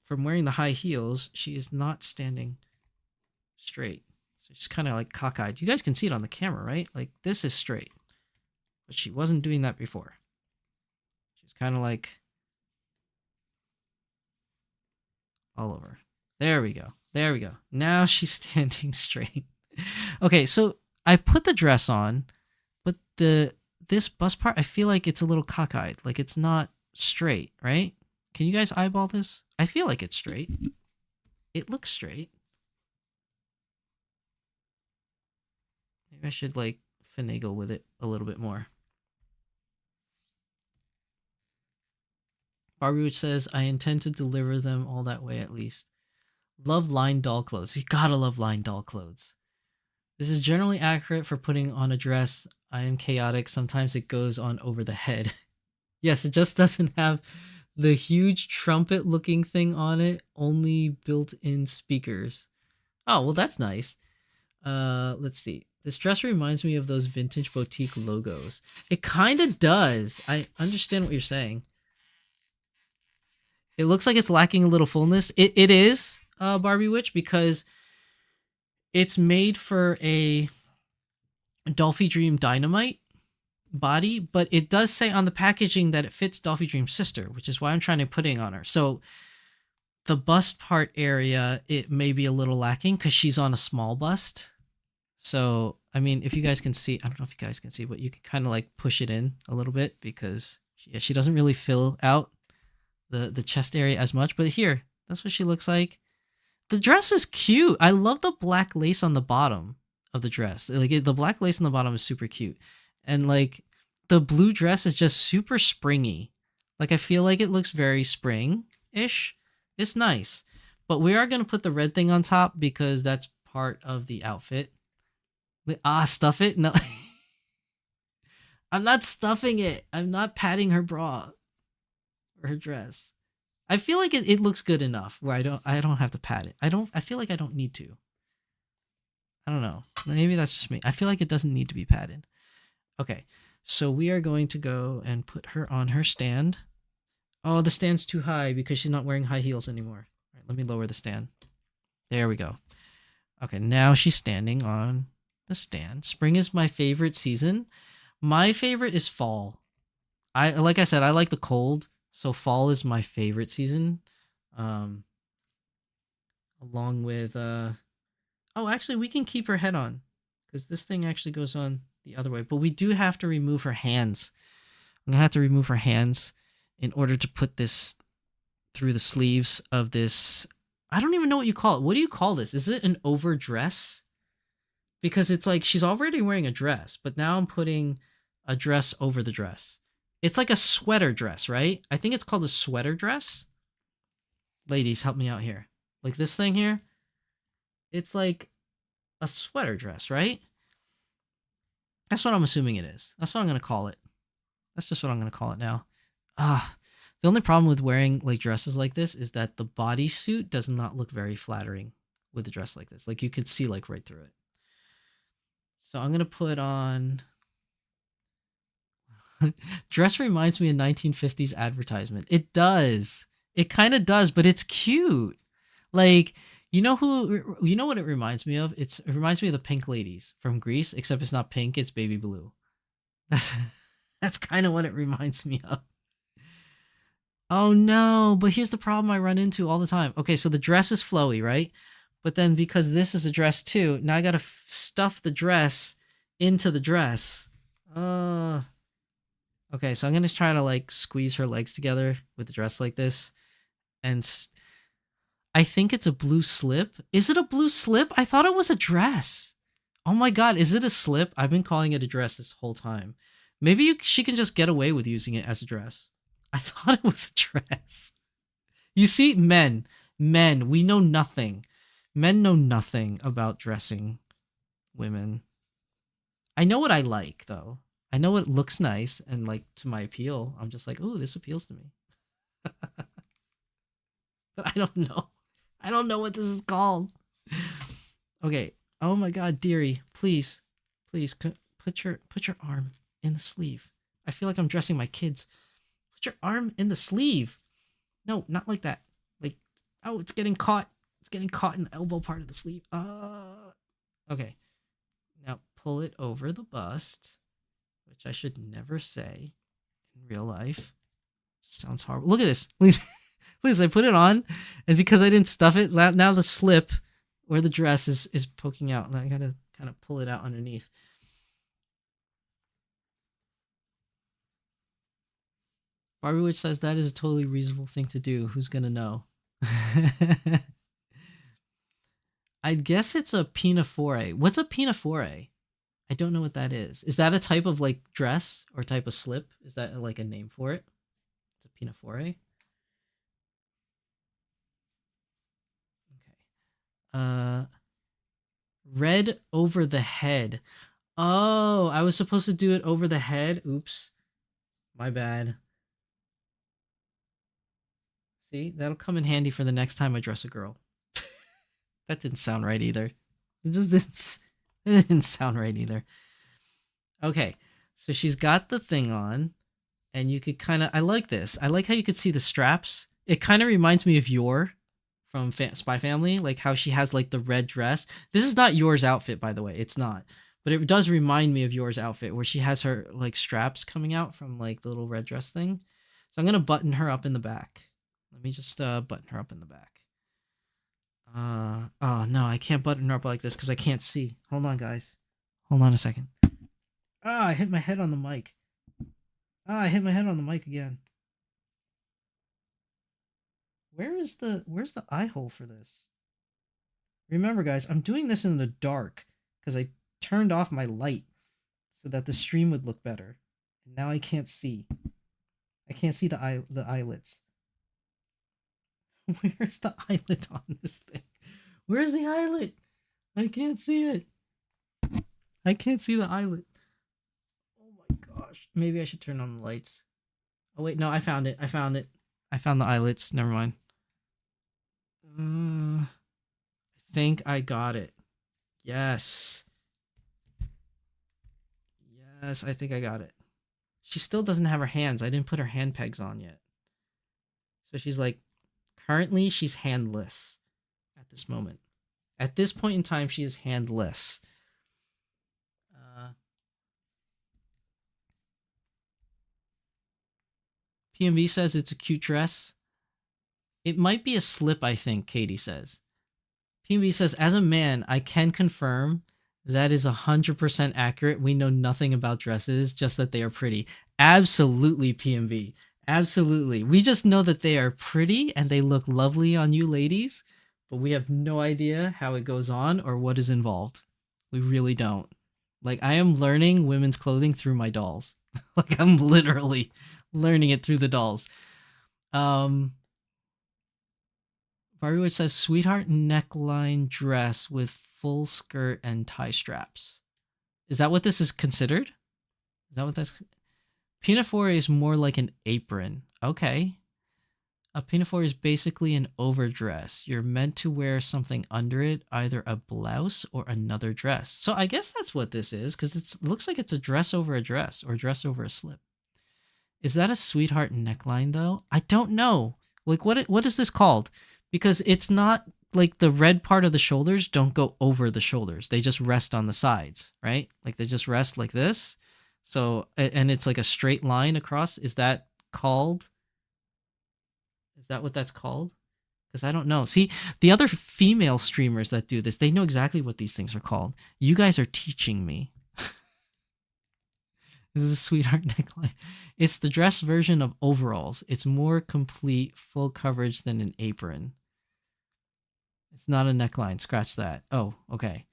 from wearing the high heels, she is not standing straight. So she's kind of like cockeyed. You guys can see it on the camera, right? Like this is straight, but she wasn't doing that before. She's kind of like all over. There we go. There we go. Now she's standing straight. Okay, so I've put the dress on, but this bust part, I feel like it's a little cockeyed. Like it's not straight, right? Can you guys eyeball this? I feel like it's straight. It looks straight. Maybe I should like finagle with it a little bit more. Barbie Witch says, I intend to deliver them all that way at least. Love lined doll clothes. You gotta love lined doll clothes. This is generally accurate for putting on a dress. I am chaotic. Sometimes it goes on over the head. Yes, it just doesn't have the huge trumpet looking thing on it. Only built-in speakers. Oh, well, that's nice. Let's see. This dress reminds me of those vintage boutique logos. It kind of does. I understand what you're saying. It looks like it's lacking a little fullness. It is, Barbie Witch, because it's made for a Dolphy Dream Dynamite body, but it does say on the packaging that it fits Dolphy Dream's sister, which is why I'm trying to put it on her. So the bust part area, it may be a little lacking because she's on a small bust. So, I mean, if you guys can see, I don't know if you guys can see, but you can kind of like push it in a little bit because she doesn't really fill out the chest area as much. But here, that's what she looks like. The dress is cute. I love the black lace on the bottom of the dress. Like the black lace on the bottom is super cute. And like the blue dress is just super springy. Like I feel like it looks very spring-ish. It's nice. But we are going to put the red thing on top because that's part of the outfit. Stuff it? No. I'm not stuffing it. I'm not padding her bra or her dress. I feel like it looks good enough where I don't have to pat it. I feel like I don't need to. I don't know. Maybe that's just me. I feel like it doesn't need to be padded. Okay. So we are going to go and put her on her stand. Oh, the stand's too high because she's not wearing high heels anymore. All right, let me lower the stand. There we go. Okay, now she's standing on the stand. Spring is my favorite season. My favorite is fall. Like I said, I like the cold. So fall is my favorite season. Along with oh, actually we can keep her head on because this thing actually goes on the other way, but we do have to remove her hands. I'm gonna have to remove her hands in order to put this through the sleeves of this. I don't even know what you call it. What do you call this? Is it an overdress? Because it's like she's already wearing a dress, but now I'm putting a dress over the dress. It's like a sweater dress, right? I think it's called a sweater dress. Ladies, help me out here. Like this thing here. It's like a sweater dress, right? That's what I'm assuming it is. That's what I'm going to call it. That's just what I'm going to call it now. The only problem with wearing like dresses like this is that the bodysuit does not look very flattering with a dress like this. Like you could see like right through it. So I'm going to put on... Dress reminds me of 1950s advertisement. It does. It kind of does, but it's cute. Like, you know what it reminds me of? It reminds me of the Pink Ladies from Greece, except it's not pink, it's baby blue. That's kind of what it reminds me of. Oh no, but here's the problem I run into all the time. Okay, so the dress is flowy, right? But then because this is a dress too, now I got to stuff the dress into the dress. Okay, so I'm gonna try to like squeeze her legs together with the dress like this, and I think it's a blue slip. Is it a blue slip? I thought it was a dress. Oh my god, is it a slip? I've been calling it a dress this whole time. Maybe she can just get away with using it as a dress. I thought it was a dress. You see, men, we know nothing. Men know nothing about dressing women. I know what I like, though. I know it looks nice, and like to my appeal, I'm just like, ooh, this appeals to me. But I don't know. I don't know what this is called. Okay. Oh my god, dearie, please, put your arm in the sleeve. I feel like I'm dressing my kids. Put your arm in the sleeve. No, not like that. Like, oh, it's getting caught. It's getting caught in the elbow part of the sleeve. Okay. Now pull it over the bust, which I should never say in real life. Just sounds horrible. Look at this. Please, I put it on, and because I didn't stuff it, now the slip where the dress is poking out. I gotta kind of pull it out underneath. Barbie Witch says that is a totally reasonable thing to do. Who's gonna know? I guess it's a pinafore. What's a pinafore? I don't know what that is. Is that a type of like dress or type of slip? Is that like a name for it? It's a pinafore. Red over the head. Oh, I was supposed to do it over the head. Oops. My bad. See, that'll come in handy for the next time I dress a girl. That didn't sound right either. It didn't sound right either. Okay, so she's got the thing on, and you could kind of, I like this. I like how you could see the straps. It kind of reminds me of Yor from Spy Family, like how she has like the red dress. This is not Yor's outfit, by the way. It's not. But it does remind me of Yor's outfit, where she has her like straps coming out from like the little red dress thing. So I'm going to button her up in the back. Let me just button her up in the back. Oh no, I can't button her up like this because I can't see. Hold on, guys. Hold on a second. Ah, I hit my head on the mic. I hit my head on the mic again. Where's the eye hole for this? Remember, guys, I'm doing this in the dark because I turned off my light so that the stream would look better. And now I can't see. I can't see the eyelets. Where's the eyelet on this thing? Where's the eyelet? I can't see it. I can't see the eyelet. Oh my gosh. Maybe I should turn on the lights. Oh wait, no, I found it. I found the eyelets. Never mind. I think I got it. Yes. Yes, I think I got it. She still doesn't have her hands. I didn't put her hand pegs on yet. So she's like, currently she's handless at this moment. At this point in time, she is handless. PMV says it's a cute dress. It might be a slip, I think, Katie says. PMV says, as a man, I can confirm that is 100% accurate. We know nothing about dresses, just that they are pretty. Absolutely, PMV. Absolutely. We just know that they are pretty and they look lovely on you ladies, but we have no idea how it goes on or what is involved. We really don't. Like, I am learning women's clothing through my dolls. Like, I'm literally learning it through the dolls. Barbie Witch says, sweetheart neckline dress with full skirt and tie straps. Is that what this is considered? Is that what that's... Pinafore is more like an apron. Okay. A pinafore is basically an overdress. You're meant to wear something under it, either a blouse or another dress. So I guess that's what this is, because it looks like it's a dress over a dress or a dress over a slip. Is that a sweetheart neckline, though? I don't know. Like, what is this called? Because it's not like the red part of the shoulders don't go over the shoulders. They just rest on the sides, right? Like they just rest like this. So, and it's like a straight line across. Is that called? Is that what that's called? Because I don't know. See, the other female streamers that do this, they know exactly what these things are called. You guys are teaching me. This is a sweetheart neckline. It's the dress version of overalls. It's more complete, full coverage than an apron. It's not a neckline. Scratch that. Oh, okay.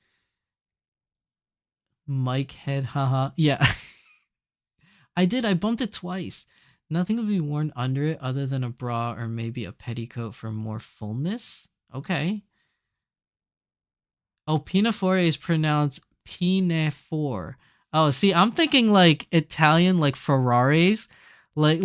Mike head, haha. Yeah. I did. I bumped it twice. Nothing would be worn under it other than a bra or maybe a petticoat for more fullness. Okay. Oh, pinafore is pronounced pinafore. Oh, see, I'm thinking like Italian, like Ferraris, like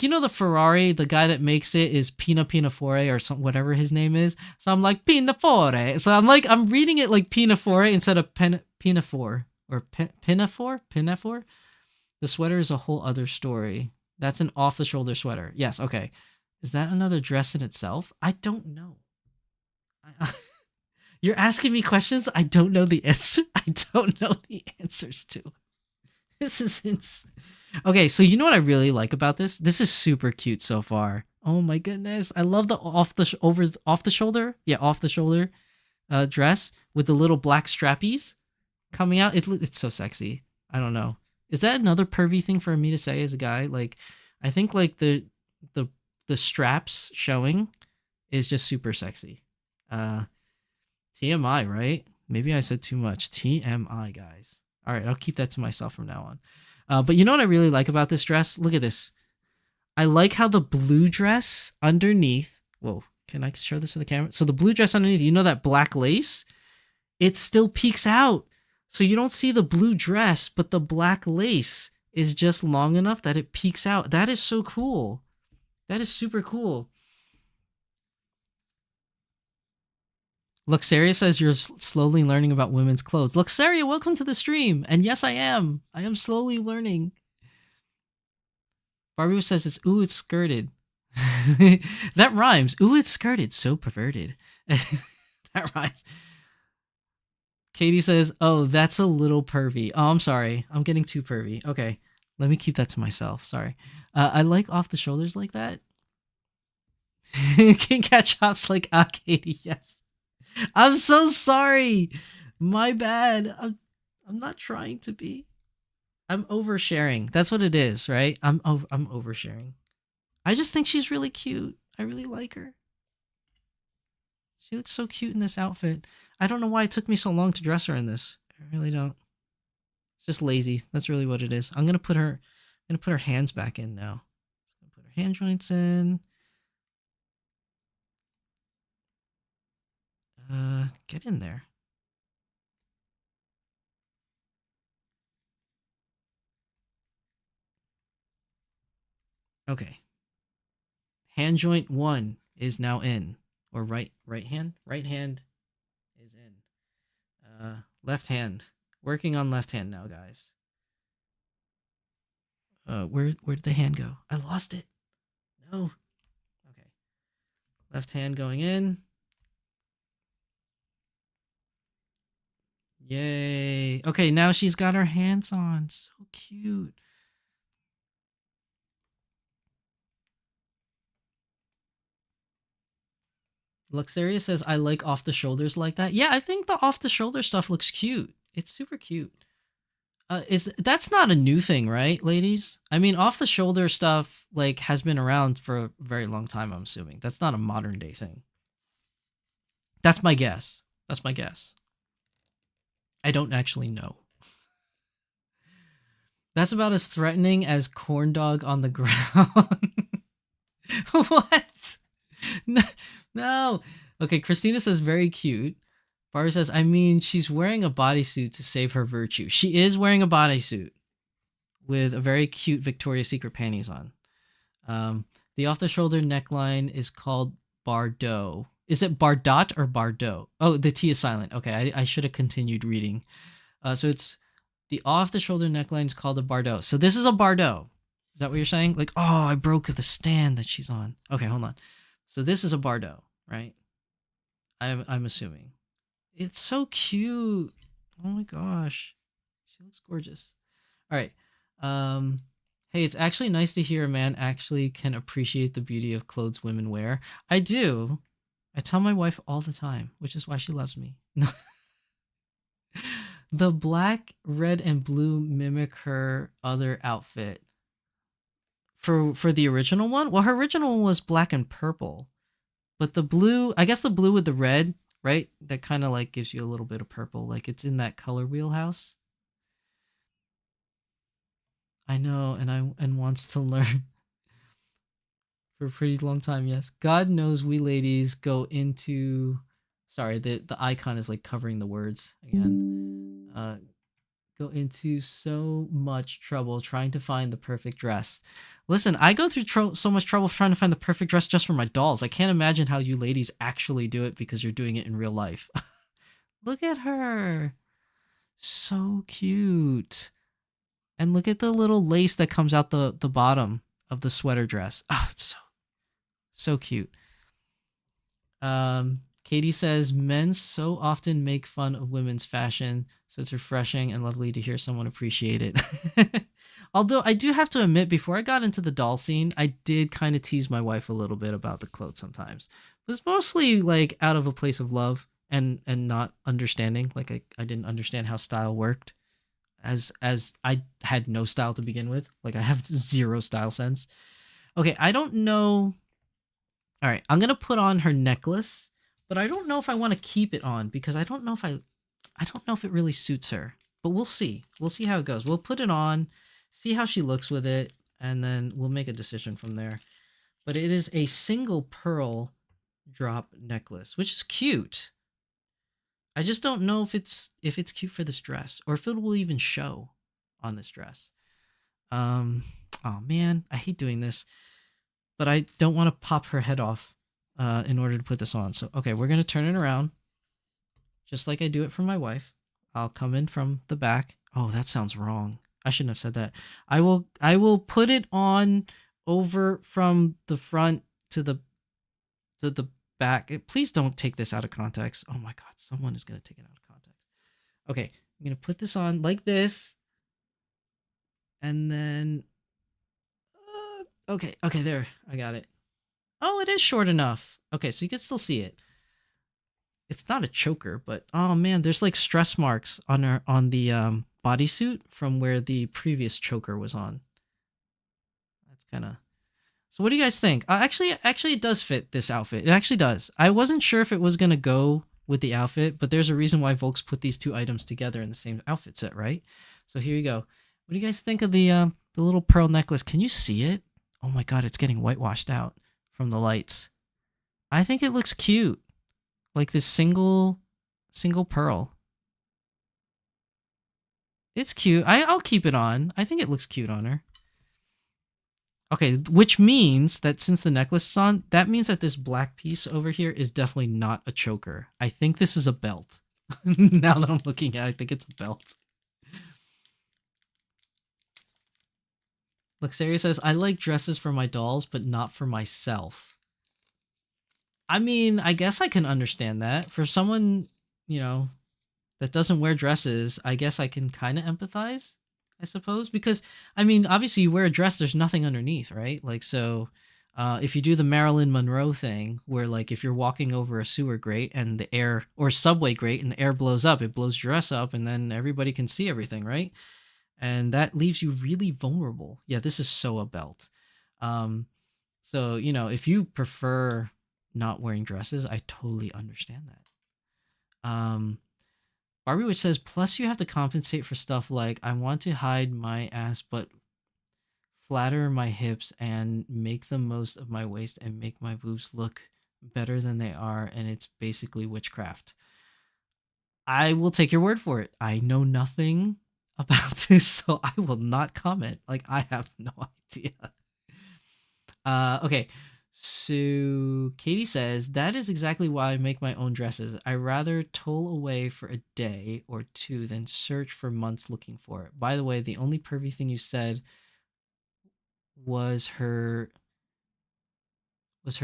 you know the Ferrari, the guy that makes it is Pinafore or some whatever his name is. So I'm like Pinafore. So I'm reading it like Pinafore instead of Pinafore or Pinafore. The sweater is a whole other story. That's an off-the-shoulder sweater. Yes, okay. Is that another dress in itself? I don't know. You're asking me questions I don't know the answer. I don't know the answers to. This is insane. Okay, so you know what I really like about this? This is super cute so far. Oh my goodness, I love the off the shoulder dress with the little black strappies coming out. It's so sexy. I don't know. Is that another pervy thing for me to say as a guy? Like, I think like the straps showing is just super sexy. TMI, right? Maybe I said too much. TMI, guys. All right, I'll keep that to myself from now on. But you know what I really like about this dress? Look at this. I like how the blue dress underneath. Whoa, can I show this to the camera? So the blue dress underneath, you know that black lace? It still peeks out. So you don't see the blue dress, but the black lace is just long enough that it peeks out. That is so cool. That is super cool. Luxaria says you're slowly learning about women's clothes. Luxaria, welcome to the stream. And yes, I am. I am slowly learning. Barbie says it's skirted. That rhymes. Ooh, it's skirted. So perverted. That rhymes. Katie says, oh, that's a little pervy. Oh, I'm sorry. I'm getting too pervy. Okay. Let me keep that to myself. Sorry. I like off the shoulders like that. King Cat chops like Katie. Yes. I'm so sorry. My bad. I'm not trying to be. I'm oversharing. That's what it is, right? I'm oversharing. I just think she's really cute. I really like her. She looks so cute in this outfit. I don't know why it took me so long to dress her in this. I really don't. It's just lazy. That's really what it is. I'm gonna put her hands back in now. Put her hand joints in. Get in there. Okay. Hand joint 1 is now in. Or right hand is in. Left hand. Working on left hand now, guys. Where did the hand go? I lost it. No. Okay. Left hand going in. Yay. Okay, now she's got her hands on. So cute. Luxaria says, I like off the shoulders like that. Yeah, I think the off the shoulder stuff looks cute. It's super cute. That's not a new thing, right, ladies? I mean, off the shoulder stuff like has been around for a very long time, I'm assuming. That's not a modern day thing. That's my guess. That's my guess. I don't actually know. That's about as threatening as corn dog on the ground. What? No. Okay, Christina says very cute. Barbara says, I mean, she's wearing a bodysuit to save her virtue. She is wearing a bodysuit with a very cute Victoria's Secret panties on. The off-the-shoulder neckline is called Bardot. Is it Bardot or Bardot? Oh, the T is silent. Okay, I should have continued reading. So it's the off-the-shoulder neckline is called a Bardot. So this is a Bardot. Is that what you're saying? Like, oh, I broke the stand that she's on. Okay, hold on. So this is a Bardot, right? I'm assuming. It's so cute. Oh my gosh. She looks gorgeous. All right. Hey, it's actually nice to hear a man actually can appreciate the beauty of clothes women wear. I do. I tell my wife all the time, which is why she loves me. The black, red, and blue mimic her other outfit. For the original one? Well, her original one was black and purple. But the blue, I guess the blue with the red, right? That kind of like gives you a little bit of purple. Like it's in that color wheelhouse. I know, and wants to learn for a pretty long time, yes. God knows we ladies go into sorry, the icon is like covering the words again. Go into so much trouble trying to find the perfect dress. Listen, I go through so much trouble trying to find the perfect dress just for my dolls. I can't imagine how you ladies actually do it because you're doing it in real life. Look at her. So cute. And look at the little lace that comes out the bottom of the sweater dress. Oh, it's so cute. Katie says men so often make fun of women's fashion, so it's refreshing and lovely to hear someone appreciate it. Although I do have to admit, before I got into the doll scene, I did kind of tease my wife a little bit about the clothes sometimes. It was mostly like out of a place of love and not understanding. Like I didn't understand how style worked, as I had no style to begin with. Like I have zero style sense. Okay, I don't know. All right, I'm gonna put on her necklace, but I don't know if I want to keep it on because I don't know if it really suits her. But we'll see. We'll see how it goes. We'll put it on, see how she looks with it, and then we'll make a decision from there. But it is a single pearl drop necklace, which is cute. I just don't know if it's cute for this dress or if it will even show on this dress. Oh man, I hate doing this. But I don't want to pop her head off in order to put this on. So, okay, we're going to turn it around just like I do it for my wife. I'll come in from the back. Oh, that sounds wrong. I shouldn't have said that. I will put it on over from the front to the back. Please don't take this out of context. Oh my God, someone is going to take it out of context. Okay, I'm going to put this on like this. And then okay, there. I got it. Oh, it is short enough. Okay, so you can still see it. It's not a choker, but oh man, there's like stress marks on the bodysuit from where the previous choker was on. That's kind of. So what do you guys think? Actually, it does fit this outfit. It actually does. I wasn't sure if it was gonna go with the outfit, but there's a reason why Volks put these two items together in the same outfit set, right? So here you go. What do you guys think of the little pearl necklace? Can you see it? Oh my God, it's getting whitewashed out from the lights. I think it looks cute. Like this single pearl. It's cute. I'll keep it on. I think it looks cute on her. Okay, which means that since the necklace is on, that means that this black piece over here is definitely not a choker. I think this is a belt. Now that I'm looking at it, I think it's a belt. Luxaria says, I like dresses for my dolls, but not for myself. I mean, I guess I can understand that. For someone, that doesn't wear dresses, I guess I can kind of empathize, I suppose. Because, I mean, obviously you wear a dress, there's nothing underneath, right? Like, so if you do the Marilyn Monroe thing, where like if you're walking over a sewer grate and the air, or subway grate and the air blows up, it blows your dress up and then everybody can see everything, right? And that leaves you really vulnerable. Yeah, this is so a belt. So, if you prefer not wearing dresses, I totally understand that. Barbie Witch says, plus you have to compensate for stuff like, I want to hide my ass but flatter my hips and make the most of my waist and make my boobs look better than they are, and it's basically witchcraft. I will take your word for it. I know nothing about this, so I will not comment. Like, I have no idea. Okay, so Katie says, that is exactly why I make my own dresses. I rather toll away for a day or two than search for months looking for it. By the way, the only pervy thing you said was her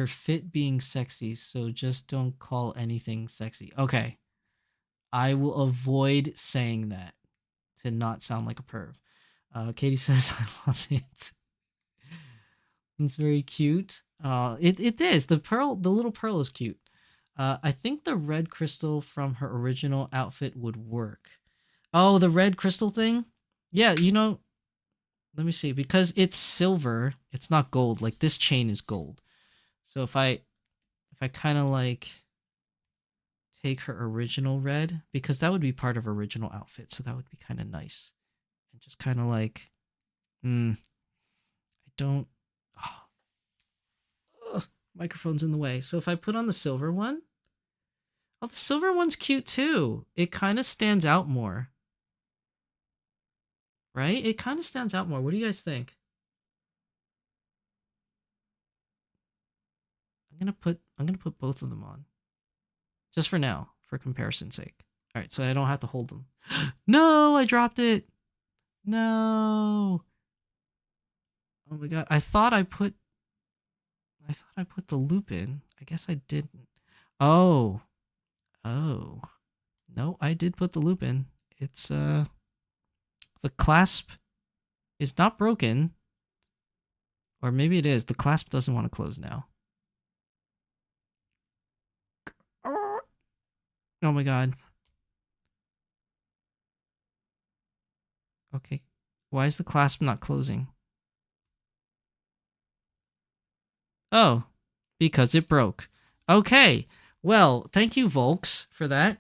fit being sexy, so just don't call anything sexy. Okay, I will avoid saying that to not sound like a perv. Katie says, I love it. It's very cute. It is. The little pearl is cute. I think the red crystal from her original outfit would work. Oh, the red crystal thing? Yeah, you know, let me see. Because it's silver, it's not gold. Like this chain is gold. So if I kind of like take her original red, because that would be part of her original outfit, so that would be kind of nice. And just kind of like, I don't. Oh, ugh, microphone's in the way. So if I put on the silver one, oh, the silver one's cute too. It kind of stands out more, right? It kind of stands out more. What do you guys think? I'm gonna put both of them on, just for now, for comparison's sake. All right, so I don't have to hold them. No, I dropped it. No. Oh my god, I thought I put the loop in. I guess I didn't. Oh. Oh. No, I did put the loop in. It's the clasp is not broken. Or maybe it is. The clasp doesn't want to close now. Oh my god. Okay. Why is the clasp not closing? Oh, because it broke. Okay. Well, thank you, Volks, for that.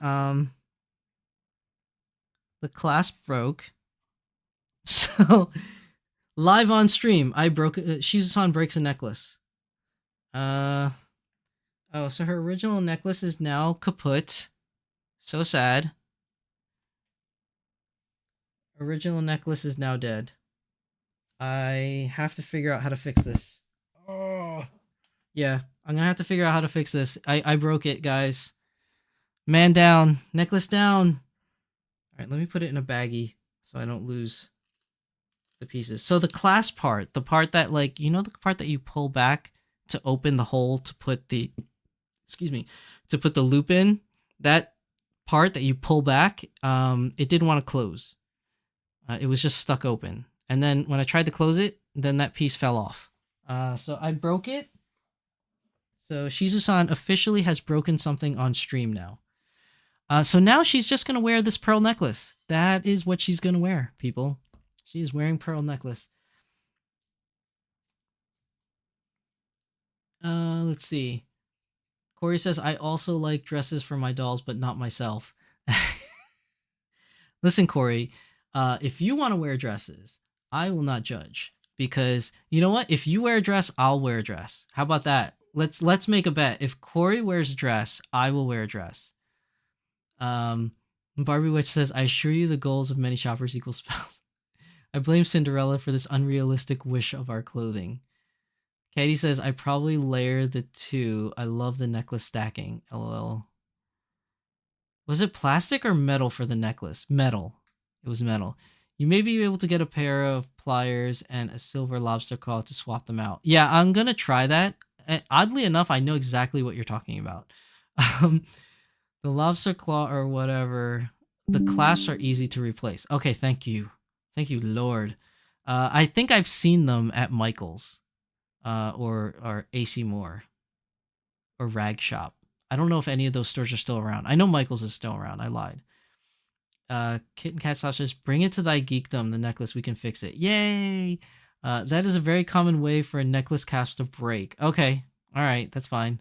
The clasp broke. So, live on stream, I broke. Shizusan breaks a necklace. Oh, so her original necklace is now kaput. So sad. Original necklace is now dead. I have to figure out how to fix this. Oh. Yeah, I'm gonna have to figure out how to fix this. I broke it, guys. Man down. Necklace down. Alright, let me put it in a baggie so I don't lose the pieces. So the clasp part, the part that, like, you know, the part that you pull back to open the hole to put the, to put the loop in, that part that you pull back, it didn't want to close. It was just stuck open. And then when I tried to close it, then that piece fell off. So I broke it. So Shizu-san officially has broken something on stream now. So now she's just going to wear this pearl necklace. That is what she's going to wear, people. She is wearing pearl necklace. Let's see. Corey says, I also like dresses for my dolls, but not myself. Listen, Corey, if you want to wear dresses, I will not judge. Because, you know what? If you wear a dress, I'll wear a dress. How about that? Let's make a bet. If Corey wears a dress, I will wear a dress. Barbie Witch says, I assure you the goals of many shoppers equal spells. I blame Cinderella for this unrealistic wish of our clothing. Katie says, I probably layer the two. I love the necklace stacking. LOL. Was it plastic or metal for the necklace? Metal. It was metal. You may be able to get a pair of pliers and a silver lobster claw to swap them out. Yeah, I'm going to try that. Oddly enough, I know exactly what you're talking about. The lobster claw or whatever, the clasps are easy to replace. Okay, thank you. Thank you, Lord. I think I've seen them at Michael's or AC Moore or Rag Shop. I don't know if any of those stores are still around. I know Michael's is still around. I lied. Kitten Cat Slash says, bring it to thy geekdom, the necklace, we can fix it. Yay! That is a very common way for a necklace cast to break. Okay, alright, that's fine.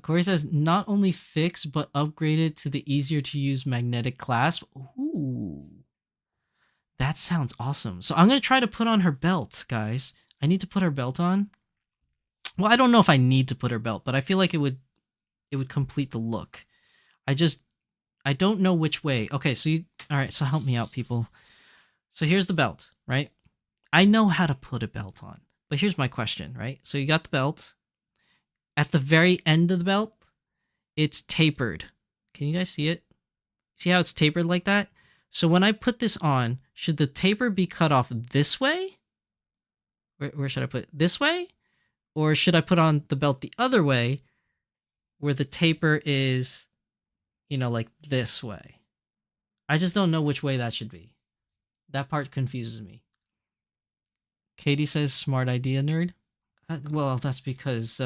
Corey says, not only fix, but upgraded to the easier to use magnetic clasp. Ooh. That sounds awesome. So I'm going to try to put on her belt, guys. I need to put her belt on. Well, I don't know if I need to put her belt, but I feel like it would complete the look. I don't know which way. Okay, so all right, so help me out, people. So here's the belt, right? I know how to put a belt on, but here's my question, right? So you got the belt. At the very end of the belt, it's tapered. Can you guys see it? See how it's tapered like that? So when I put this on, should the taper be cut off this way? Where should I put it? This way? Or should I put on the belt the other way where the taper is, you know, like this way? I just don't know which way that should be. That part confuses me. Katie says, smart idea, nerd. Well, that's because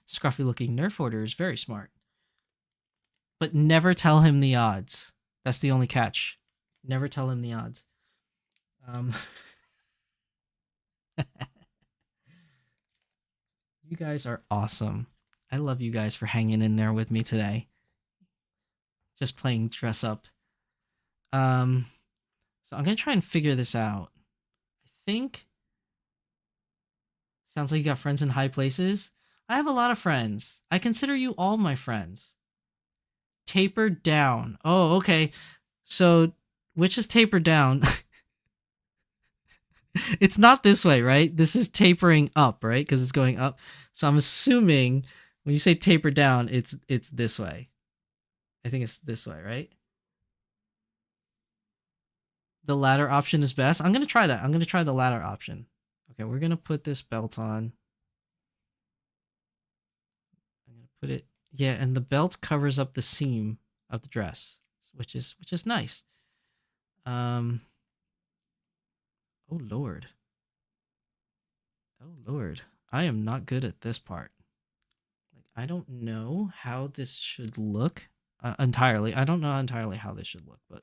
scruffy-looking Nerf Hoarder is very smart. But never tell him the odds. That's the only catch. Never tell him the odds. You guys are awesome. I love you guys for hanging in there with me today. Just playing dress up. So I'm gonna try and figure this out. I think sounds like you got friends in high places. I have a lot of friends. I consider you all my friends. Tapered down. Oh, okay. So which is tapered down? It's not this way, right? This is tapering up, right? Because it's going up. So I'm assuming when you say taper down, it's this way. I think it's this way, right? The latter option is best. I'm gonna try that. I'm gonna try the latter option. Okay, we're gonna put this belt on. I'm gonna put it, yeah, and the belt covers up the seam of the dress, which is nice. Oh Lord. Oh Lord. I am not good at this part. Like, I don't know how this should look entirely. I don't know entirely how this should look, but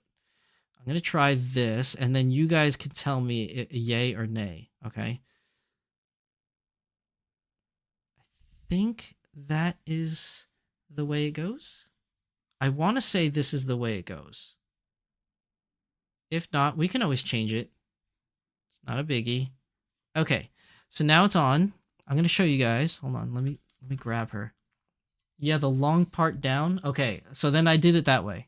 I'm going to try this, and then you guys can tell me yay or nay, okay? I think that is the way it goes. I want to say this is the way it goes. If not, we can always change it. It's not a biggie. Okay, so now it's on. I'm going to show you guys. Hold on, let me grab her. Yeah, the long part down. Okay, so then I did it that way.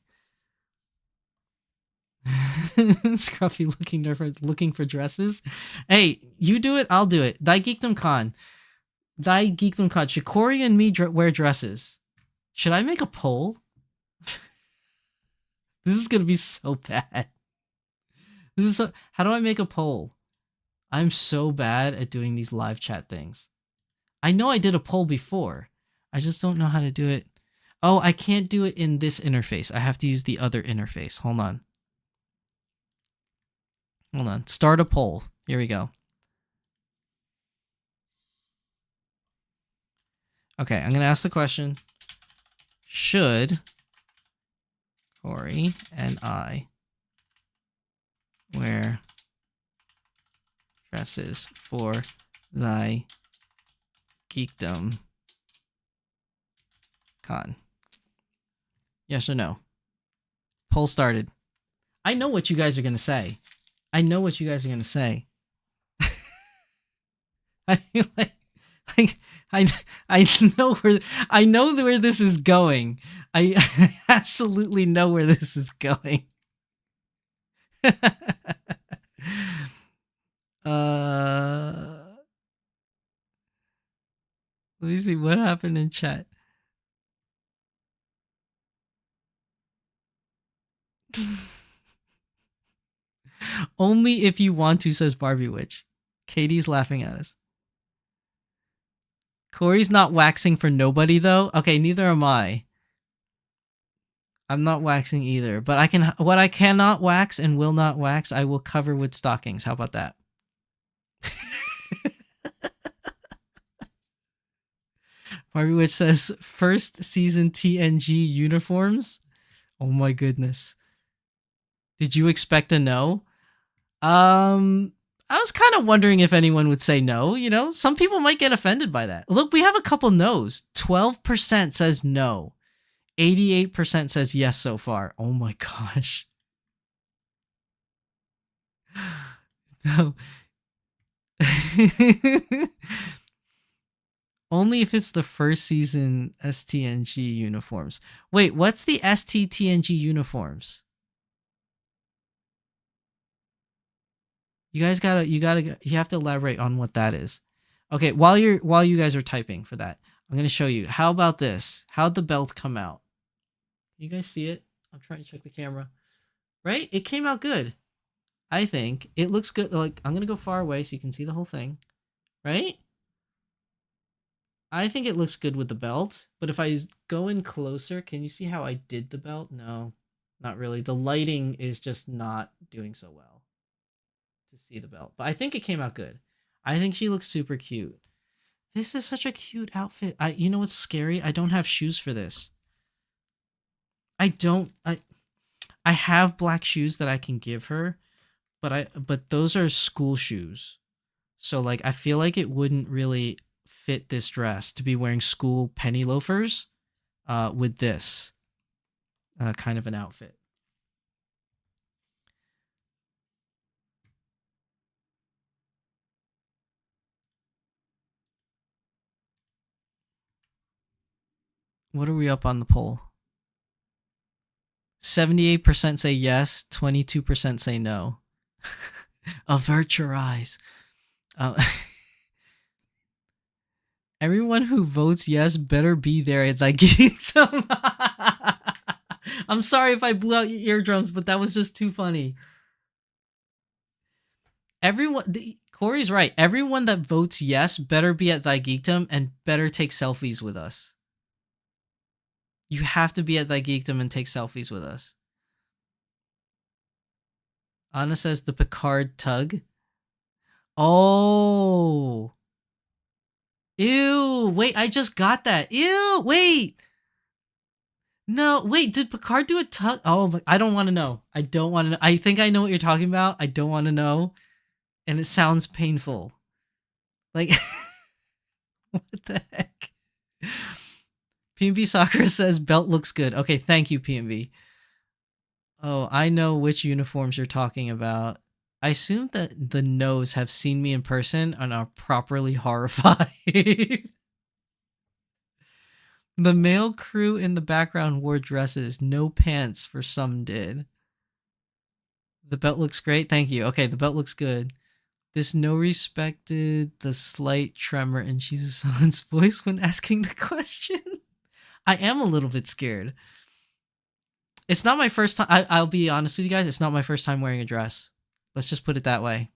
Scruffy looking nervous, looking for dresses. Hey, you do it, I'll do it. Thy Geekdom Con. Shikori and me wear dresses. Should I make a poll? This is gonna be so bad. How do I make a poll? I'm so bad at doing these live chat things. I know I did a poll before. I just don't know how to do it. Oh, I can't do it in this interface. I have to use the other interface. Hold on. Hold on. Start a poll. Here we go. Okay, I'm going to ask the question. Should Corey and I wear dresses for thy Geekdom Con? Yes or no? Poll started. I know what you guys are going to say. I know what you guys are going to say. I know where this is going. I absolutely know where this is going. Let me see what happened in chat. Only if you want to, says Barbie Witch. Katie's laughing at us. Corey's not waxing for nobody though. Okay, neither am I. I'm not waxing either, but I can. What I cannot wax and will not wax, I will cover with stockings. How about that? Barbie Witch says first season TNG uniforms. Oh my goodness. Did you expect a no? I was kind of wondering if anyone would say no. You know, some people might get offended by that. Look, we have a couple no's. 12% says no. 88% says yes so far. Oh my gosh. No. Only if it's the first season STNG uniforms. Wait, what's the STTNG uniforms? You guys you have to elaborate on what that is. Okay, while you guys are typing for that, I'm gonna show you. How about this? How'd the belt come out? You guys see it? I'm trying to check the camera. Right? It came out good. I think it looks good. Like, I'm gonna go far away so you can see the whole thing. Right? I think it looks good with the belt, but if I go in closer, can you see how I did the belt? No, not really. The lighting is just not doing so well to see the belt, but I think it came out good. I think she looks super cute. This is such a cute outfit. You know what's scary? I don't have shoes for this. I have black shoes that I can give her, but those are school shoes. So like I feel like it wouldn't really fit this dress to be wearing school penny loafers with this kind of an outfit. What are we up on the poll? 78% say yes, 22% say no. Avert your eyes. Everyone who votes yes better be there at that geekdom. I'm sorry if I blew out your eardrums, but that was just too funny. Corey's right. Everyone that votes yes better be at thy geekdom and better take selfies with us. You have to be at thy geekdom and take selfies with us. Anna says the Picard tug. Oh. Ew. Wait, I just got that. Ew. Wait. No, wait, did Picard do a tug? Oh, I don't want to know. I don't want to know. I think I know what you're talking about. I don't want to know. And it sounds painful. Like, what the heck? PMV Soccer says belt looks good. Okay, thank you, PMV. Oh, I know which uniforms you're talking about. I assume that the no's have seen me in person and are properly horrified. The male crew in the background wore dresses, no pants for some did. The belt looks great. Thank you. Okay, the belt looks good. This no respected the slight tremor in Shizu-san's voice when asking the question. I am a little bit scared. It's not my first time. I'll be honest with you guys. It's not my first time wearing a dress. Let's just put it that way.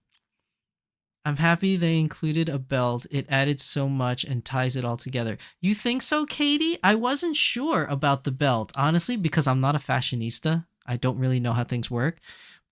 I'm happy they included a belt. It added so much and ties it all together. You think so, Katie? I wasn't sure about the belt, honestly, because I'm not a fashionista. I don't really know how things work.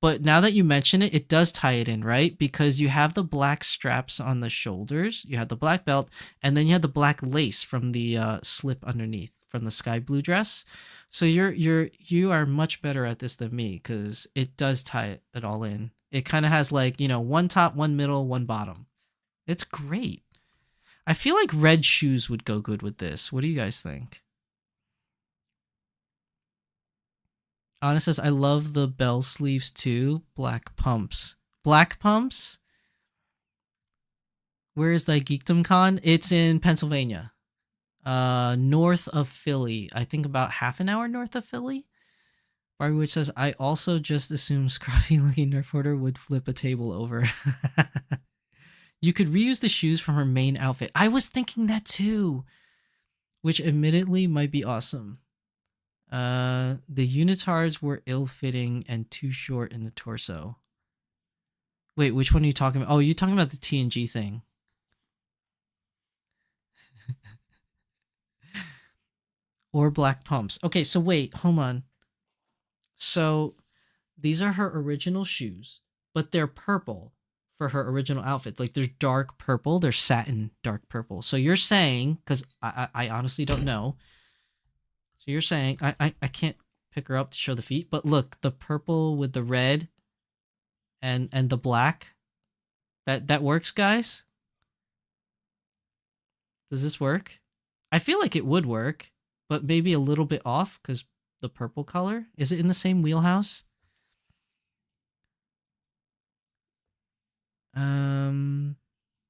But now that you mention it, it does tie it in, right? Because you have the black straps on the shoulders, you have the black belt, and then you have the black lace from the slip underneath from the sky blue dress. So you are much better at this than me because it does tie it all in. It kind of has like, you know, one top, one middle, one bottom. It's great. I feel like red shoes would go good with this. What do you guys think? Anna says, I love the bell sleeves too. Black pumps. Black pumps? Where is thy Geekdom Con? It's in Pennsylvania. North of Philly. I think about half an hour north of Philly. Barbie Witch says, I also just assumed scruffy looking Nerf Hoarder would flip a table over. You could reuse the shoes from her main outfit. I was thinking that too. Which admittedly might be awesome. The unitards were ill-fitting and too short in the torso. Wait, which one are you talking about? Oh, you're talking about the TNG thing. Or black pumps. Okay, so wait, hold on. So these are her original shoes, but they're purple for her original outfit. Like they're dark purple, they're satin dark purple. So you're saying, because I honestly don't know. So you're saying, I can't pick her up to show the feet, but look, the purple with the red and the black, that works, guys? Does this work? I feel like it would work, but maybe a little bit off because the purple color. Is it in the same wheelhouse?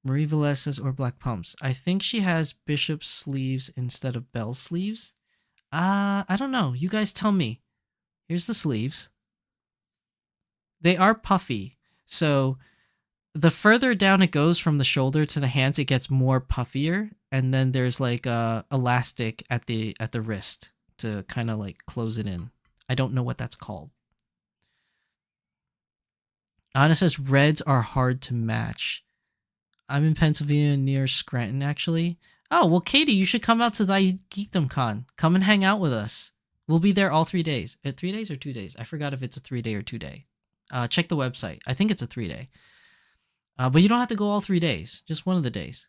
Marie Velez says, or black pumps. I think she has bishop sleeves instead of bell sleeves. I don't know. You guys tell me. Here's the sleeves. They are puffy. So the further down it goes from the shoulder to the hands, it gets more puffier. And then there's like a elastic at the wrist to kind of like close it in. I don't know what that's called. Anna says reds are hard to match. I'm in Pennsylvania near Scranton, actually. Oh, well, Katie, you should come out to thy Geekdom Con. Come and hang out with us. We'll be there all 3 days. 3 days or 2 days? I forgot if it's a 3-day or 2-day. Check the website. I think it's a 3-day. But you don't have to go all 3 days. Just one of the days.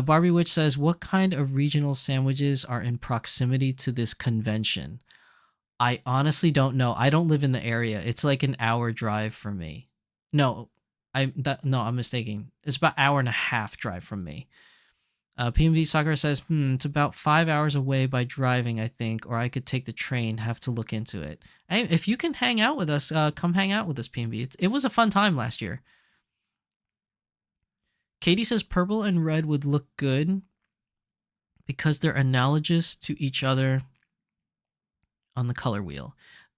Barbie Witch says, what kind of regional sandwiches are in proximity to this convention? I honestly don't know. I don't live in the area. It's like an hour drive from me. No, I'm mistaken. It's about hour and a half drive from me. PMV Sakura says, it's about 5 hours away by driving, I think, or I could take the train. Have to look into it. If you can hang out with us, come hang out with us, PMV. It was a fun time last year. Katie says purple and red would look good because they're analogous to each other on the color wheel.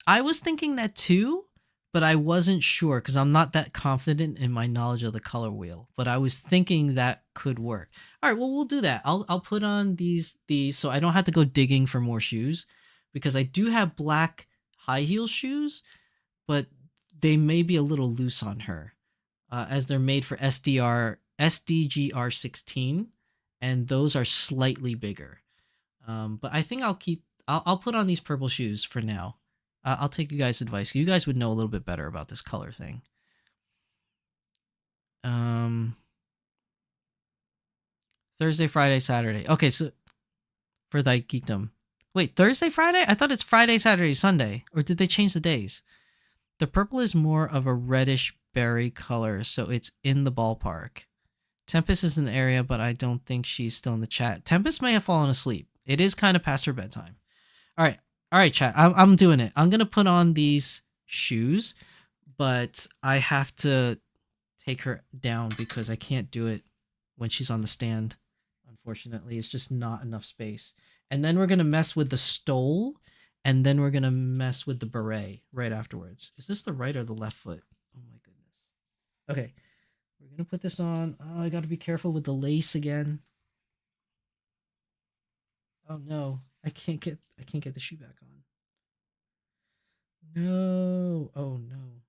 I was thinking that too, but I wasn't sure because I'm not that confident in my knowledge of the color wheel. But I was thinking that could work. All right, well, we'll do that. I'll put on these so I don't have to go digging for more shoes, because I do have black high heel shoes, but they may be a little loose on her, as they're made for SDGR 16, and those are slightly bigger. But I think I'll put on these purple shoes for now. I'll take you guys' advice. You guys would know a little bit better about this color thing. Thursday, Friday, Saturday. Okay, so for thy geekdom. Wait, Thursday, Friday? I thought it's Friday, Saturday, Sunday. Or did they change the days? The purple is more of a reddish berry color, so it's in the ballpark. Tempest is in the area, but I don't think she's still in the chat. Tempest may have fallen asleep. It is kind of past her bedtime. All right, chat. I'm doing it. I'm going to put on these shoes, but I have to take her down because I can't do it when she's on the stand. Unfortunately, it's just not enough space. And then we're going to mess with the stole, and then we're going to mess with the beret right afterwards. Is this the right or the left foot? Oh my goodness. Okay. We're going to put this on. Oh, I got to be careful with the lace again. Oh no. I can't get the shoe back on. No. Oh no.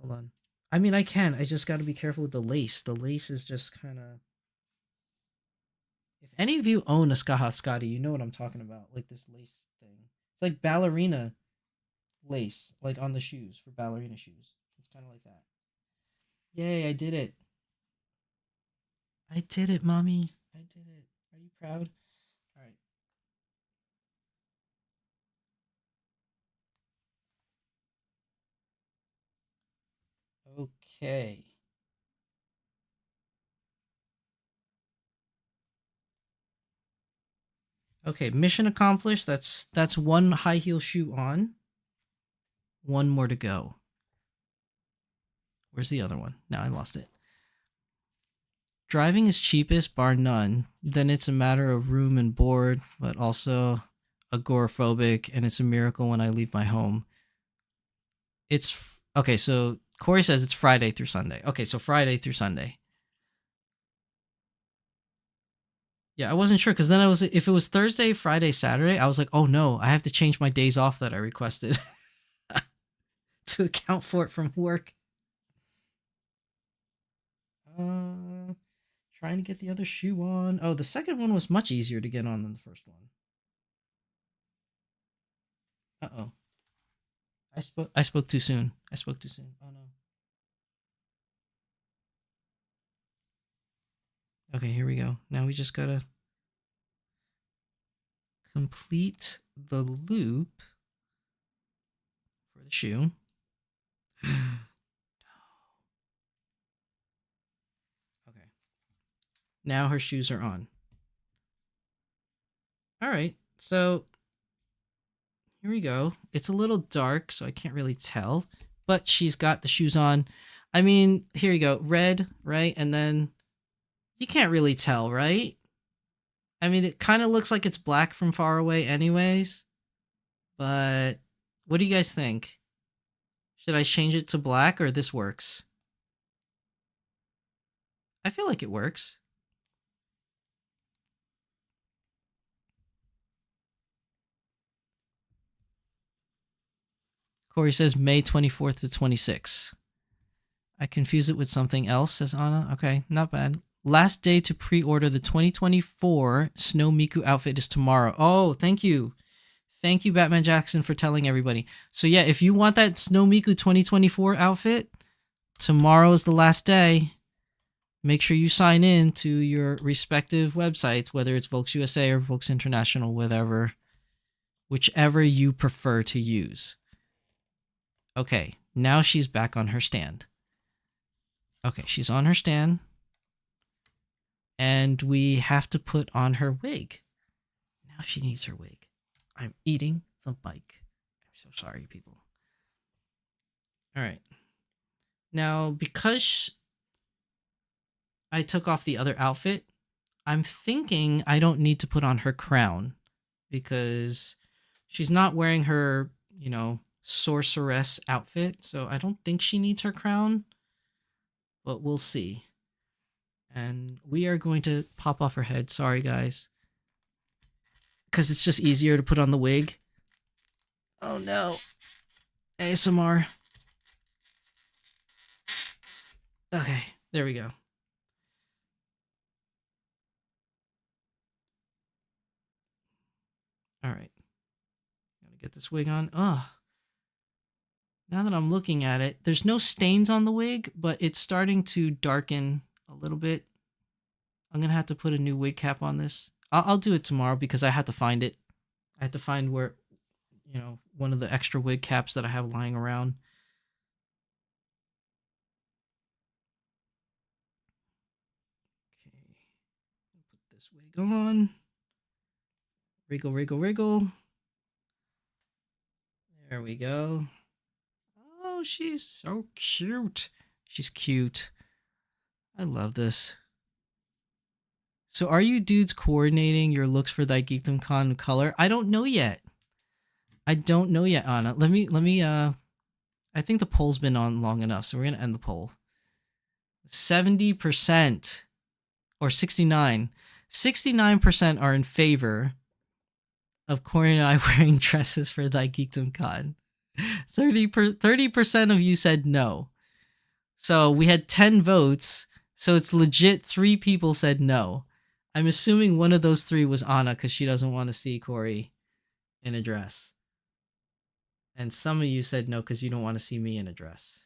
Hold on. I mean, I can. I just got to be careful with the lace. The lace is just kind of... If any of you own a Skaha Scotty, you know what I'm talking about. Like this lace thing. It's like ballerina lace, like on the shoes for ballerina shoes. It's kind of like that. Yay, I did it. I did it, mommy. I did it. Are you proud? All right. Okay. Okay, mission accomplished. That's one high heel shoe on. One more to go. Where's the other one? Now I lost it. Driving is cheapest, bar none. Then it's a matter of room and board, but also agoraphobic, and it's a miracle when I leave my home. It's okay, so Corey says it's Friday through Sunday. Okay, so Friday through Sunday. Yeah, I wasn't sure because then if it was Thursday, Friday, Saturday, I was like, oh no, I have to change my days off that I requested to account for it from work. Trying to get the other shoe on. Oh, the second one was much easier to get on than the first one. Uh-oh. I spoke too soon. I spoke too soon. Oh no. Okay, here we go. Now we just gotta complete the loop for the shoe. Okay. Now her shoes are on. All right, so here we go. It's a little dark, so I can't really tell, but she's got the shoes on. I mean, here you go. Red, right? And then you can't really tell, right? I mean, it kind of looks like it's black from far away anyways. But what do you guys think? Should I change it to black or this works? I feel like it works. Corey says May 24th to 26th. I confuse it with something else, says Anna. Okay, not bad. Last day to pre-order the 2024 Snow Miku outfit is tomorrow. Oh, thank you. Thank you, Batman Jackson, for telling everybody. So yeah, if you want that Snow Miku 2024 outfit, tomorrow is the last day. Make sure you sign in to your respective websites, whether it's Volks USA or Volks International, whichever whichever you prefer to use. Okay, now she's back on her stand. Okay, she's on her stand. And we have to put on her wig. Now she needs her wig. I'm eating the mic. I'm so sorry, people. All right. Now, because I took off the other outfit, I'm thinking I don't need to put on her crown because she's not wearing her, you know, sorceress outfit. So I don't think she needs her crown, but we'll see. And we are going to pop off her head. Sorry, guys. Because it's just easier to put on the wig. Oh, no. ASMR. Okay, there we go. All right. Gotta get this wig on. Oh. Now that I'm looking at it, there's no stains on the wig, but it's starting to darken a little bit. I'm gonna have to put a new wig cap on this. I'll do it tomorrow because I had to find it. I had to find where, you know, one of the extra wig caps that I have lying around. Okay. Put this wig on. Wriggle, wriggle, wriggle. There we go. Oh, she's so cute. She's cute. I love this. So are you dudes coordinating your looks for that Geekdom Con color? I don't know yet. I don't know yet, Anna. Let me I think the poll's been on long enough, so we're gonna end the poll. 70% or 69. 69% are in favor of Corey and I wearing dresses for that Geekdom Con. 30% of you said no. So we had 10 votes, so it's legit 3 people said no. I'm assuming one of those 3 was Anna because she doesn't want to see Corey in a dress. And some of you said no because you don't want to see me in a dress.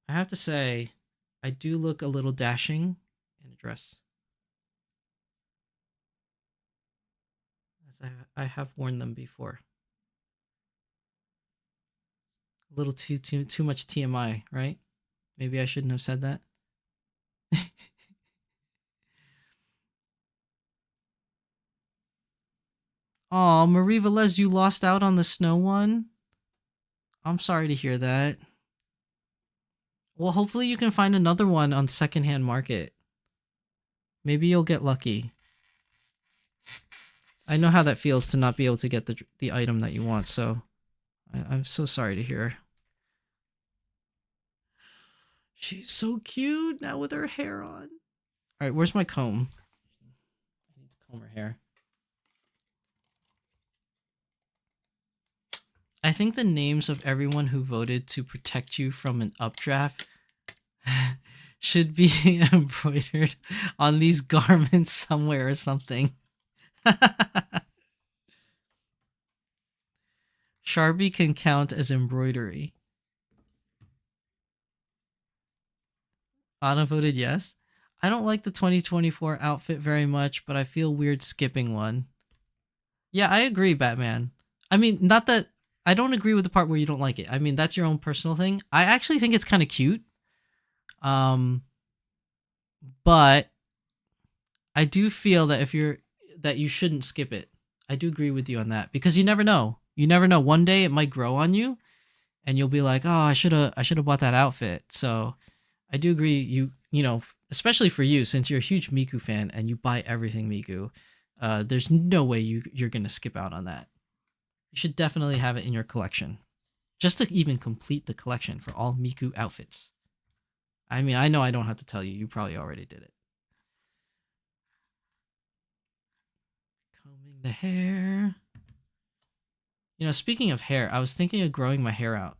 I have to say, I do look a little dashing in a dress. As I have worn them before. A little too much TMI, right? Maybe I shouldn't have said that. Oh, Marie Velez, you lost out on the snow one? I'm sorry to hear that. Well, hopefully you can find another one on secondhand market. Maybe you'll get lucky. I know how that feels to not be able to get the item that you want, so I'm so sorry to hear. She's so cute now with her hair on. All right, where's my comb? I need to comb her hair. I think the names of everyone who voted to protect you from an updraft should be embroidered on these garments somewhere or something. Sharpie can count as embroidery. Anna voted yes. I don't like the 2024 outfit very much, but I feel weird skipping one. Yeah, I agree, Batman. I mean, not that I don't agree with the part where you don't like it. I mean, that's your own personal thing. I actually think it's kind of cute. But I do feel that you shouldn't skip it. I do agree with you on that because you never know. You never know. One day it might grow on you and you'll be like, "Oh, I should have bought that outfit." So, I do agree you know, especially for you since you're a huge Miku fan and you buy everything Miku. There's no way you're going to skip out on that. You should definitely have it in your collection. Just to even complete the collection for all Miku outfits. I mean, I know I don't have to tell you. You probably already did it. Combing the hair. You know, speaking of hair, I was thinking of growing my hair out.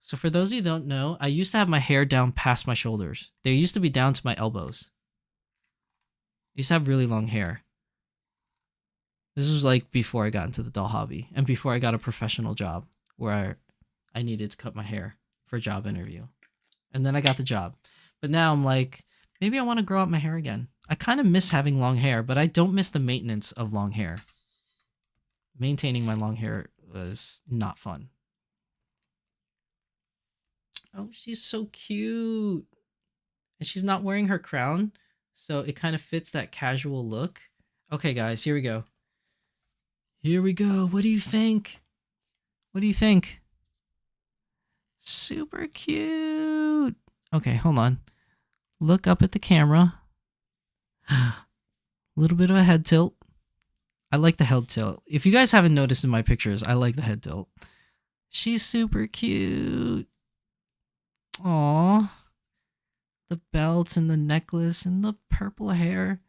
So for those of you who don't know, I used to have my hair down past my shoulders. They used to be down to my elbows. I used to have really long hair. This was like before I got into the doll hobby and before I got a professional job where I needed to cut my hair for a job interview. And then I got the job. But now I'm like, maybe I want to grow out my hair again. I kind of miss having long hair, but I don't miss the maintenance of long hair. Maintaining my long hair was not fun. Oh, she's so cute. And she's not wearing her crown, so it kind of fits that casual look. Okay, guys, here we go. Here we go. What do you think? What do you think? Super cute. Okay, hold on. Look up at the camera. A little bit of a head tilt. I like the head tilt. If you guys haven't noticed in my pictures, I like the head tilt. She's super cute. Aww. The belt and the necklace and the purple hair.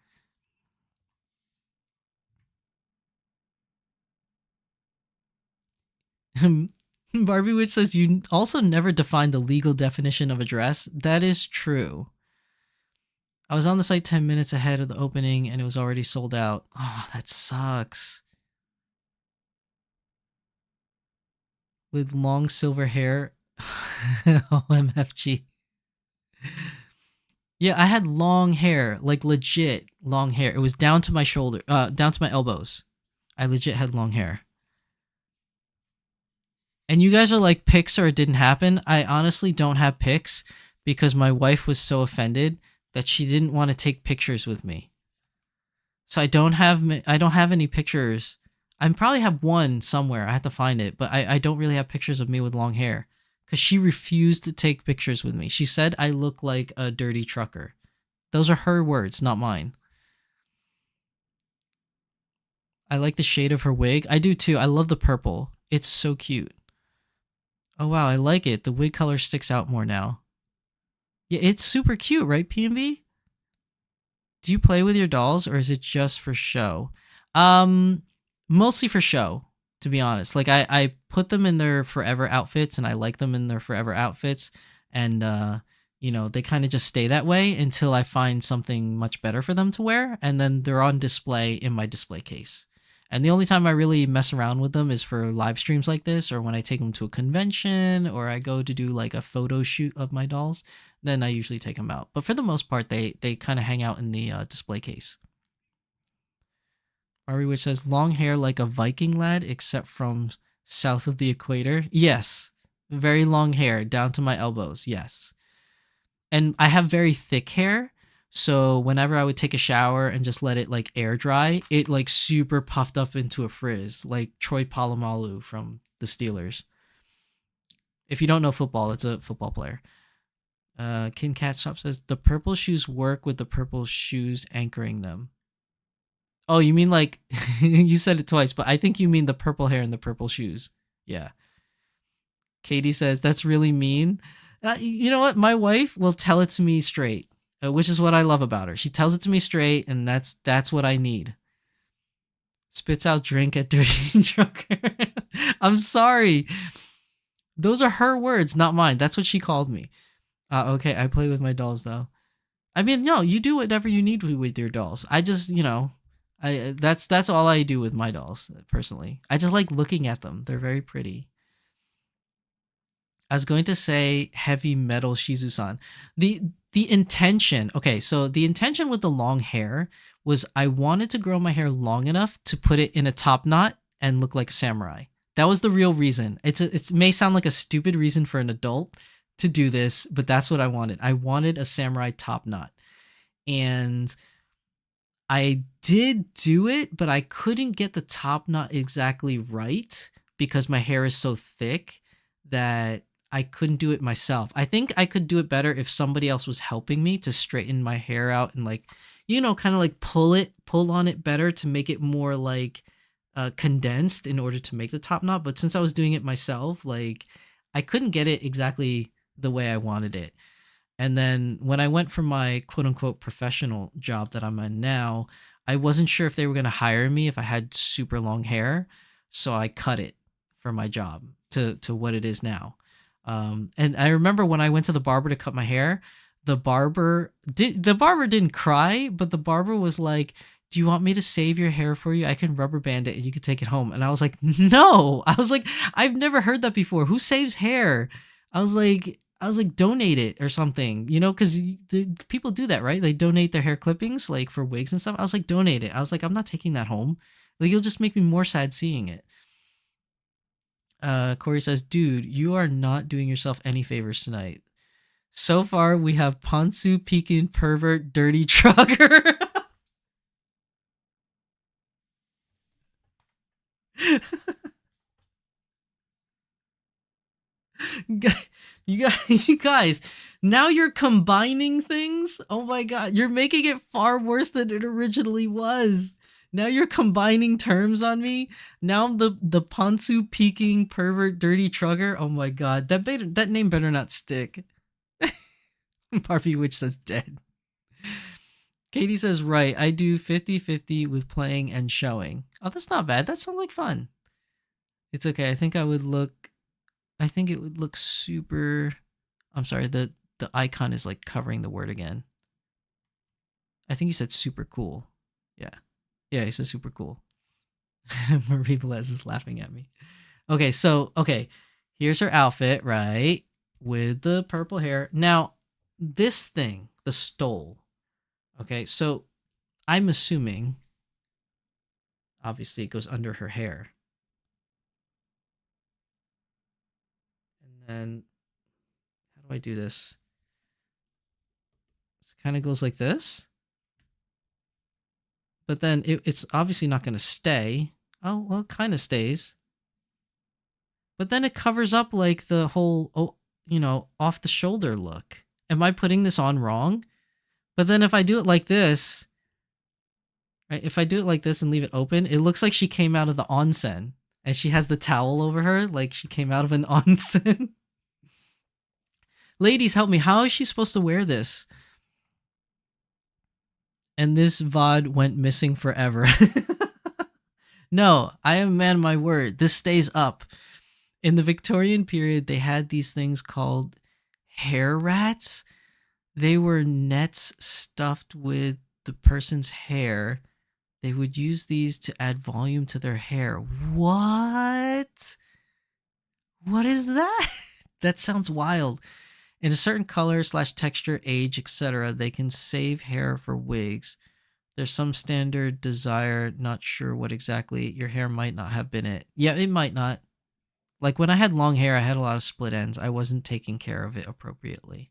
Barbie Witch says you also never defined the legal definition of a dress. That is true. I was on the site 10 minutes ahead of the opening and it was already sold out. Oh, that sucks. With long silver hair. OMFG. Yeah, I had long hair, like legit long hair. It was down to my shoulder, down to my elbows. I legit had long hair. And you guys are like, pics or it didn't happen. I honestly don't have pics because my wife was so offended that she didn't want to take pictures with me. So I don't have any pictures. I probably have one somewhere. I have to find it, but I don't really have pictures of me with long hair because she refused to take pictures with me. She said I look like a dirty trucker. Those are her words, not mine. I like the shade of her wig. I do too. I love the purple. It's so cute. Oh wow, I like it. The wig color sticks out more now. Yeah, it's super cute, right, PNB? Do you play with your dolls or is it just for show? Mostly for show, to be honest. Like I put them in their forever outfits and I like them in their forever outfits and you know, they kind of just stay that way until I find something much better for them to wear and then they're on display in my display case. And the only time I really mess around with them is for live streams like this or when I take them to a convention or I go to do like a photo shoot of my dolls, then I usually take them out. But for the most part, they kind of hang out in the display case. Barbie Witch says, long hair like a Viking lad except from south of the equator. Yes, very long hair down to my elbows, yes. And I have very thick hair. So whenever I would take a shower and just let it like air dry, it like super puffed up into a frizz, like Troy Polamalu from the Steelers. If you don't know football, it's a football player. Kin Cat Shop says, the purple shoes work with the purple shoes anchoring them. Oh, you mean like, you said it twice, but I think you mean the purple hair and the purple shoes. Yeah. Katie says, that's really mean. You know what? My wife will tell it to me straight. Which is what I love about her. She tells it to me straight, and that's what I need. Spits out drink at dirty trucker. I'm sorry. Those are her words, not mine. That's what she called me. Okay, I play with my dolls though. I mean, no, you do whatever you need with your dolls. I just, you know, that's all I do with my dolls personally. I just like looking at them. They're very pretty. I was going to say heavy metal Shizu-san. The intention, okay, so the intention with the long hair was I wanted to grow my hair long enough to put it in a top knot and look like a samurai. That was the real reason. It may sound like a stupid reason for an adult to do this, but that's what I wanted. I wanted a samurai top knot. And I did do it, but I couldn't get the top knot exactly right because my hair is so thick that I couldn't do it myself. I think I could do it better if somebody else was helping me to straighten my hair out and like, you know, kind of like pull on it better to make it more like condensed in order to make the top knot. But since I was doing it myself, like I couldn't get it exactly the way I wanted it. And then when I went for my quote unquote professional job that I'm in now, I wasn't sure if they were going to hire me if I had super long hair. So I cut it for my job to what it is now. And I remember when I went to the barber to cut my hair, the barber didn't cry, but the barber was like, do you want me to save your hair for you? I can rubber band it and you can take it home. And I was like, no. I was like, I've never heard that before. Who saves hair? I was like, I was like, donate it or something, you know, because people do that, right? They donate their hair clippings, like for wigs and stuff. I was like, donate it. I was like, I'm not taking that home. Like, you'll just make me more sad seeing it. Corey says, dude, you are not doing yourself any favors tonight. So far, we have Ponsu, Pekin, Pervert, Dirty Trucker. You guys, now you're combining things. Oh my god, you're making it far worse than it originally was. Now you're combining terms on me. Now I'm the Ponsu, Peking, Pervert, Dirty Trucker. Oh my god, that name better not stick. Barbie Witch says dead. Katie says, right, I do 50-50 with playing and showing. Oh, that's not bad. That sounds like fun. It's okay. I think it would look super... I'm sorry, the icon is like covering the word again. I think you said super cool. Yeah. Yeah, he said super cool. Marie Velez is laughing at me. Okay, so, here's her outfit, right? With the purple hair. Now, this thing, the stole. Okay, so I'm assuming, obviously, it goes under her hair. And then, how do I do this? It kind of goes like this. But then it's obviously not going to stay. Oh, well, it kind of stays. But then it covers up like the whole, off the shoulder look. Am I putting this on wrong? But then if I do it like this, right? If I do it like this and leave it open, it looks like she came out of the onsen. And she has the towel over her like she came out of an onsen. Ladies, help me. How is she supposed to wear this? And this VOD went missing forever. No, I am a man of my word. This stays up. In the Victorian period, they had these things called hair rats. They were nets stuffed with the person's hair. They would use these to add volume to their hair. What? What is that? That sounds wild. In a certain color / texture, age, etc., they can save hair for wigs. There's some standard desire, not sure what exactly. Your hair might not have been it. Yeah, it might not. Like when I had long hair, I had a lot of split ends. I wasn't taking care of it appropriately.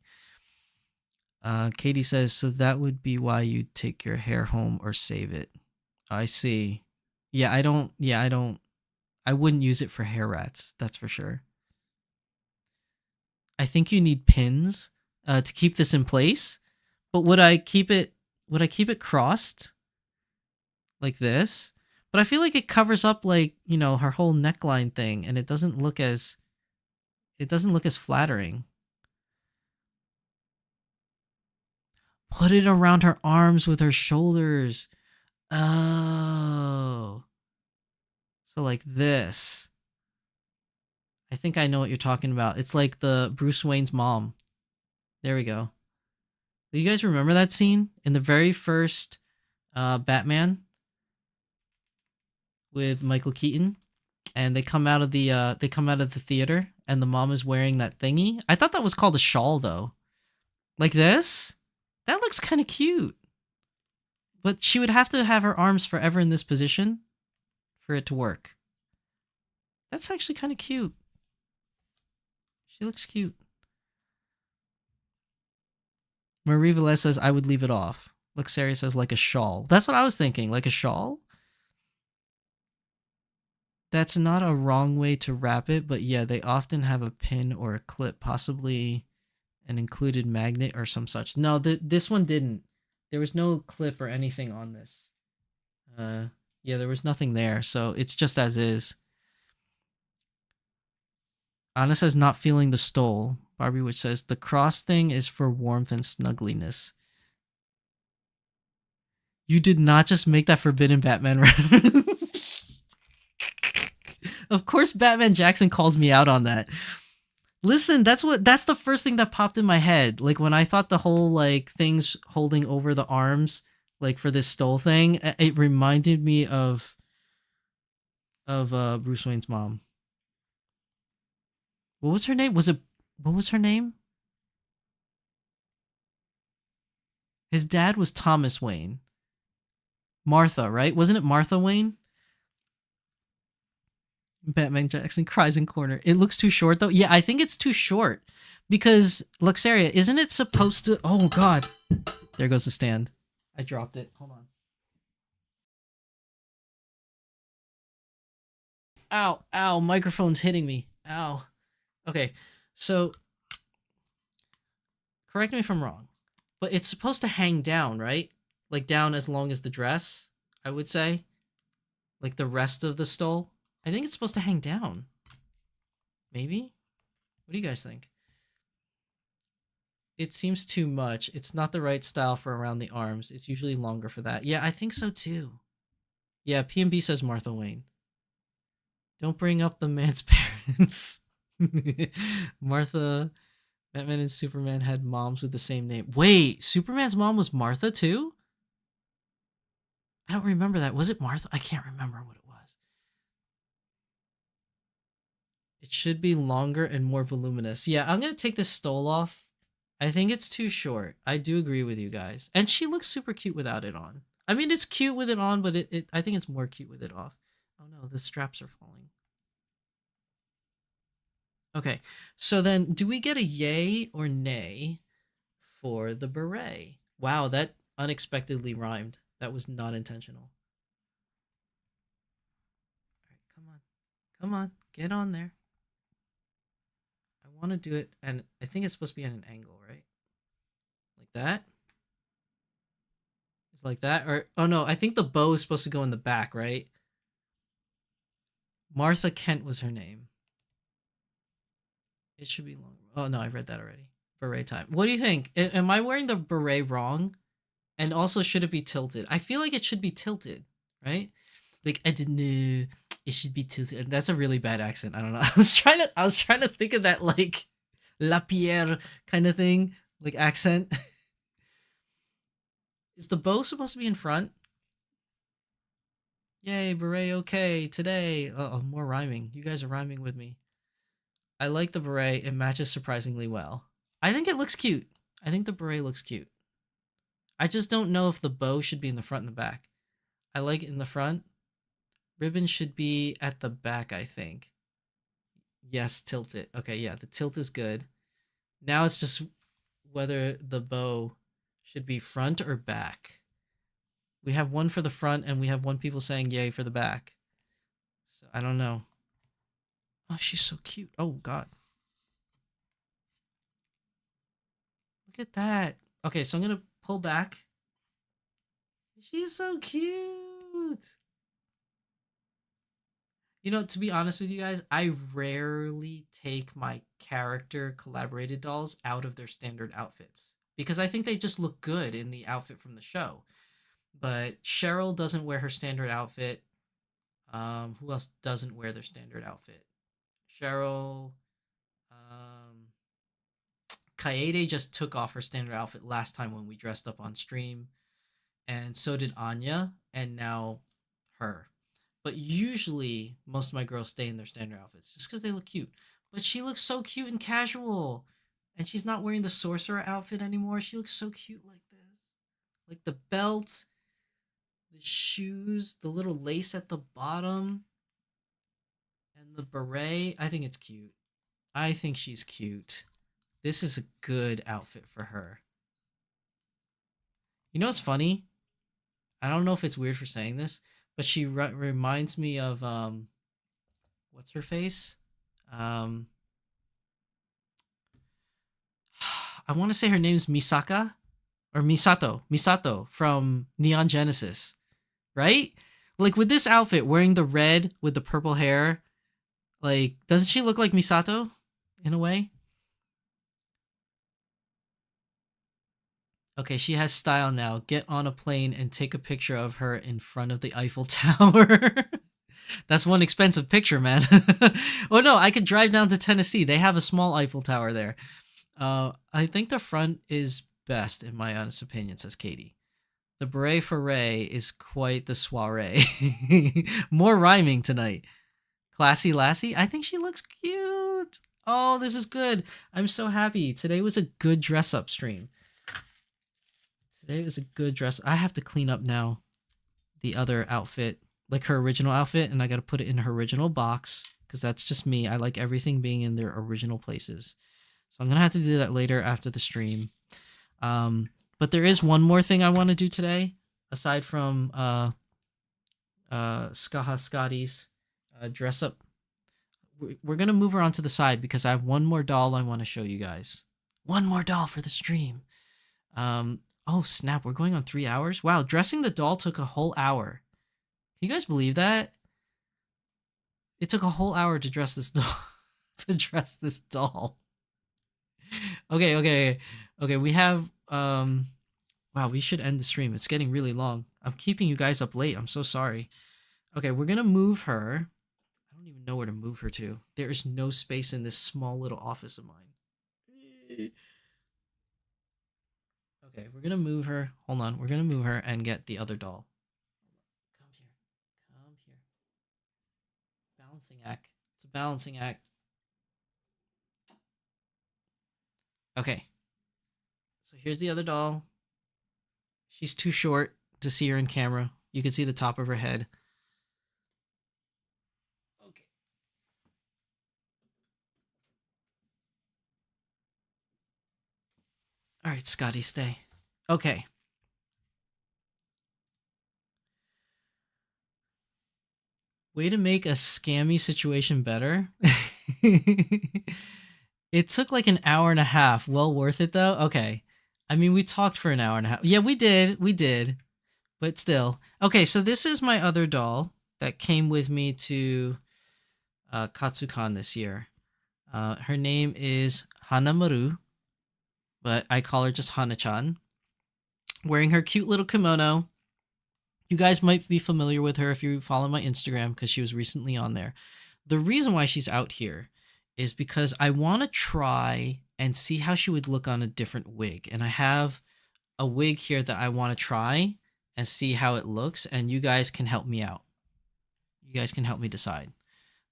Katie says, so that would be why you take your hair home or save it. I see. Yeah, I wouldn't use it for hair rats. That's for sure. I think you need pins to keep this in place. But would I keep it crossed like this? But I feel like it covers up like, her whole neckline thing, and it doesn't look as flattering. Put it around her arms with her shoulders. Oh. So like this. I think I know what you're talking about. It's like the Bruce Wayne's mom. There we go. Do you guys remember that scene in the very first Batman with Michael Keaton, and they come out of the theater, and the mom is wearing that thingy? I thought that was called a shawl, though. Like this. That looks kind of cute. But she would have to have her arms forever in this position for it to work. That's actually kind of cute. She looks cute. Marie Velez says, I would leave it off. Luxaria says, like a shawl. That's what I was thinking. Like a shawl? That's not a wrong way to wrap it, but yeah, they often have a pin or a clip, possibly an included magnet or some such. No, this one didn't. There was no clip or anything on this. Yeah, there was nothing there, so it's just as is. Anna says, not feeling the stole. Barbie Witch says, the cross thing is for warmth and snuggliness. You did not just make that Forbidden Batman reference. Of course Batman Jackson calls me out on that. Listen, that's the first thing that popped in my head. Like when I thought the whole like things holding over the arms, like for this stole thing, it reminded me of Bruce Wayne's mom. What was her name? What was her name? His dad was Thomas Wayne. Martha, right? Wasn't it Martha Wayne? Batman Jackson cries in corner. It looks too short though. Yeah, I think it's too short because Luxaria, isn't it supposed to? Oh God, there goes the stand. I dropped it. Hold on. Ow, ow, microphone's hitting me. Ow. Okay, so correct me if I'm wrong, but it's supposed to hang down, right? Like down as long as the dress, I would say. Like the rest of the stole. I think it's supposed to hang down. Maybe? What do you guys think? It seems too much. It's not the right style for around the arms. It's usually longer for that. Yeah, I think so too. Yeah, P&B says Martha Wayne. Don't bring up the man's parents. Martha, Batman and Superman had moms with the same name. Wait, Superman's mom was Martha too? I don't remember that. Was it Martha? I can't remember what it was. It should be longer and more voluminous. Yeah, I'm going to take this stole off. I think it's too short. I do agree with you guys. And she looks super cute without it on. I mean, it's cute with it on, but I think it's more cute with it off. Oh no, the straps are falling. Okay, so then do we get a yay or nay for the beret? Wow, that unexpectedly rhymed. That was not intentional. All right, come on. Come on, get on there. I want to do it, and I think it's supposed to be at an angle, right? Like that? It's like that? Or, oh no, I think the bow is supposed to go in the back, right? Martha Kent was her name. It should be long. Oh no, I read that already. Beret time. What do you think? Am I wearing the beret wrong? And also, should it be tilted? I feel like it should be tilted, right? Like, I didn't know it should be tilted. That's a really bad accent. I don't know. I was trying to think of that like Lapierre kind of thing, like accent. Is the bow supposed to be in front? Yay, beret okay today. Oh, more rhyming. You guys are rhyming with me. I like the beret. It matches surprisingly well. I think it looks cute. I think the beret looks cute. I just don't know if the bow should be in the front and the back. I like it in the front. Ribbon should be at the back, I think. Yes, tilt it. Okay, yeah, the tilt is good. Now it's just whether the bow should be front or back. We have one for the front and we have one people saying yay for the back. So I don't know. Oh, she's so cute. Oh, God. Look at that. Okay, so I'm going to pull back. She's so cute. You know, to be honest with you guys, I rarely take my character collaborated dolls out of their standard outfits because I think they just look good in the outfit from the show. But Cheryl doesn't wear her standard outfit. Who else doesn't wear their standard outfit? Cheryl. Kaede just took off her standard outfit last time when we dressed up on stream. And so did Anya, and now her. But usually, most of my girls stay in their standard outfits just because they look cute. But she looks so cute and casual. And she's not wearing the sorcerer outfit anymore. She looks so cute like this. Like the belt, the shoes, the little lace at the bottom, and the beret. I think it's cute. I think she's cute. This is a good outfit for her. You know what's funny? I don't know if it's weird for saying this, but she reminds me of what's her face? I want to say her name's Misaka or Misato from Neon Genesis, right? Like with this outfit, wearing the red with the purple hair, like doesn't she look like Misato in a way? Okay, she has style now. Get on a plane and take a picture of her in front of the Eiffel Tower. That's one expensive picture, man. Oh no, I could drive down to Tennessee. They have a small Eiffel Tower there. I think the front is best, in my honest opinion, says Katie. The beret foray is quite the soiree. More rhyming tonight. Classy Lassie? I think she looks cute. Oh, this is good. I'm so happy. Today was a good dress-up stream. Today was a good dress. I have to clean up now the other outfit, like her original outfit, and I got to put it in her original box because that's just me. I like everything being in their original places. So I'm gonna have to do that later after the stream. But there is one more thing I want to do today, aside from Scotty's dress up. We're gonna move her onto the side because I have one more doll I want to show you guys. One more doll for the stream. Oh snap, we're going on 3 hours. Wow, dressing the doll took a whole hour. Can you guys believe that? It took a whole hour to dress this doll. To dress this doll. Okay. We have wow, we should end the stream. It's getting really long. I'm keeping you guys up late. I'm so sorry. Okay, we're gonna move her. I don't even know where to move her to. There is no space in this small little office of mine. Okay, we're gonna move her. Hold on, we're gonna move her and get the other doll. Come here. Come here. Balancing act. It's a balancing act. Okay. So here's the other doll. She's too short to see her in camera. You can see the top of her head. Okay. All right, Scotty, stay. Okay. Way to make a scammy situation better. It took like an hour and a half. Well worth it though. Okay. I mean, we talked for an hour and a half. Yeah, we did. We did. But still. Okay, so this is my other doll that came with me to Katsucon this year. Her name is Hanamaru, but I call her just Hana-chan. Wearing her cute little kimono. You guys might be familiar with her if you follow my Instagram because she was recently on there. The reason why she's out here is because I want to try and see how she would look on a different wig. And I have a wig here that I want to try and see how it looks, and you guys can help me out. You guys can help me decide.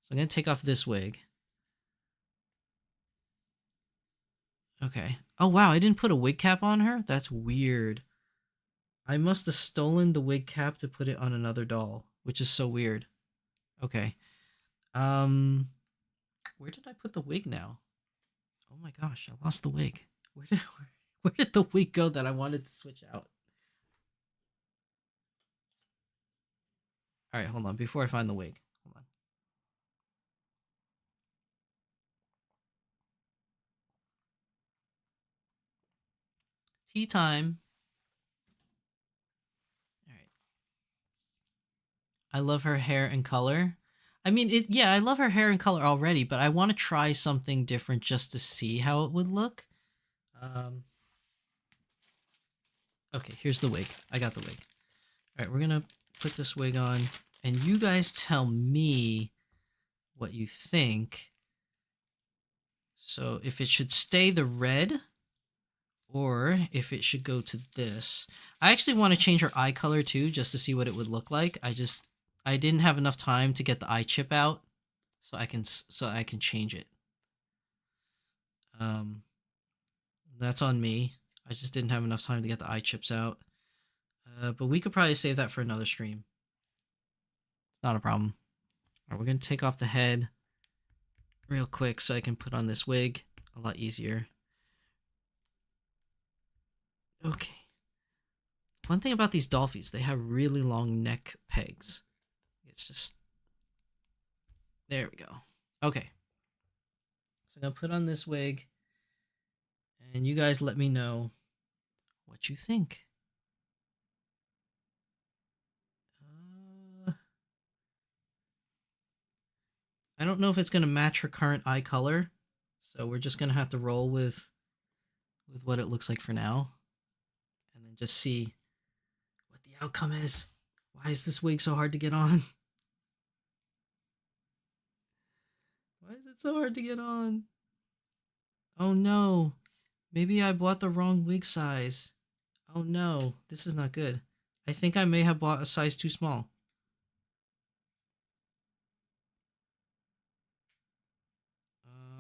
So I'm going to take off this wig. Okay. Oh, wow, I didn't put a wig cap on her? That's weird. I must have stolen the wig cap to put it on another doll, which is so weird. Okay. Where did I put the wig now? Oh my gosh, I lost the wig. Where did the wig go that I wanted to switch out? All right, hold on. Before I find the wig, hold on. Tea time. All right. I love her hair and color. I mean, yeah, I love her hair and color already, but I want to try something different just to see how it would look. Okay, here's the wig. I got the wig. All right, we're going to put this wig on, and you guys tell me what you think. So if it should stay the red or if it should go to this. I actually want to change her eye color too, just to see what it would look like. I didn't have enough time to get the eye chip out, so I can change it. That's on me. I just didn't have enough time to get the eye chips out. But we could probably save that for another stream. It's not a problem. All right, we're gonna take off the head real quick so I can put on this wig a lot easier. Okay. One thing about these dolphins, they have really long neck pegs. It's just... There we go. Okay. So I'm going to put on this wig. And you guys let me know what you think. I don't know if it's going to match her current eye color. So we're just going to have to roll with what it looks like for now. And then just see what the outcome is. Why is this wig so hard to get on? Why is it so hard to get on? Oh no. Maybe I bought the wrong wig size. Oh no. This is not good. I think I may have bought a size too small.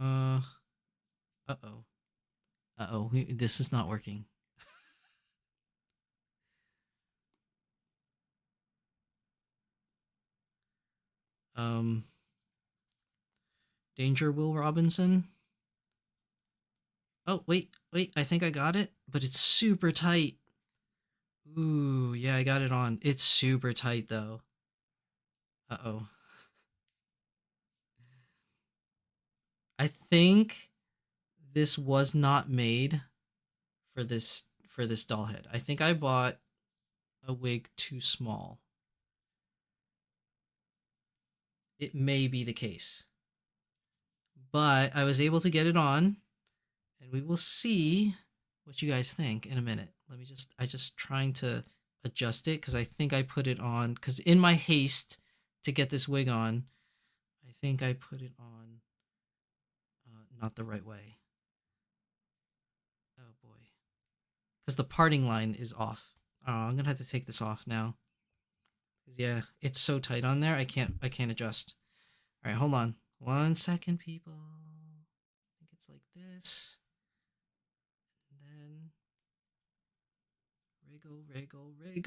Uh-oh. Uh-oh. This is not working. Danger Will Robinson. Oh, wait, I think I got it, but it's super tight. Ooh, yeah, I got it on. It's super tight though. Uh-oh. I think this was not made for this doll head. I think I bought a wig too small. It may be the case. But I was able to get it on, and we will see what you guys think in a minute. I just trying to adjust it because I think I put it on, because in my haste to get this wig on, I think I put it on not the right way. Oh boy. Because the parting line is off. Oh, I'm gonna have to take this off now. Yeah, it's so tight on there. I can't adjust. All right, hold on. 1 second, people. I think it's like this. And then wriggle. Okay.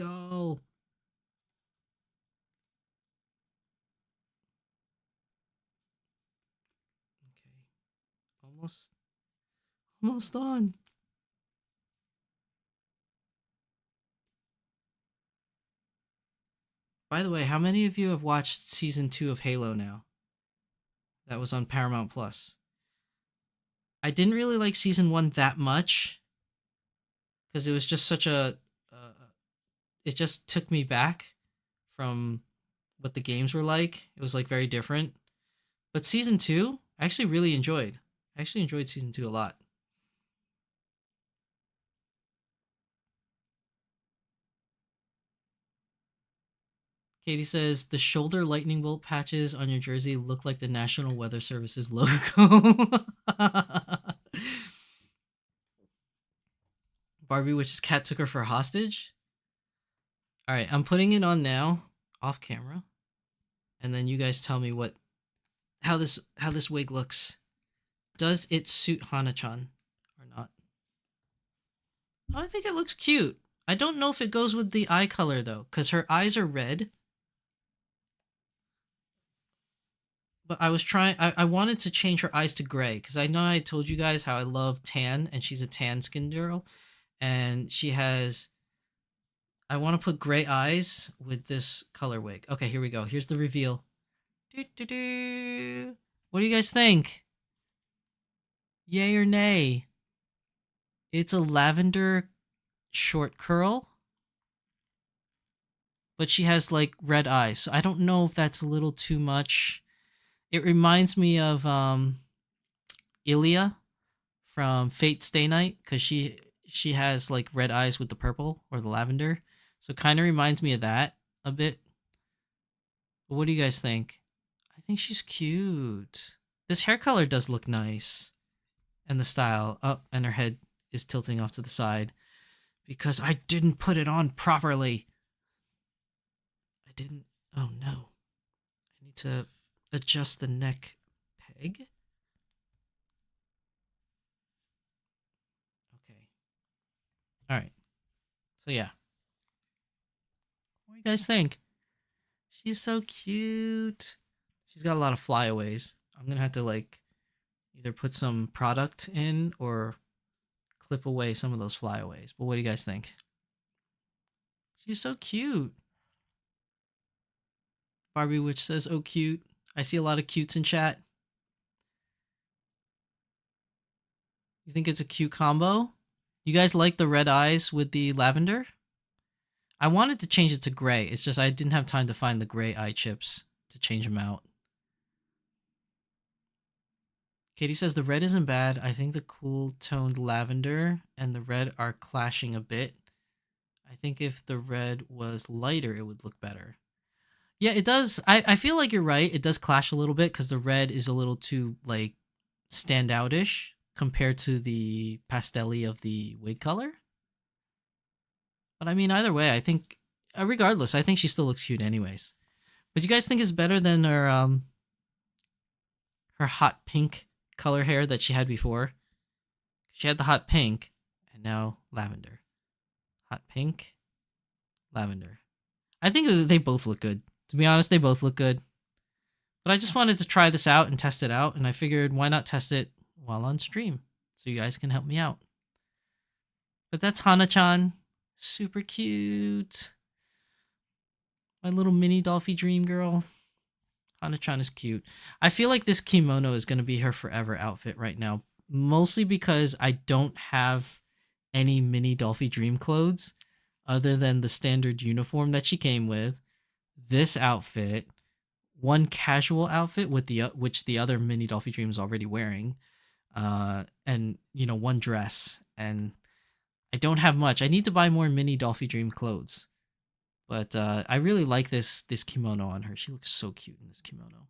Almost on. By the way, how many of you have watched season 2 of Halo now? That was on Paramount Plus. I didn't really like season 1 that much because it was just such a it just took me back from what the games were like. It was like very different. But season 2, I actually really enjoyed. I actually enjoyed season 2 a lot. Katie says the shoulder lightning bolt patches on your jersey look like the National Weather Service's logo. Barbie Witch's cat took her for hostage. All right, I'm putting it on now, off camera, and then you guys tell me how this wig looks. Does it suit Hana-chan or not? Oh, I think it looks cute. I don't know if it goes with the eye color though, because her eyes are red. But I wanted to change her eyes to gray because I know I told you guys how I love tan, and she's a tan skin girl, and she has. I want to put gray eyes with this color wig. Okay, here we go. Here's the reveal. What do you guys think? Yay or nay? It's a lavender short curl, but she has like red eyes. So I don't know if that's a little too much. It reminds me of Ilya from Fate Stay Night because she has like red eyes with the purple or the lavender. So it kind of reminds me of that a bit. But what do you guys think? I think she's cute. This hair color does look nice. And the style. Oh, and her head is tilting off to the side because I didn't put it on properly. I didn't. Oh no. I need to adjust the neck peg. Okay. All right. So yeah. What do you guys think? She's so cute. She's got a lot of flyaways. I'm gonna have to like either put some product in or clip away some of those flyaways. But what do you guys think? She's so cute. Barbie Witch says, oh, cute. I see a lot of cutes in chat. You think it's a cute combo? You guys like the red eyes with the lavender? I wanted to change it to gray. It's just I didn't have time to find the gray eye chips to change them out. Katie says the red isn't bad. I think the cool toned lavender and the red are clashing a bit. I think if the red was lighter, it would look better. Yeah, it does. I feel like you're right. It does clash a little bit because the red is a little too like standout-ish compared to the pastel-y of the wig color. But I mean, either way, I think, regardless, I think she still looks cute anyways. But you guys think it's better than her hot pink color hair that she had before? She had the hot pink, and now lavender. Hot pink, lavender. I think they both look good. To be honest, they both look good. But I just wanted to try this out and test it out, and I figured why not test it while on stream so you guys can help me out. But that's Hana-chan. Super cute. My little mini Dolphy dream girl. Hana-chan is cute. I feel like this kimono is going to be her forever outfit right now. Mostly because I don't have any mini Dolphy dream clothes other than the standard uniform that she came with. This outfit. One casual outfit with which the other mini Dolphy Dream is already wearing. And, you know, one dress. And I don't have much. I need to buy more mini Dolphy Dream clothes. But I really like this kimono on her. She looks so cute in this kimono.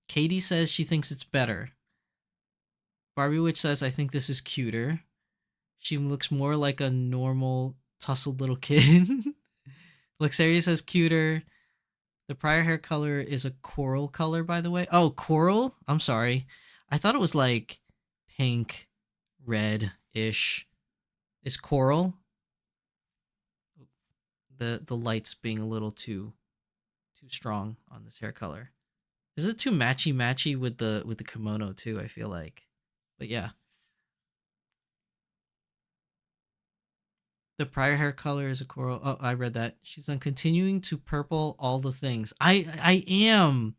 Katie says she thinks it's better. Barbie Witch says, I think this is cuter. She looks more like a normal tussled little kid. Luxaria says cuter. The prior hair color is a coral color, by the way. Oh, coral? I'm sorry. I thought it was like pink, red-ish. Is coral? The lights being a little too strong on this hair color. Is it too matchy with the kimono too, I feel like. But yeah. The prior hair color is a coral. Oh, I read that. She's on continuing to purple all the things. I am.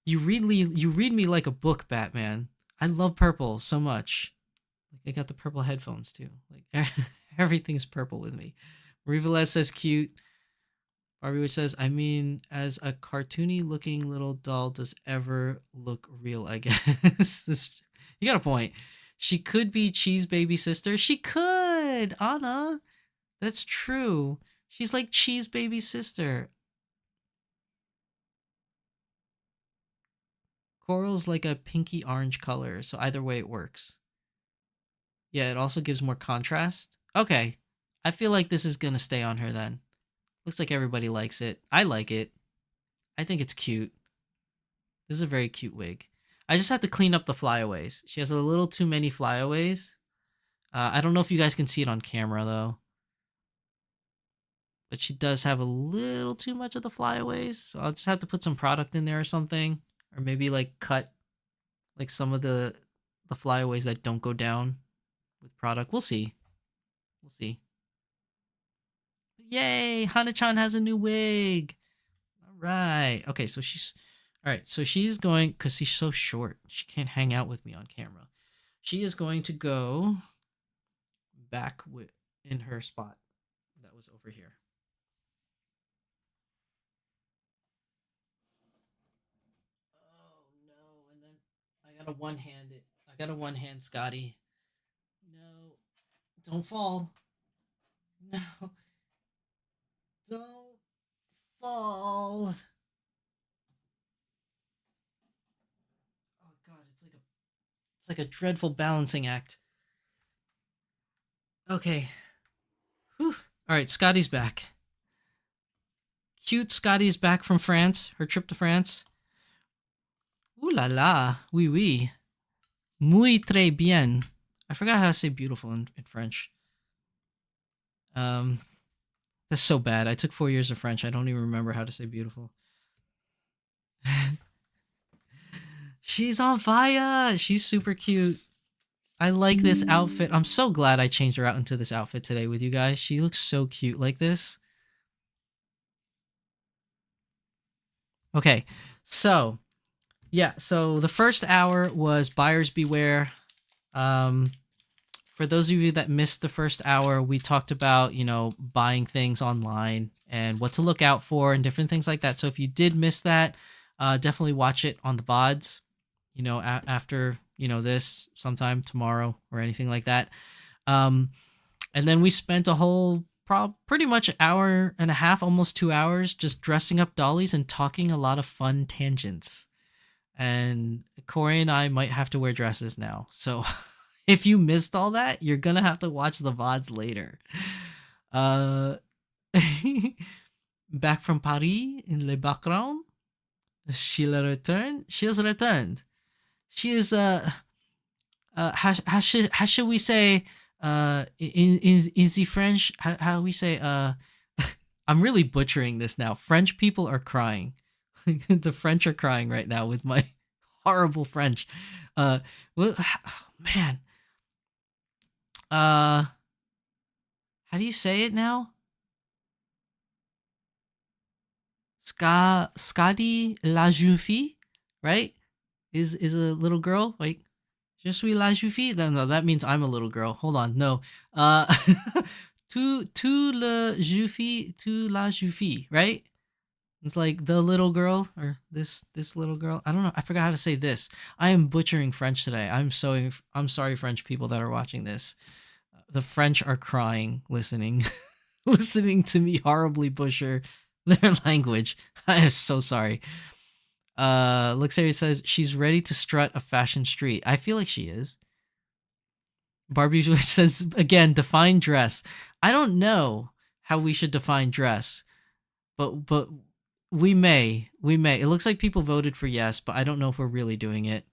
You read me like a book, Batman. I love purple so much. Like I got the purple headphones too. Like everything's purple with me. Marie Velez says cute. Barbie Witch says, I mean, as a cartoony looking little doll does ever look real, I guess. You got a point. She could be Cheese Baby Sister. She could, Anna. That's true. She's like Cheese Baby Sister. Coral's like a pinky orange color, so either way it works. Yeah, it also gives more contrast. Okay, I feel like this is gonna stay on her then. Looks like everybody likes it. I like it. I think it's cute. This is a very cute wig. I just have to clean up the flyaways. She has a little too many flyaways. I don't know if you guys can see it on camera though. But she does have a little too much of the flyaways. So I'll just have to put some product in there or something. Or maybe like cut like some of the flyaways that don't go down with product. We'll see. We'll see. Yay! Hana-chan has a new wig. All right. Okay, so she's... All right, so she's going... Because she's so short. She can't hang out with me on camera. She is going to go back in her spot that was over here. gotta one-hand it. I gotta one-hand Scotty. No. Don't fall. No. Don't fall. Oh god, it's like a dreadful balancing act. Okay. Whew. Alright, Scotty's back. Cute Scotty's back from France, her trip to France. Ooh la la, oui oui. Muy très bien. I forgot how to say beautiful in French. That's so bad. I took 4 years of French. I don't even remember how to say beautiful. She's on fire. She's super cute. I like this outfit. I'm so glad I changed her out into this outfit today with you guys. She looks so cute like this. Okay, so yeah, so the first hour was buyers beware. For those of you that missed the first hour, we talked about, you know, buying things online and what to look out for and different things like that. So if you did miss that, definitely watch it on the VODs, you know, after, you know, this sometime tomorrow or anything like that. And then we spent a whole pretty much an hour and a half, almost 2 hours, just dressing up dollies and talking a lot of fun tangents. And Corey and I might have to wear dresses now. So if you missed all that, you're going to have to watch the VODs later. Back from Paris in le background. She'll return. She's returned. She is, how should we say, in the French, how we say, I'm really butchering this now. French people are crying. The French are crying right now with my horrible French. Well, man. How do you say it now? Scadi la jeune fille, right? Is a little girl like je suis la jeune fille? No, that means I'm a little girl. Hold on, no. Uh, tu le jeune fille, tu la jeune fille, right? It's like the little girl or this little girl. I don't know. I forgot how to say this. I am butchering French today. I'm sorry, French people that are watching this. The French are crying listening listening to me horribly butcher their language. I am so sorry. Luxaria says she's ready to strut a fashion street. I feel like she is. Barbie says again, define dress. I don't know how we should define dress, but we may. It looks like people voted for yes, but I don't know if we're really doing it.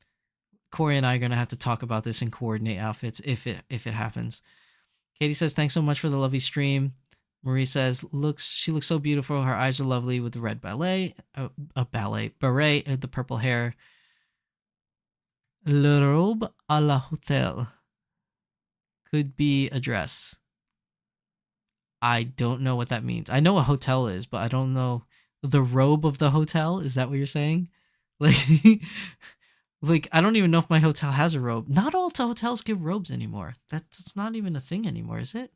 Corey and I are gonna have to talk about this and coordinate outfits if it happens. Katie says thanks so much for the lovely stream. Marie says she looks so beautiful. Her eyes are lovely with the red beret, the purple hair. Le robe à la hotel could be a dress. I don't know what that means. I know what hotel is, but I don't know the robe of the hotel. Is that what you're saying? Like, like I don't even know if my hotel has a robe. Not all hotels give robes anymore. That's not even a thing anymore, is it?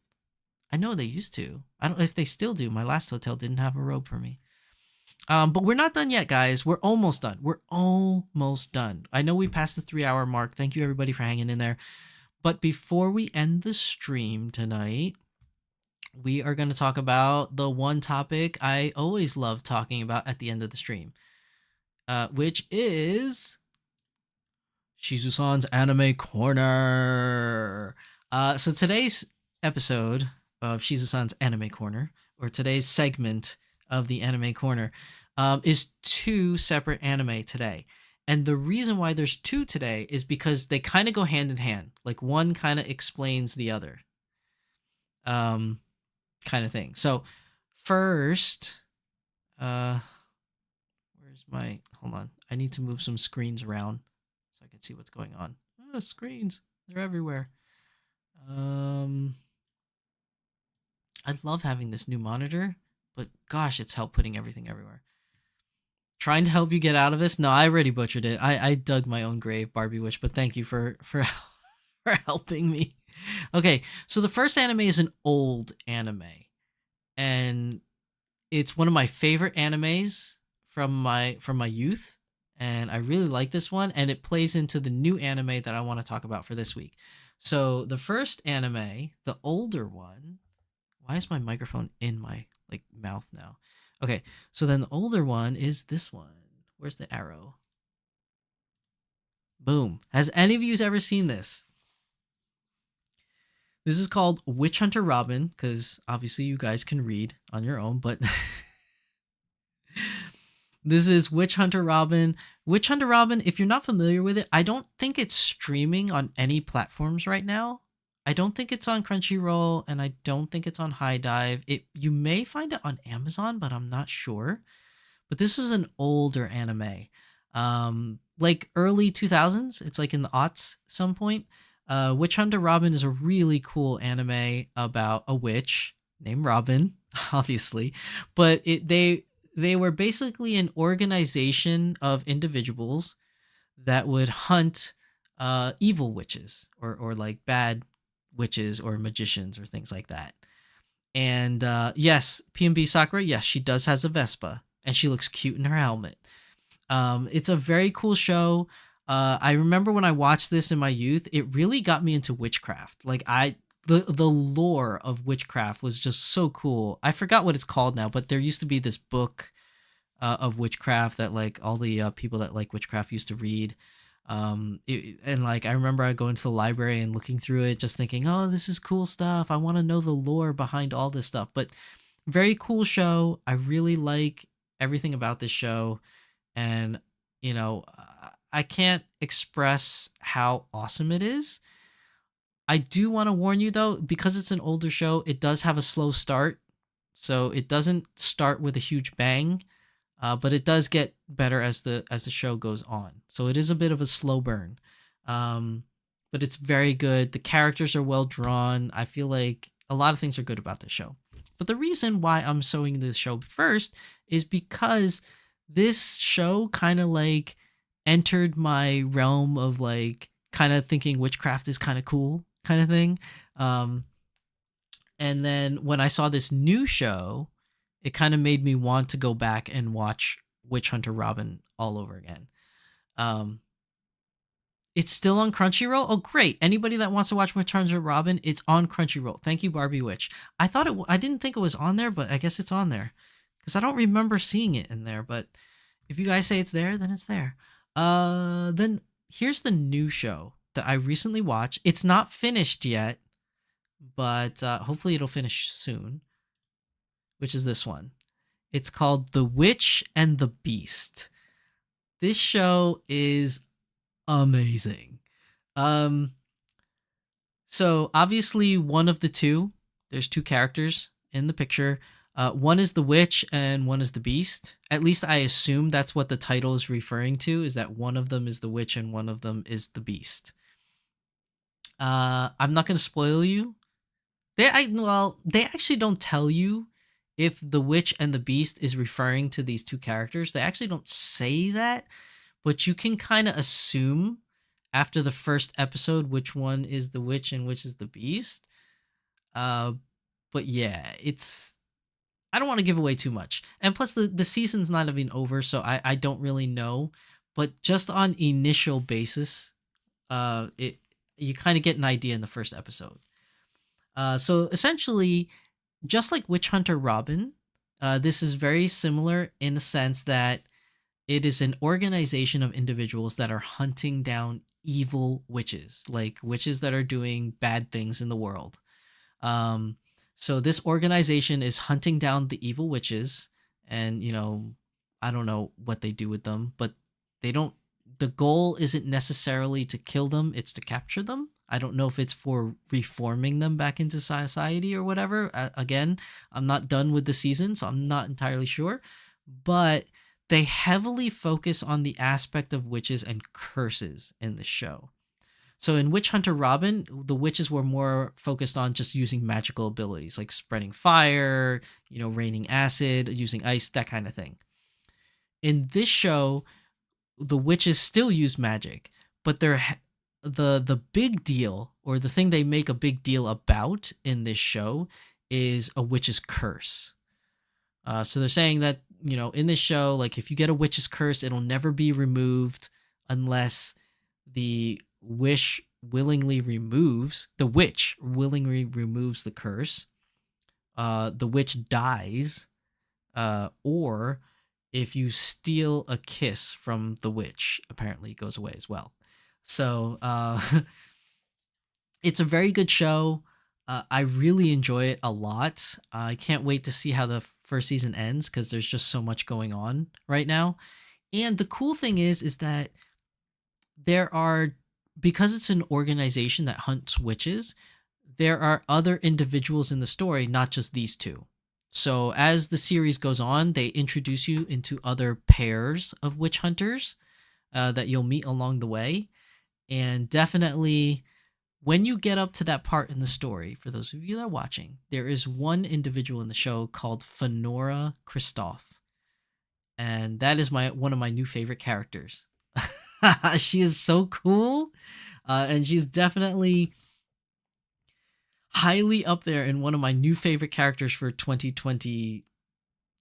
I know they used to. I don't know if they still do. My last hotel didn't have a robe for me. But we're not done yet, guys. We're almost done. I know we passed the 3-hour mark. Thank you, everybody, for hanging in there. But before we end the stream tonight, we are going to talk about the one topic I always love talking about at the end of the stream, which is Shizu-san's Anime Corner. So today's episode of Shizu-san's Anime Corner, or today's segment of the Anime Corner, is 2 separate anime today. And the reason why there's 2 today is because they kind of go hand in hand. Like one kind of explains the other. Kind of thing. So first, where's my, hold on. I need to move some screens around so I can see what's going on. Oh, screens, they're everywhere. I love having this new monitor, but gosh, it's helped putting everything everywhere. Trying to help you get out of this? No, I already butchered it. I dug my own grave, Barbie Witch, but thank you for for helping me. Okay, so the first anime is an old anime, and it's one of my favorite animes from my youth, and I really like this one, and it plays into the new anime that I want to talk about for this week. So the first anime, the older one, why is my microphone in my mouth now? Okay, so then the older one is this one. Where's the arrow? Boom. Has any of you ever seen this? This is called Witch Hunter Robin, because obviously you guys can read on your own, but this is Witch Hunter Robin. Witch Hunter Robin, if you're not familiar with it, I don't think it's streaming on any platforms right now. I don't think it's on Crunchyroll, and I don't think it's on High Dive. You may find it on Amazon, but I'm not sure. But this is an older anime. Like early 2000s. It's like in the aughts some point. Witch Hunter Robin is a really cool anime about a witch named Robin, obviously. But they were basically an organization of individuals that would hunt evil witches or like bad witches or magicians or things like that. And yes, PNB Sakura, yes, she does has a Vespa and she looks cute in her helmet. It's a very cool show. I remember when I watched this in my youth, it really got me into witchcraft. Like the lore of witchcraft was just so cool. I forgot what it's called now, but there used to be this book of witchcraft that like all the people that like witchcraft used to read. And like I remember I going to the library and looking through it, just thinking, oh, this is cool stuff. I want to know the lore behind all this stuff. But very cool show. I really like everything about this show, and you know, I can't express how awesome it is. I do want to warn you though, because it's an older show, it does have a slow start, so it doesn't start with a huge bang. but it does get better as the show goes on. So it is a bit of a slow burn, but it's very good. The characters are well drawn. I feel like a lot of things are good about this show. But the reason why I'm showing this show first is because this show kind of like entered my realm of like kind of thinking witchcraft is kind of cool kind of thing. And then when I saw this new show, it kind of made me want to go back and watch Witch Hunter Robin all over again. It's still on Crunchyroll. Oh, great! Anybody that wants to watch Witch Hunter Robin, it's on Crunchyroll. Thank you, Barbie Witch. I didn't think it was on there, but I guess it's on there because I don't remember seeing it in there. But if you guys say it's there, then it's there. Then here's the new show that I recently watched. It's not finished yet, but hopefully it'll finish soon. Which is this one. It's called The Witch and the Beast. This show is amazing. So obviously one of the two, there's two characters in the picture. One is the witch and one is the beast. At least I assume that's what the title is referring to, is that one of them is the witch and one of them is the beast. I'm not going to spoil you. They actually don't tell you if the witch and the beast is referring to these two characters. They actually don't say that, but you can kind of assume after the first episode which one is the witch and which is the beast. But yeah, I don't want to give away too much. And plus the season's not even over, so I don't really know. But just on initial basis, you kind of get an idea in the first episode. So essentially, just like Witch Hunter Robin, this is very similar in the sense that it is an organization of individuals that are hunting down evil witches, like witches that are doing bad things in the world. So this organization is hunting down the evil witches, and I don't know what they do with them, but the goal isn't necessarily to kill them, it's to capture them. I don't know if it's for reforming them back into society or whatever. Again, I'm not done with the season, so I'm not entirely sure. But they heavily focus on the aspect of witches and curses in the show. So in Witch Hunter Robin, the witches were more focused on just using magical abilities, like spreading fire, raining acid, using ice, that kind of thing. In this show, the witches still use magic, but they're the big deal, or the thing they make a big deal about in this show, is a witch's curse. So they're saying that, in this show, like if you get a witch's curse, it'll never be removed unless the witch willingly removes the curse. The witch dies, or if you steal a kiss from the witch, apparently it goes away as well. So it's a very good show. I really enjoy it a lot. I can't wait to see how the first season ends because there's just so much going on right now. And the cool thing is that because it's an organization that hunts witches, there are other individuals in the story, not just these two. So as the series goes on, they introduce you into other pairs of witch hunters that you'll meet along the way. And definitely, when you get up to that part in the story, for those of you that are watching, there is one individual in the show called Fenora Kristoff. And that is one of my new favorite characters. She is so cool. And she's definitely highly up there in one of my new favorite characters for 2020,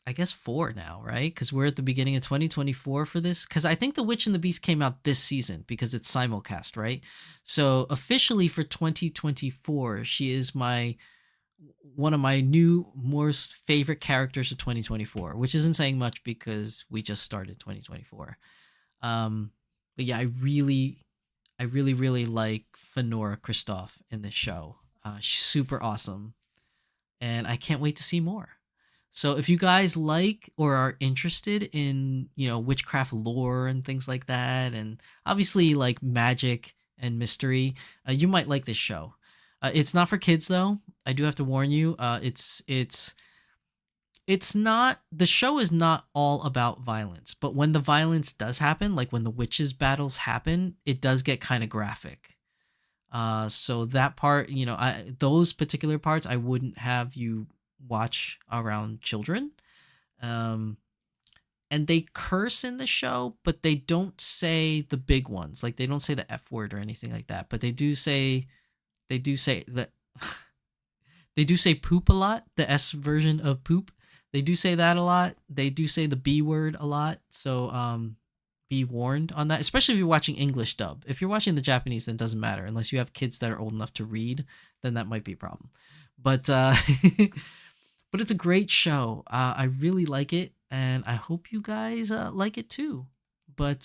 I guess 4 now, right? Because we're at the beginning of 2024 for this. Because I think The Witch and the Beast came out this season because it's simulcast, right? So officially for 2024, she is one of my new most favorite characters of 2024, which isn't saying much because we just started 2024. But yeah, I really like Fenora Kristoff in this show. She's super awesome, and I can't wait to see more. So if you guys like or are interested in, witchcraft lore and things like that, and obviously like magic and mystery, you might like this show. It's not for kids though. I do have to warn you. It's it's not, the show is not all about violence, but when the violence does happen, like when the witches battles happen, it does get kind of graphic. So that part, those particular parts I wouldn't have you watch around children. Um and they curse in the show, but they don't say the big ones. Like they don't say the F word or anything like that, but they do say that they do say poop a lot, the S version of poop. They do say that a lot. They do say the B word a lot. So be warned on that, especially if you're watching English dub. If you're watching the Japanese, then it doesn't matter unless you have kids that are old enough to read, then that might be a problem. But but it's a great show. I really like it, and I hope you guys like it too. But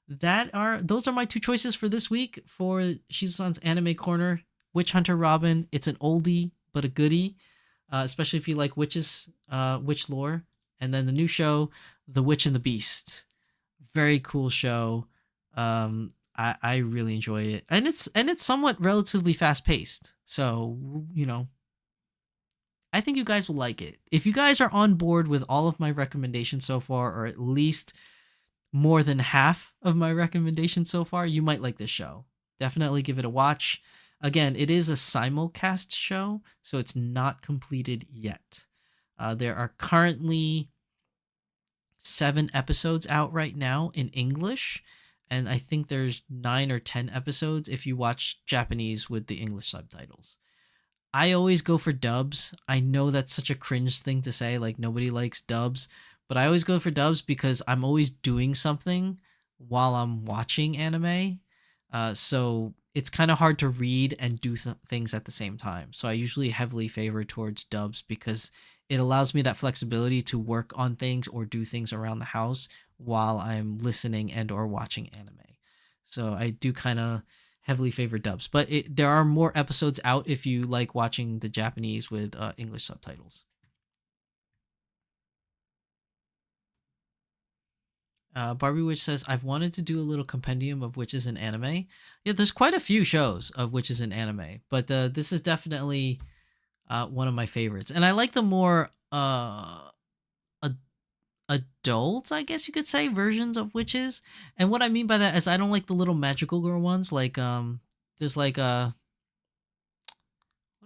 those are my two choices for this week for Shizu-san's Anime Corner. Witch Hunter Robin. It's an oldie but a goodie, especially if you like witches, witch lore. And then the new show, The Witch and the Beast. Very cool show. I really enjoy it, and it's somewhat relatively fast paced. So I think you guys will like it. If you guys are on board with all of my recommendations so far, or at least more than half of my recommendations so far, you might like this show. Definitely give it a watch. Again, it is a simulcast show, so it's not completed yet. There are currently 7 episodes out right now in English, and I think there's 9 or 10 episodes if you watch Japanese with the English subtitles. I always go for dubs. I know that's such a cringe thing to say, like nobody likes dubs, but I always go for dubs because I'm always doing something while I'm watching anime. So it's kind of hard to read and do things at the same time. So I usually heavily favor towards dubs because it allows me that flexibility to work on things or do things around the house while I'm listening and or watching anime. So I do kind of heavily favor dubs, but there are more episodes out if you like watching the Japanese with English subtitles. Barbie Witch says, I've wanted to do a little compendium of witches in anime. Yeah, there's quite a few shows of witches in anime, but this is definitely one of my favorites. And I like the more adult, I guess you could say, versions of witches. And what I mean by that is I don't like the little magical girl ones. Like, there's like what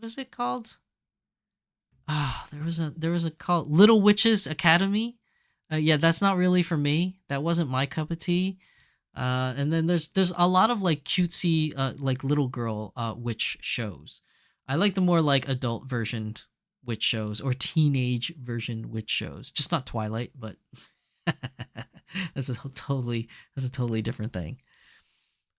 is it called? There was a called Little Witches Academy. Yeah, that's not really for me. That wasn't my cup of tea. And then there's a lot of like cutesy like little girl witch shows. I like the more like adult versioned witch shows or teenage version witch shows. Just not Twilight, but that's a totally different thing.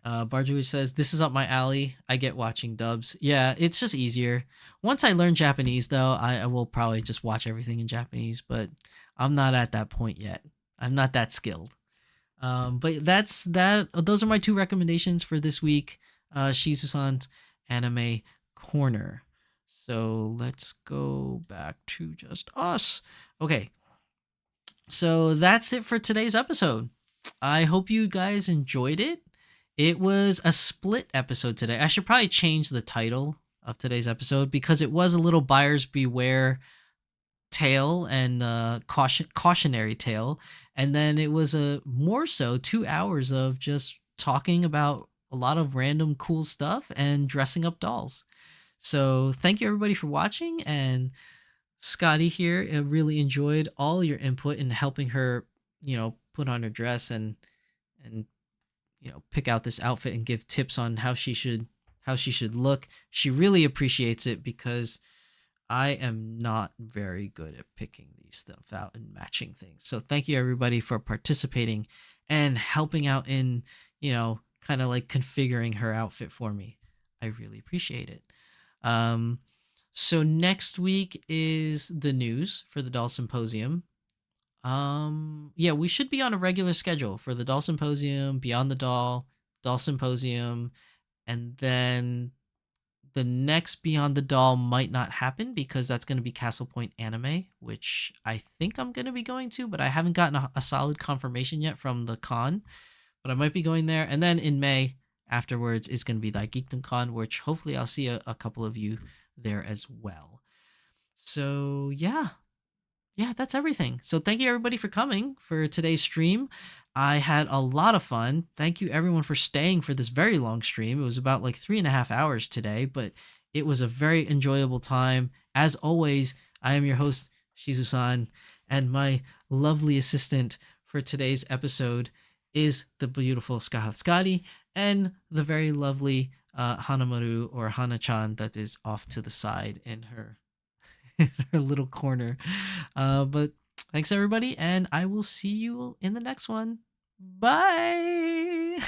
Barjui says, this is up my alley. I get watching dubs. Yeah, it's just easier. Once I learn Japanese, though, I will probably just watch everything in Japanese, but I'm not at that point yet. I'm not that skilled. But that's that. Those are my 2 recommendations for this week. Shizu-san's Anime Corner. So let's go back to just us. Okay. So that's it for today's episode. I hope you guys enjoyed it. It was a split episode today. I should probably change the title of today's episode because it was a little buyers beware tale and cautionary tale, and then it was a more so 2 hours of just talking about a lot of random cool stuff and dressing up dolls. So thank you everybody for watching, and Scotty here really enjoyed all your input in helping her, put on her dress and pick out this outfit and give tips on how she should look. She really appreciates it because I am not very good at picking these stuff out and matching things. So thank you everybody for participating and helping out in, kind of like configuring her outfit for me. I really appreciate it. So next week is the news for the Doll Symposium. Yeah, we should be on a regular schedule for the Doll Symposium, Beyond the Doll Symposium, and then the next Beyond the Doll might not happen because that's going to be Castle Point Anime, which I think I'm going to be going to, but I haven't gotten a solid confirmation yet from the con, but I might be going there. And then in May afterwards is going to be Thy Geekdom Con, which hopefully I'll see a couple of you there as well. So yeah, yeah, that's everything. So thank you everybody for coming for today's stream. I had a lot of fun. Thank you everyone for staying for this very long stream. It was about like 3.5 hours today, but it was a very enjoyable time. As always, I am your host, Shizu-san, and my lovely assistant for today's episode is the beautiful Skahaskadi and the very lovely Hanamaru or Hana-chan that is off to the side in her her little corner. But thanks everybody, and I will see you in the next one. Bye.